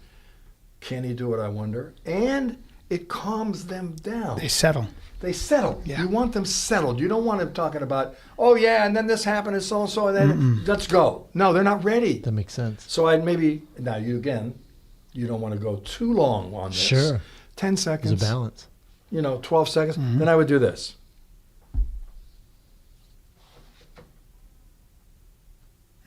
Can he do it, I wonder? And it calms them down. They settle. Yeah. You want them settled. You don't want them talking about, oh, yeah, and then this happened and so-and-so, and then let's go. No, they're not ready. That makes sense. So now you don't want to go too long on this. Sure. 10 seconds. There's a balance. 12 seconds. Then I would do this.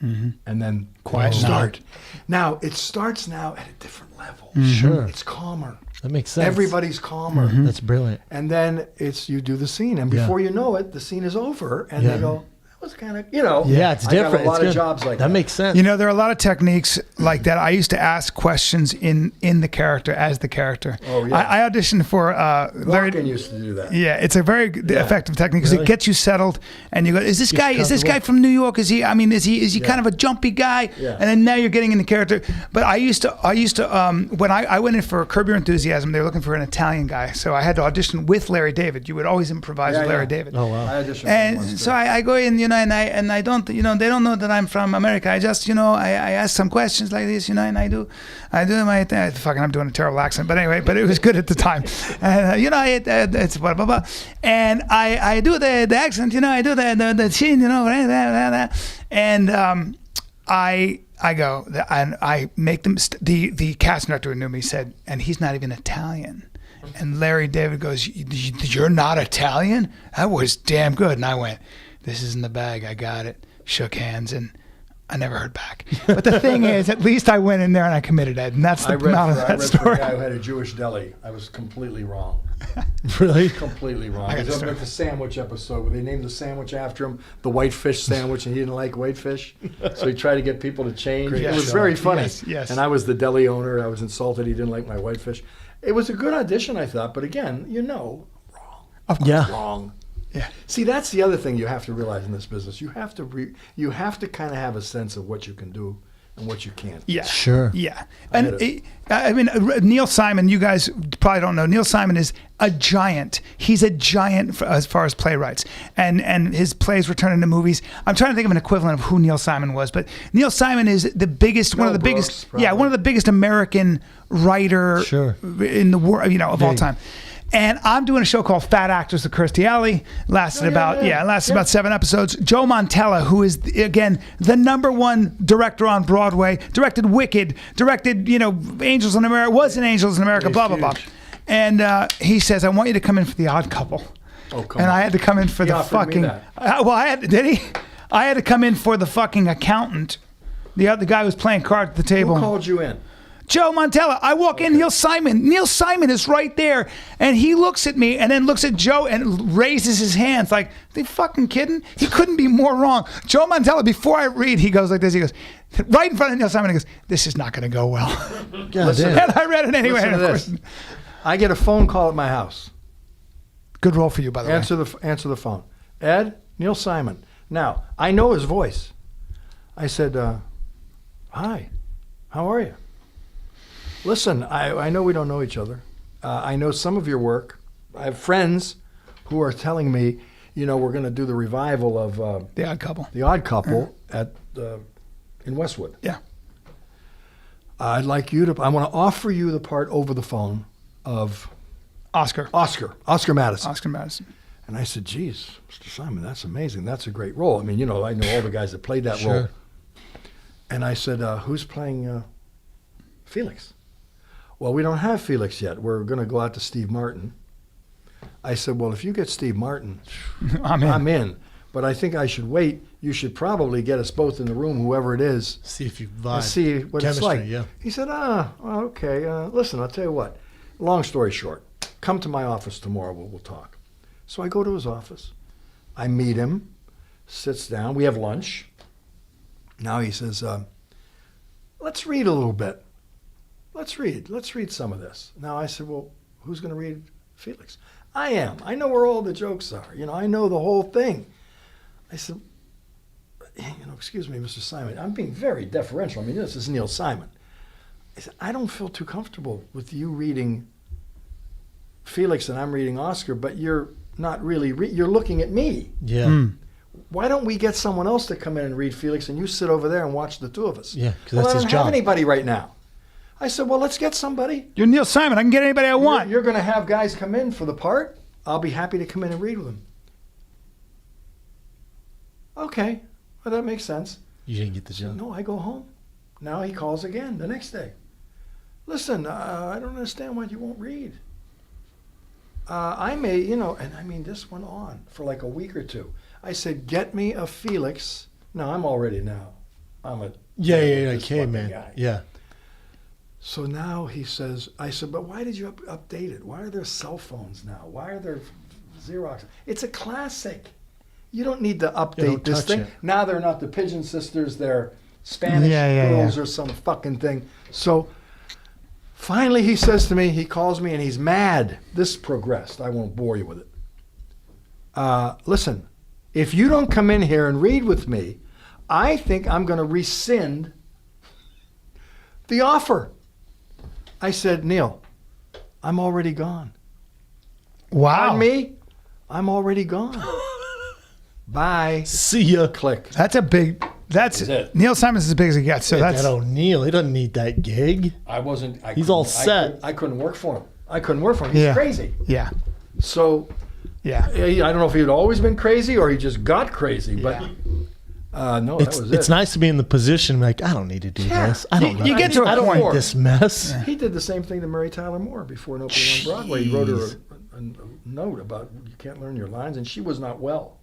And then quiet start. Now, it starts now at a different level. Sure. It's calmer. That makes sense. Everybody's calmer. That's brilliant. And then you do the scene. And before you know it, the scene is over. And they go, that was kind of, Yeah, it's different. I got a lot of jobs like that. That makes sense. There are a lot of techniques like that. I used to ask questions in the character, as the character. Oh, yeah. I auditioned for Larry. Larkin used to do that. Yeah, it's a very effective technique because it gets you settled, and you go, is this guy from New York? Is he kind of a jumpy guy? Yeah. And then now you're getting into character. But I used to when I went in for Curb Your Enthusiasm, they were looking for an Italian guy, so I had to audition with Larry David. You would always imprise with Larry David. Oh wow! I auditioned And so I go in, and I don't, they don't know that I'm from America. I just, I ask some questions like this, and I do my thing. Fucking, I'm doing a terrible accent, but anyway, but it was good at the time. And it's blah blah blah, and I do the accent, I do the scene, and I go and I make them. The casting director who knew me said, and he's not even Italian. And Larry David goes, "You're not Italian? That was damn good." And I went, "This is in the bag. I got it." Shook hands, and I never heard back. But the thing is, at least I went in there and I committed it, and that's the amount of that I read story. for a guy who had a Jewish deli. I was completely wrong. Really? Completely wrong. I got It was a story. like the sandwich episode where they named the sandwich after him, the whitefish sandwich, and he didn't like whitefish. So he tried to get people to change. Great It was show. very funny. Yes. And I was the deli owner. I was insulted he didn't like my whitefish. It was a good audition, I thought. But again, wrong. Of course. Yeah. Wrong. Yeah. See, that's the other thing you have to realize in this business. You have to kind of have a sense of what you can do and what you can't. Yeah. Sure. Yeah. And Neil Simon, you guys probably don't know. Neil Simon is a giant. He's a giant as far as playwrights. And his plays were turned into movies. I'm trying to think of an equivalent of who Neil Simon was, but Neil Simon is the biggest, one of the biggest, one of the biggest American writer in the world, of all time. And I'm doing a show called Fat Actors with Kirstie Alley. Lasted about 7 episodes. Joe Montella, who is again the #1 director on Broadway, directed Wicked, directed Angels in America, was in Angels in America, blah blah blah. And he says, "I want you to come in for The Odd Couple." Oh, come and on. I had to come in for the fucking. Did he? I had to come in for the fucking accountant, the guy who was playing cards at the table. Who called you in? Joe Montella. I walk in, Neil Simon. Neil Simon is right there, and he looks at me and then looks at Joe and raises his hands like, they fucking kidding? He couldn't be more wrong. Joe Montella, before I read, he goes like this. He goes, right in front of Neil Simon, he goes, this is not going to go well. Listen, and I read it anyway. Listen to this. I get a phone call at my house. Good role for you, by the way. Answer the phone. Ed, Neil Simon. Now, I know his voice. I said, hi, how are you? Listen, I know we don't know each other. I know some of your work. I have friends who are telling me, we're going to do the revival of The Odd Couple. The Odd Couple in Westwood. Yeah. I'd like you to. I want to offer you the part over the phone of Oscar Madison. Oscar Madison. And I said, geez, Mr. Simon, that's amazing. That's a great role. I mean, I know all the guys that played that role. And I said, who's playing Felix? Well, we don't have Felix yet. We're going to go out to Steve Martin. I said, well, if you get Steve Martin, I'm in. But I think I should wait. You should probably get us both in the room, whoever it is. See if you vibe. See what Chemistry, it's like. Yeah. He said, okay. Listen, I'll tell you what. Long story short, come to my office tomorrow. We'll talk. So I go to his office. I meet him, sits down. We have lunch. Now he says, let's read a little bit. Let's read some of this. Now I said, well, who's going to read Felix? I am. I know where all the jokes are. I know the whole thing. I said, excuse me, Mr. Simon. I'm being very deferential. I mean, this is Neil Simon. I said, I don't feel too comfortable with you reading Felix and I'm reading Oscar, but you're not really, you're looking at me. Yeah. Why don't we get someone else to come in and read Felix and you sit over there and watch the two of us? Yeah, because that's his job. I don't have anybody right now. I said, well, let's get somebody. You're Neil Simon. I can get anybody I want. You're going to have guys come in for the part. I'll be happy to come in and read with them. Okay. Well, that makes sense. You didn't get the job. No, I go home. Now he calls again the next day. Listen, I don't understand why you won't read. I may, and I mean, this went on for like a week or two. I said, get me a Felix. No, I'm a Okay, man. guy. Yeah. So now he says, I said, but why did you update it? Why are there cell phones now? Why are there Xerox? It's a classic. You don't need to update this thing. Now they're not the Pigeon Sisters, they're Spanish girls or some fucking thing. So finally he says to me, he calls me and he's mad. This progressed. I won't bore you with it. Listen, if you don't come in here and read with me, I think I'm going to rescind the offer. I said, Neil, I'm already gone. Wow. On me, I'm already gone. Bye. See ya. Click. That's a big. That's it. Neil Simon's as big as it gets. So that's that O'Neill. He doesn't need that gig. He's all set. I couldn't work for him. He's crazy. Yeah. So, yeah. I don't know if he'd always been crazy or he just got crazy, but no, that was it. It's nice to be in the position like, I don't need to do this. I don't. You get to a point. This mess. He did the same thing to Mary Tyler Moore before an opening on Broadway. He wrote her a note about you can't learn your lines, and she was not well.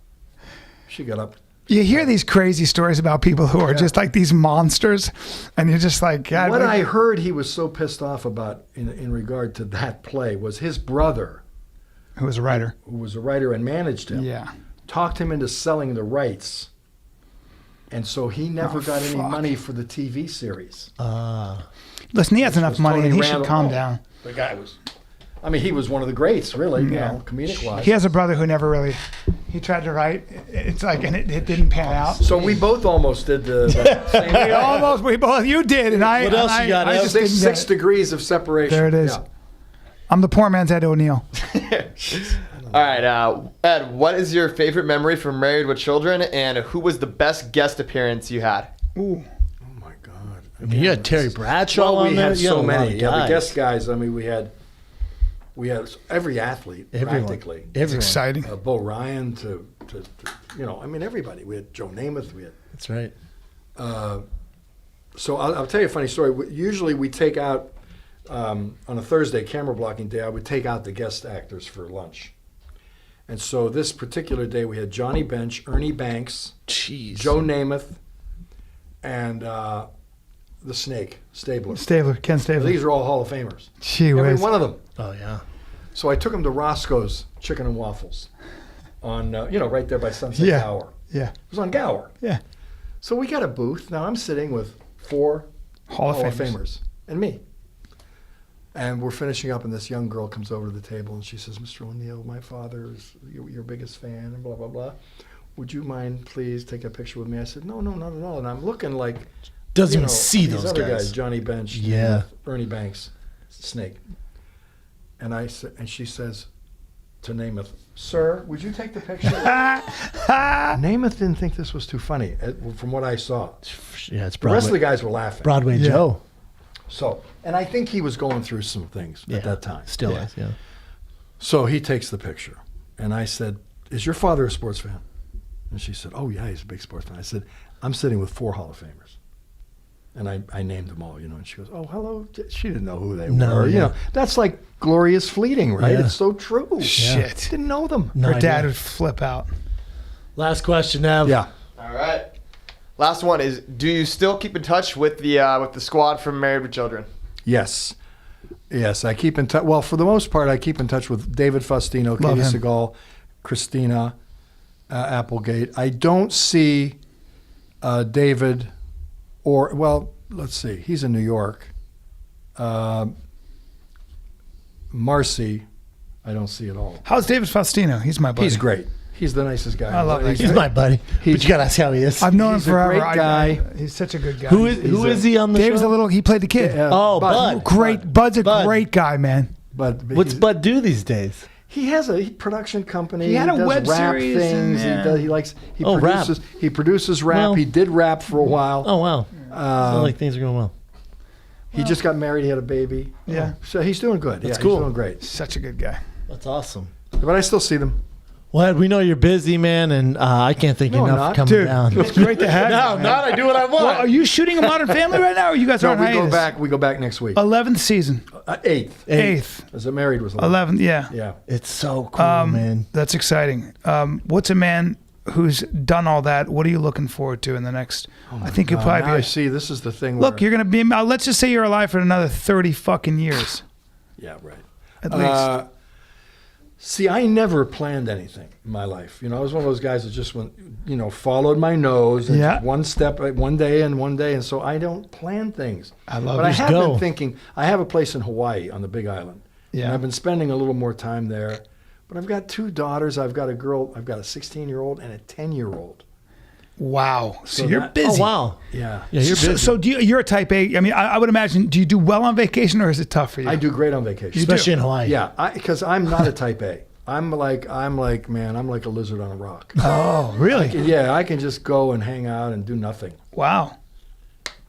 She got up. You hear these crazy stories about people who are just like these monsters, and you're just like, God. What I heard he was so pissed off about in regard to that play was his brother, who was a writer, and managed him, talked him into selling the rights. And so he never got any money for the TV series. Listen, he has enough money and he should calm down. The guy was, he was one of the greats, really, comedic-wise. He has a brother who never really, He tried to write. It's like, and it didn't pan out. So we both almost did the same. We both, you did, and I. What else you got, I Ev? just didn't get Six it. degrees of separation. There it is. Yeah. I'm the poor man's Ed O'Neill. All right, Ed, what is your favorite memory from Married with Children, and who was the best guest appearance you had? Ooh. Oh my God. I mean, you had Terry Bradshaw Well, on we there. had You so a lot many. of Yeah, the guys. guest guys. I mean, we had every athlete practically. It's Everyone. exciting. Bo Ryan to I mean, everybody. We had Joe Namath. We had. That's right. So I'll tell you a funny story. Usually we take out on a Thursday camera blocking day. I would take out the guest actors for lunch, and so this particular day we had Johnny Bench, Ernie Banks, Jeez. Joe Namath, and the Snake Stabler. Ken Stabler. These are all Hall of Famers. Gee Every whiz. one of them. Oh yeah. So I took him to Roscoe's Chicken and Waffles, on right there by Sunset Yeah. Gower. Yeah. It was on Gower. Yeah. So we got a booth. Now I'm sitting with 4 Hall of Hall of Famers. Famers and me. And we're finishing up, and this young girl comes over to the table, and she says, "Mr. O'Neill, my father is your biggest fan, and blah, blah, blah. Would you mind, please, take a picture with me?" I said, "No, not at all." And I'm looking like, Doesn't even see these those other guys. Johnny Bench, Yeah. Ernie Banks, Snake. And and she says to Namath, "Sir, would you take the picture?" Namath didn't think this was too funny, from what I saw. Yeah, it's The rest of Broadway. the guys were laughing. Broadway Yeah. Joe. So, and I think he was going through some things at that time. Still is. Yeah. So he takes the picture, and I said, "Is your father a sports fan?" And she said, "Oh yeah, he's a big sports fan." I said, "I'm sitting with 4 Hall of Famers," and I named them all, And she goes, "Oh, hello." She didn't know who they No, were. yeah. That's like glorious fleeting, right? Yeah. It's so true. Shit. Didn't know them. No Her dad idea. would flip out. Last question, Ev. Yeah. All right. Last one is: do you still keep in touch with the squad from Married with Children? Yes. Yes, I keep in touch. Well, for the most part, I keep in touch with David Faustino, Love Katie him. Segal, Christina Applegate. I don't see David let's see. He's in New York. Marcy, I don't see at all. How's David Faustino? He's my buddy. He's great. He's the nicest guy. I love that He's guy. my buddy. But you gotta ask how he is. I've known him He's a forever. great guy. He's such a good guy. Who is he on the Dave's show? he played the kid. Bud. Great. Bud's a Bud. great guy, man. But What's Bud do these days? he has a production company. He had a does web rap series and, things. yeah. He produces rap. Well- He did rap for a while. Oh wow. Sounds like things are going well. He just got married. He had a baby. Yeah. So he's doing good. That's yeah, cool. He's doing great. Such a good guy. That's awesome. But I still see them. Well, Ed, we know you're busy, man, and I can't thank you No, I'm enough not. for coming Dude, down. it's great to have you. No, man. not. I do what I want. Well, are you shooting a Modern Family right now, or you guys No, are on we hiatus? go back next week. 11th season. 8th. 8th. As a married was 11th, yeah. Yeah. It's so cool, man. That's exciting. What's a man who's done all that? What are you looking forward to in the next? I think you'll probably now I be. see. This is the thing. Look, where, you're gonna be. Let's just say you're alive for another 30 fucking years, Yeah, right. at least. See, I never planned anything in my life. I was one of those guys that just went, followed my nose. And Yeah. just one step, one day, and so I don't plan things. I love But I it. have go. been thinking. I have a place in Hawaii on the Big Island. Yeah. And I've been spending a little more time there. But I've got 2 daughters. I've got a girl. I've got a 16-year-old and a 10-year-old. Wow. So So you're that- busy. Oh wow. Yeah. Yeah, you're So, busy. so you're a type A. I mean, I would imagine. Do you do well on vacation, or is it tough for you? I do great on vacation. Especially in Hawaii. Yeah, because I'm not a type A. I'm like a lizard on a rock. Oh, really? Yeah, I can just go and hang out and do nothing. Wow.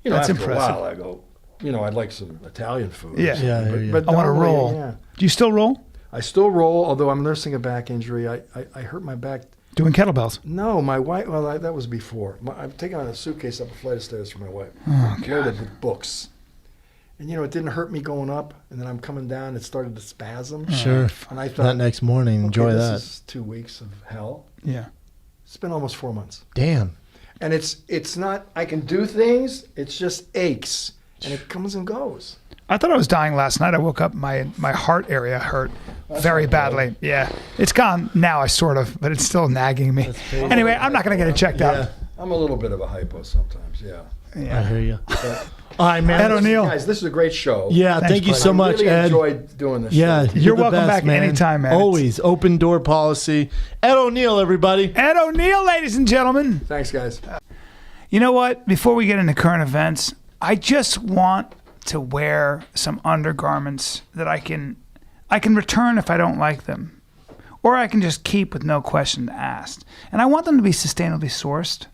That's after impressive. a while, I go, I'd like some Italian food. Yeah. Yeah, I hear you. But I want to normally, roll. Yeah. Do you still roll? I still roll, although I'm nursing a back injury. I hurt my back. Doing kettlebells? No, my wife. Well, that was before. I'm taking on a suitcase up a flight of stairs for my wife, Oh, loaded with books. And it didn't hurt me going up, and then I'm coming down. It started to spasm. Sure. And I That thought, next morning, enjoy this that. is 2 weeks of hell. Yeah. It's been almost 4 months. Damn. And it's not, I can do things, it's just aches. And it comes and goes. I thought I was dying last night. I woke up, my heart area hurt very badly. Yeah. It's gone now, but it's still nagging me. Anyway, I'm not going to get it checked out. I'm a little bit of a hypo sometimes, yeah. Yeah. I hear you. All right, man. Ed O'Neill. Guys, this is a great show. Yeah, Thanks, thank you buddy. so I much, really Ed. enjoyed doing this. Yeah, show. the You're welcome best, back anytime, man. Always open door policy. Ed O'Neill, everybody. Ed O'Neill, ladies and gentlemen. Thanks, guys. You know what? Before we get into current events, I just want to wear some undergarments that I can return if I don't like them, or I can just keep with no question asked. And I want them to be sustainably sourced,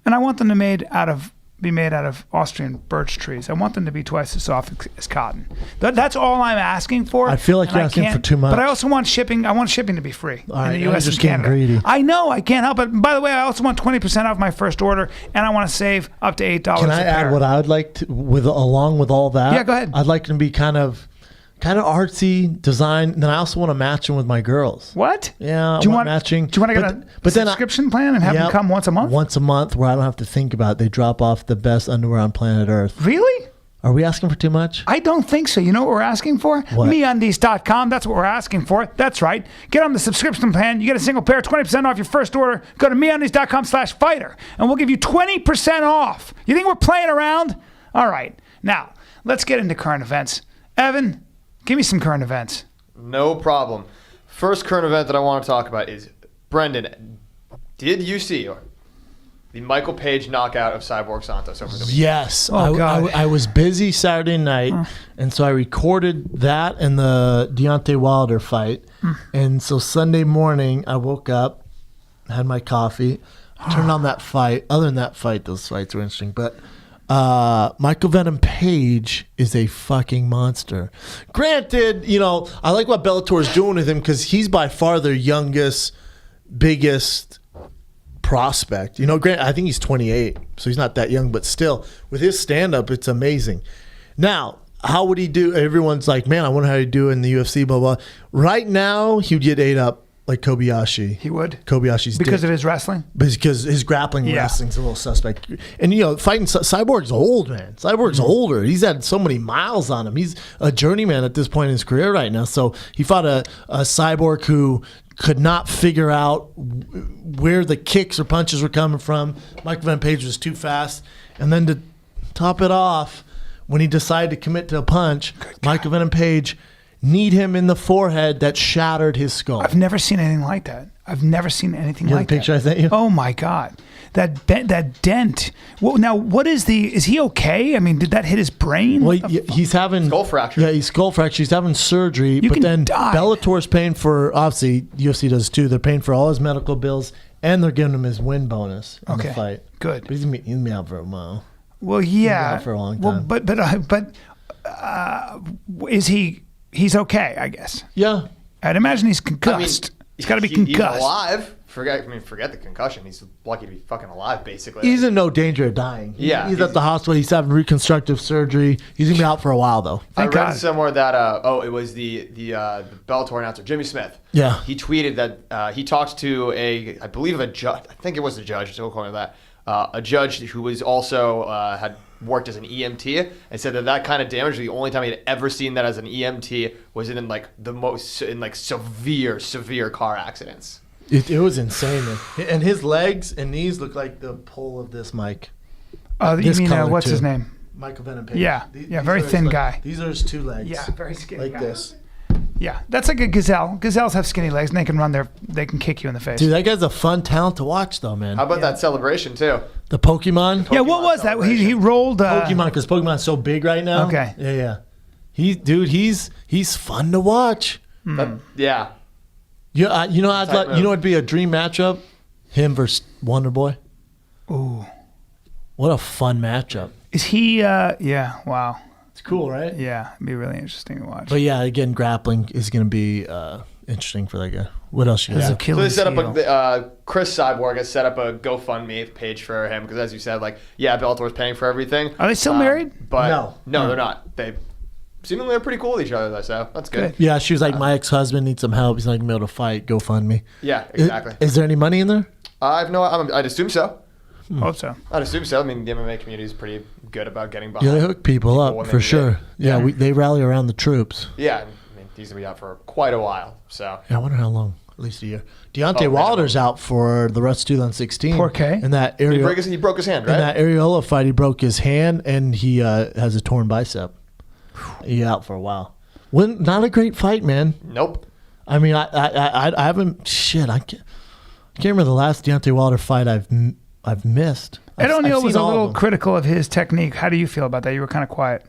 and I want them to be made out of Austrian birch trees. I want them to be twice as soft as cotton. That's all I'm asking for. I feel like and you're I asking can't- for too much. But I also want shipping. I want shipping to be free in right, the you're U.S. just and getting Canada. greedy. I know. I can't help it. By the way, I also want 20% off my first order, and I want to save up to $8 Can I a pair. add what I would like to, along with all that? Yeah, go ahead. I'd like them to be kind of artsy design. And then I also want to match them with my girls. What? Yeah, Do you I want matching? Do you want to get a subscription plan and have them come once a month? Once a month, where I don't have to think about it. They drop off the best underwear on planet Earth. Really? Are we asking for too much? I don't think so. You know what we're asking for? What? MeUndies.com. That's what we're asking for. That's right. Get on the subscription plan. You get a single pair, 20% off your first order. Go to MeUndies.com/fighter, and we'll give you 20% off. You think we're playing around? All right. Now, let's get into current events. Evan, give me some current events. No problem. First current event that I want to talk about is, Brendan, did you see the Michael Page knockout of Cyborg Santos over the weekend? Yes. Oh, God. I was busy Saturday night, and so I recorded that and the Deontay Wilder fight. And so Sunday morning, I woke up, had my coffee, turned on that fight. Other than that fight, those fights were interesting. But Michael Venom Page is a fucking monster. Granted, I like what Bellator is doing with him because he's by far their youngest, biggest prospect. Grant, I think he's 28, so he's not that young, but still, with his stand-up, it's amazing. Now, how would he do? Everyone's like, man, I wonder how he'd do in the UFC, blah, blah. Right now, he would get ate up like Kobayashi. He would? Kobayashi's Because dick. of his wrestling? Because his grappling wrestling's a little suspect. And, fighting Cyborg's old, man. Cyborg's older. He's had so many miles on him. He's a journeyman at this point in his career right now. So he fought a Cyborg who could not figure out where the kicks or punches were coming from. Michael Venom Page was too fast. And then to top it off, when he decided to commit to a punch, Michael Venom Page kneed him in the forehead that shattered his skull. I've never seen anything like that. I've never seen anything You like the picture that. I sent you? Oh my God. That dent. Well, now, is he okay? I mean, did that hit his brain? Well, he's having Skull fracture. Yeah, he's skull fracture. He's having surgery, You but can then die. Bellator's paying for. Obviously, UFC does too. They're paying for all his medical bills, and they're giving him his win bonus in the fight. Good. But he's gonna be out for a while. Well, yeah. out for a long Well, time. but is he? He's okay, I guess. Yeah, I'd imagine he's concussed. He's got to be concussed. He's alive. Forget the concussion. He's lucky to be fucking alive, basically. he's in no danger of dying. Yeah, he's he's- at the hospital. He's having reconstructive surgery. He's gonna be out for a while though. I Thank read God. somewhere that it was the Bellator announcer Jimmy Smith. Yeah. He tweeted that he talked to I believe a judge. I think it was a judge. Don't call me that. A judge who was also had worked as an EMT and said that kind of damage, the only time he had ever seen that as an EMT was in severe car accidents. It was insane, man. And his legs and knees look like the pole of this mic. You This mean color, what's too. his name? Michael Venom Page. Yeah. Yeah, very are his thin legs. guy. These are his two legs. Yeah, very skinny like guy. this. Yeah, that's like a gazelle. Gazelles have skinny legs, and they can they can kick you in the face. Dude, that guy's a fun talent to watch, though, man. How about that celebration too? The Pokemon? Yeah, what Pokemon was that? He celebration. rolled. Pokemon, because Pokemon's so big right now. Okay. Yeah. He's fun to watch. Yeah. Yeah, Type move. what'd be a dream matchup? Him versus Wonder Boy. Ooh, What a fun matchup. is he? Yeah. Wow. It's cool, right? Yeah, it'd be really interesting to watch. But yeah, again, grappling is going to be interesting for that guy. What else you His got? So Achilles they set up heel. Chris Cyborg has set up a GoFundMe page for him because, as you said, Bellator's paying for everything. Are they still married? But No. they're not. They seemingly are pretty cool with each other, though. So that's good. Good. Yeah, she was like, my ex-husband needs some help. He's not going to be able to fight. Go fund me. Yeah, exactly. Is there any money in there? I'd assume so. Hope so. I'd assume so. I mean, the MMA community is pretty good about getting behind. Yeah, they hook people when up they for need sure. it. Yeah, they rally around the troops. Yeah, I mean, he's gonna be out for quite a while. So Yeah, I wonder how long. at least a year. Deontay Wilder's out for the rest of 2016. Poor K. And that He broke his hand, right? In that Areola fight, he broke his hand and he has a torn bicep. He's out for a while. Not a great fight, man. Nope. I mean, I haven't. Shit, I can't remember the last Deontay Wilder fight I've missed. Ed O'Neill was a little of critical of his technique. How do you feel about that? You were kind of quiet.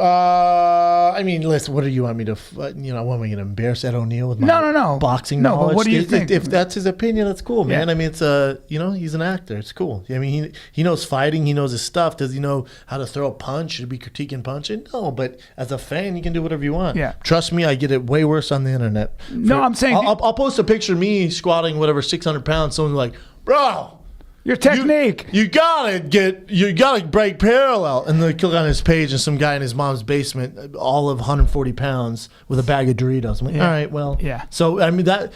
I mean, listen. What do you want me to? Want me going to embarrass Ed O'Neill with my boxing knowledge? No, but what do you think? If that's his opinion, that's cool, man. Yeah. I mean, it's he's an actor. It's cool. I mean, he knows fighting. He knows his stuff. Does he know how to throw a punch? Should he be critiquing punching? No, but as a fan, you can do whatever you want. Yeah. Trust me, I get it way worse on the internet. I'm saying I'll post a picture of me squatting whatever 600 pounds. Someone's like, bro. your technique. You gotta break parallel. And they click on his page and some guy in his mom's basement, all of 140 pounds with a bag of Doritos. I'm like, all right, well. Yeah. So, I mean, that,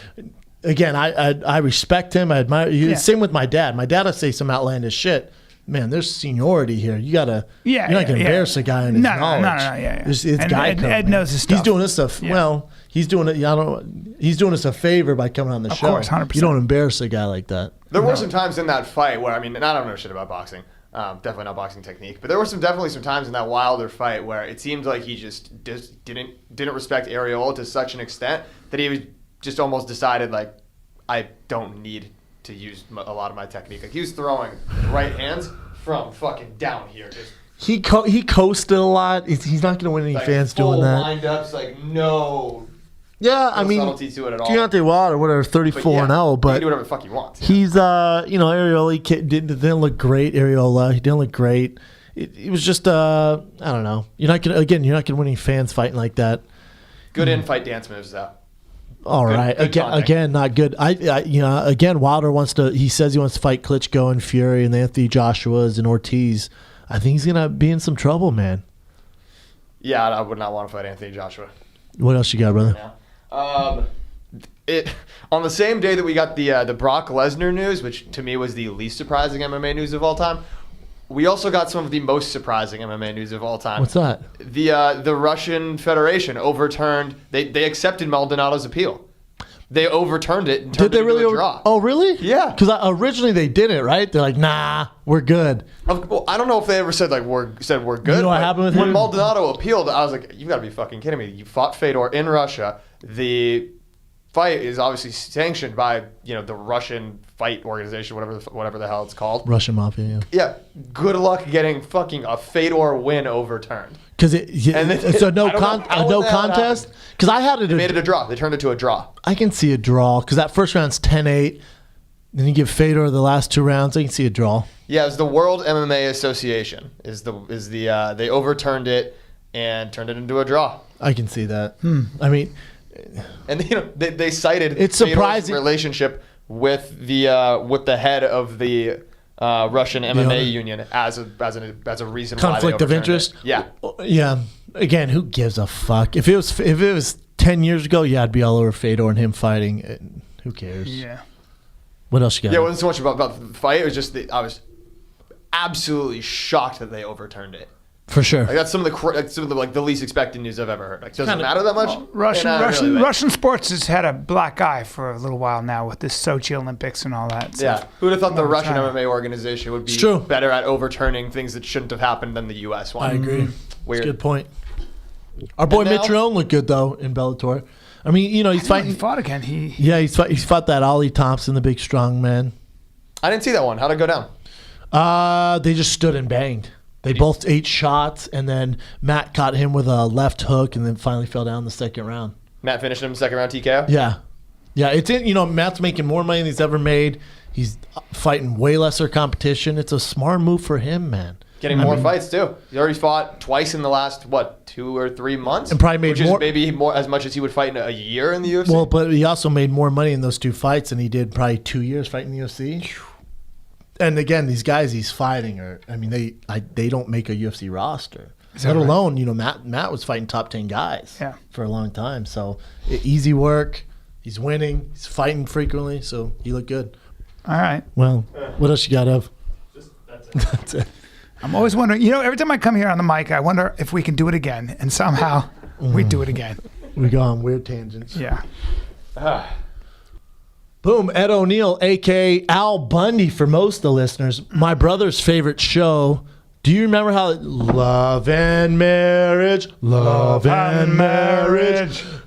again, I respect him. I admire you. Yeah. Same with my dad. My dad will say some outlandish shit. Man, there's seniority here. You gotta, you're not gonna embarrass a guy in his knowledge. No. It's And guy Ed code, knows his stuff. He's doing this stuff. Yeah. Well, he's doing it. He's doing us a favor by coming on the show. Of course, 100%. You don't embarrass a guy like that. There were some times in that fight where, I mean, and I don't know shit about boxing. Definitely not boxing technique. But there were definitely some times in that Wilder fight where it seemed like he just didn't respect Areola to such an extent that he was just almost decided, like, I don't need to use a lot of my technique. Like, he was throwing right hands from fucking down here. Just He coasted a lot. He's not going to win any like fans full doing that. wind-ups, like, no I mean, subtlety to it at all. Deontay Wilder, whatever, 34-0, he but can do whatever the fuck he wants. Yeah. he's, Areola didn't look great. Areola, he didn't look great. It was just, I don't know. You're not gonna win any fans fighting like that. Good in-fight dance moves, though. All Good- right, good taunting. again, not good. Again, Wilder he says he wants to fight Klitschko and Fury and Anthony Joshua's and Ortiz. I think he's gonna be in some trouble, man. Yeah, I would not want to fight Anthony Joshua. What else you got, brother? Yeah. On the same day that we got the Brock Lesnar news, which to me was the least surprising MMA news of all time, we also got some of the most surprising MMA news of all time. What's that? The Russian Federation overturned. They accepted Maldonado's appeal. They overturned it and turned Did they it into really? a draw. Oh, really? Yeah. Because originally they did it, right? They're like, nah, we're good. Well, I don't know if they ever said we're good. You know what but happened with when him? Maldonado appealed, I was like, you got to be fucking kidding me! You fought Fedor in Russia. The fight is obviously sanctioned by the Russian fight organization, whatever the hell it's called. Russian mafia, yeah. Yeah. Good luck getting fucking a Fedor win overturned. Because so no I don't know how that contest. Because I had it. They made it a draw. They turned it to a draw. I can see a draw because that first round's 10-8. Then you give Fedor the last two rounds. I can see a draw. Yeah, it's the World MMA Association. They overturned it and turned it into a draw. I can see that. I mean, And they cited It's Fedor's surprising relationship with the head of the Russian MMA union as a reason conflict why of they overturned interest. it. Yeah. Yeah. Again, who gives a fuck? If it was 10 years ago, yeah, I'd be all over Fedor and him fighting. Who cares? Yeah. What else you got? Yeah, it wasn't so much about the fight. It was just I was absolutely shocked that they overturned it. For sure. Like, that's some of the least expected news I've ever heard. Like, doesn't matter that much. Russian sports has had a black eye for a little while now with this Sochi Olympics and all that. So. Yeah, who would have thought the Over Russian time. MMA organization would be It's true. better at overturning things that shouldn't have happened than the U.S. one? I agree. Weird. That's a good point. Our boy And now- Mitrione looked good though in Bellator. I mean, he's I know fighting. he fought again. He's fought that Ollie Thompson, the big strong man. I didn't see that one. How'd it go down? They just stood and banged. They both ate shots, and then Matt caught him with a left hook, and then finally fell down the second round. Matt finished him second round TKO. Yeah. It's Matt's making more money than he's ever made. He's fighting way lesser competition. It's a smart move for him, man. Getting more fights too. He already fought twice in the last 2 or 3 months, And probably made which is more- maybe more as much as he would fight in a year in the UFC. Well, but he also made more money in those two fights than he did probably 2 years fighting the UFC. And again, these guys he's fighting they don't make a UFC roster. Let alone, Matt was fighting top 10 guys for a long time. So easy work. He's winning. He's fighting frequently. So he looked good. All right. Well, what else you got, Ev? That's it. That's it. I'm always wondering, every time I come here on the mic, I wonder if we can do it again. And somehow we do it again. We go on weird tangents. Yeah. Boom, Ed O'Neill, a.k.a. Al Bundy for most of the listeners. My brother's favorite show. Do you remember how love and marriage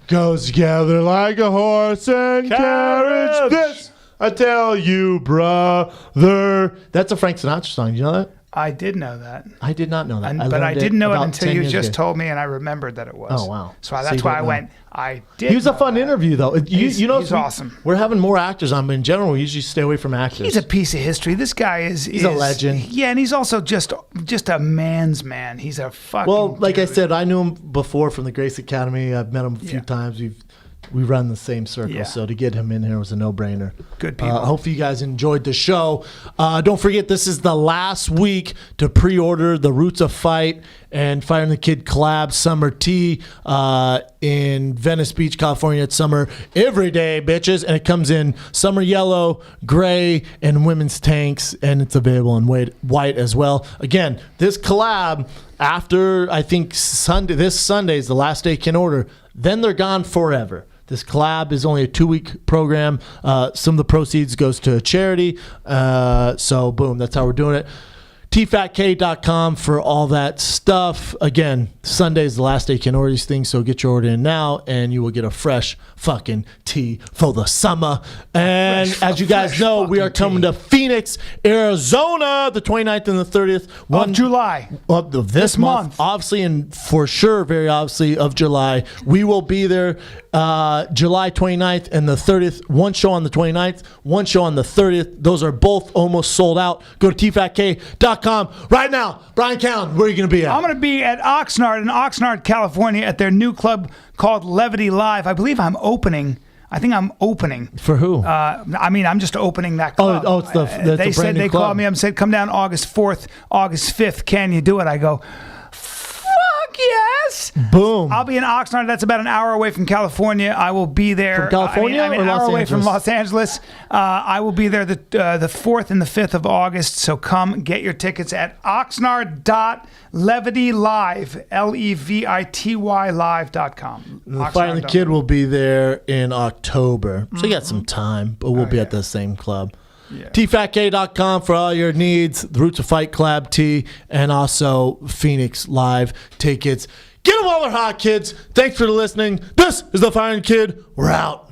goes together like a horse and carriage? This I tell you, brother. That's a Frank Sinatra song. Do you know that? I did know that. I did not know that. But I didn't know it until you just told told me, and I remembered that it was. Oh, wow. So that's why I went, I did. He was a know fun that. interview, though. He's awesome. We're having more actors on, but in general, we usually stay away from actors. He's a piece of history. This guy is. He's a legend. Yeah, and he's also just a man's man. He's a fucking. Well, like dude. I said, I knew him before from the Grace Academy. I've met him a few times. We run the same circle, so to get him in here was a no-brainer. Good people. Hopefully you guys enjoyed the show. Don't forget, this is the last week to pre-order the Roots of Fight and Fire and the Kid collab summer tea in Venice Beach, California. It's summer every day, bitches, and it comes in summer yellow, gray, and women's tanks, and it's available in white as well. Again, this collab after I think this Sunday is the last day you can order. Then they're gone forever. This collab is only a 2-week program. Some of the proceeds goes to a charity. So, boom, that's how we're doing it. tfatk.com for all that stuff. Again, Sunday is the last day you can order these things, so get your order in now, and you will get a fresh fucking tea for the summer. And as you guys know, we are coming to Phoenix, Arizona, the 29th and the 30th. Of July. Of this month. Obviously, and for sure, very obviously, of July. We will be there July 29th and the 30th. One show on the 29th, one show on the 30th. Those are both almost sold out. Go to tfatk.com right now. Bryan Callen, where are you going to be at? I'm going to be at Oxnard in Oxnard, California at their new club called Levity Live. I believe I'm opening. I think I'm opening. For who? I'm just opening that club. They said they called me up and said, come down August 4th, August 5th. Can you do it? I go, fuck yes. Boom. I'll be in Oxnard. That's about an hour away from California. I will be there. From California I mean, or an hour Los away Angeles? from Los Angeles. I will be there the 4th and the 5th of August. So come get your tickets at oxnard.levitylive, Levity live.com. The Fire and the Kid will be there in October. So you got some time, but we'll be at the same club. Yeah. tfatk.com for all your needs. The Roots of Fight collab tee, and also Phoenix Live tickets. Get them while they're hot, kids. Thanks for listening. This is the Fire and Kid. We're out.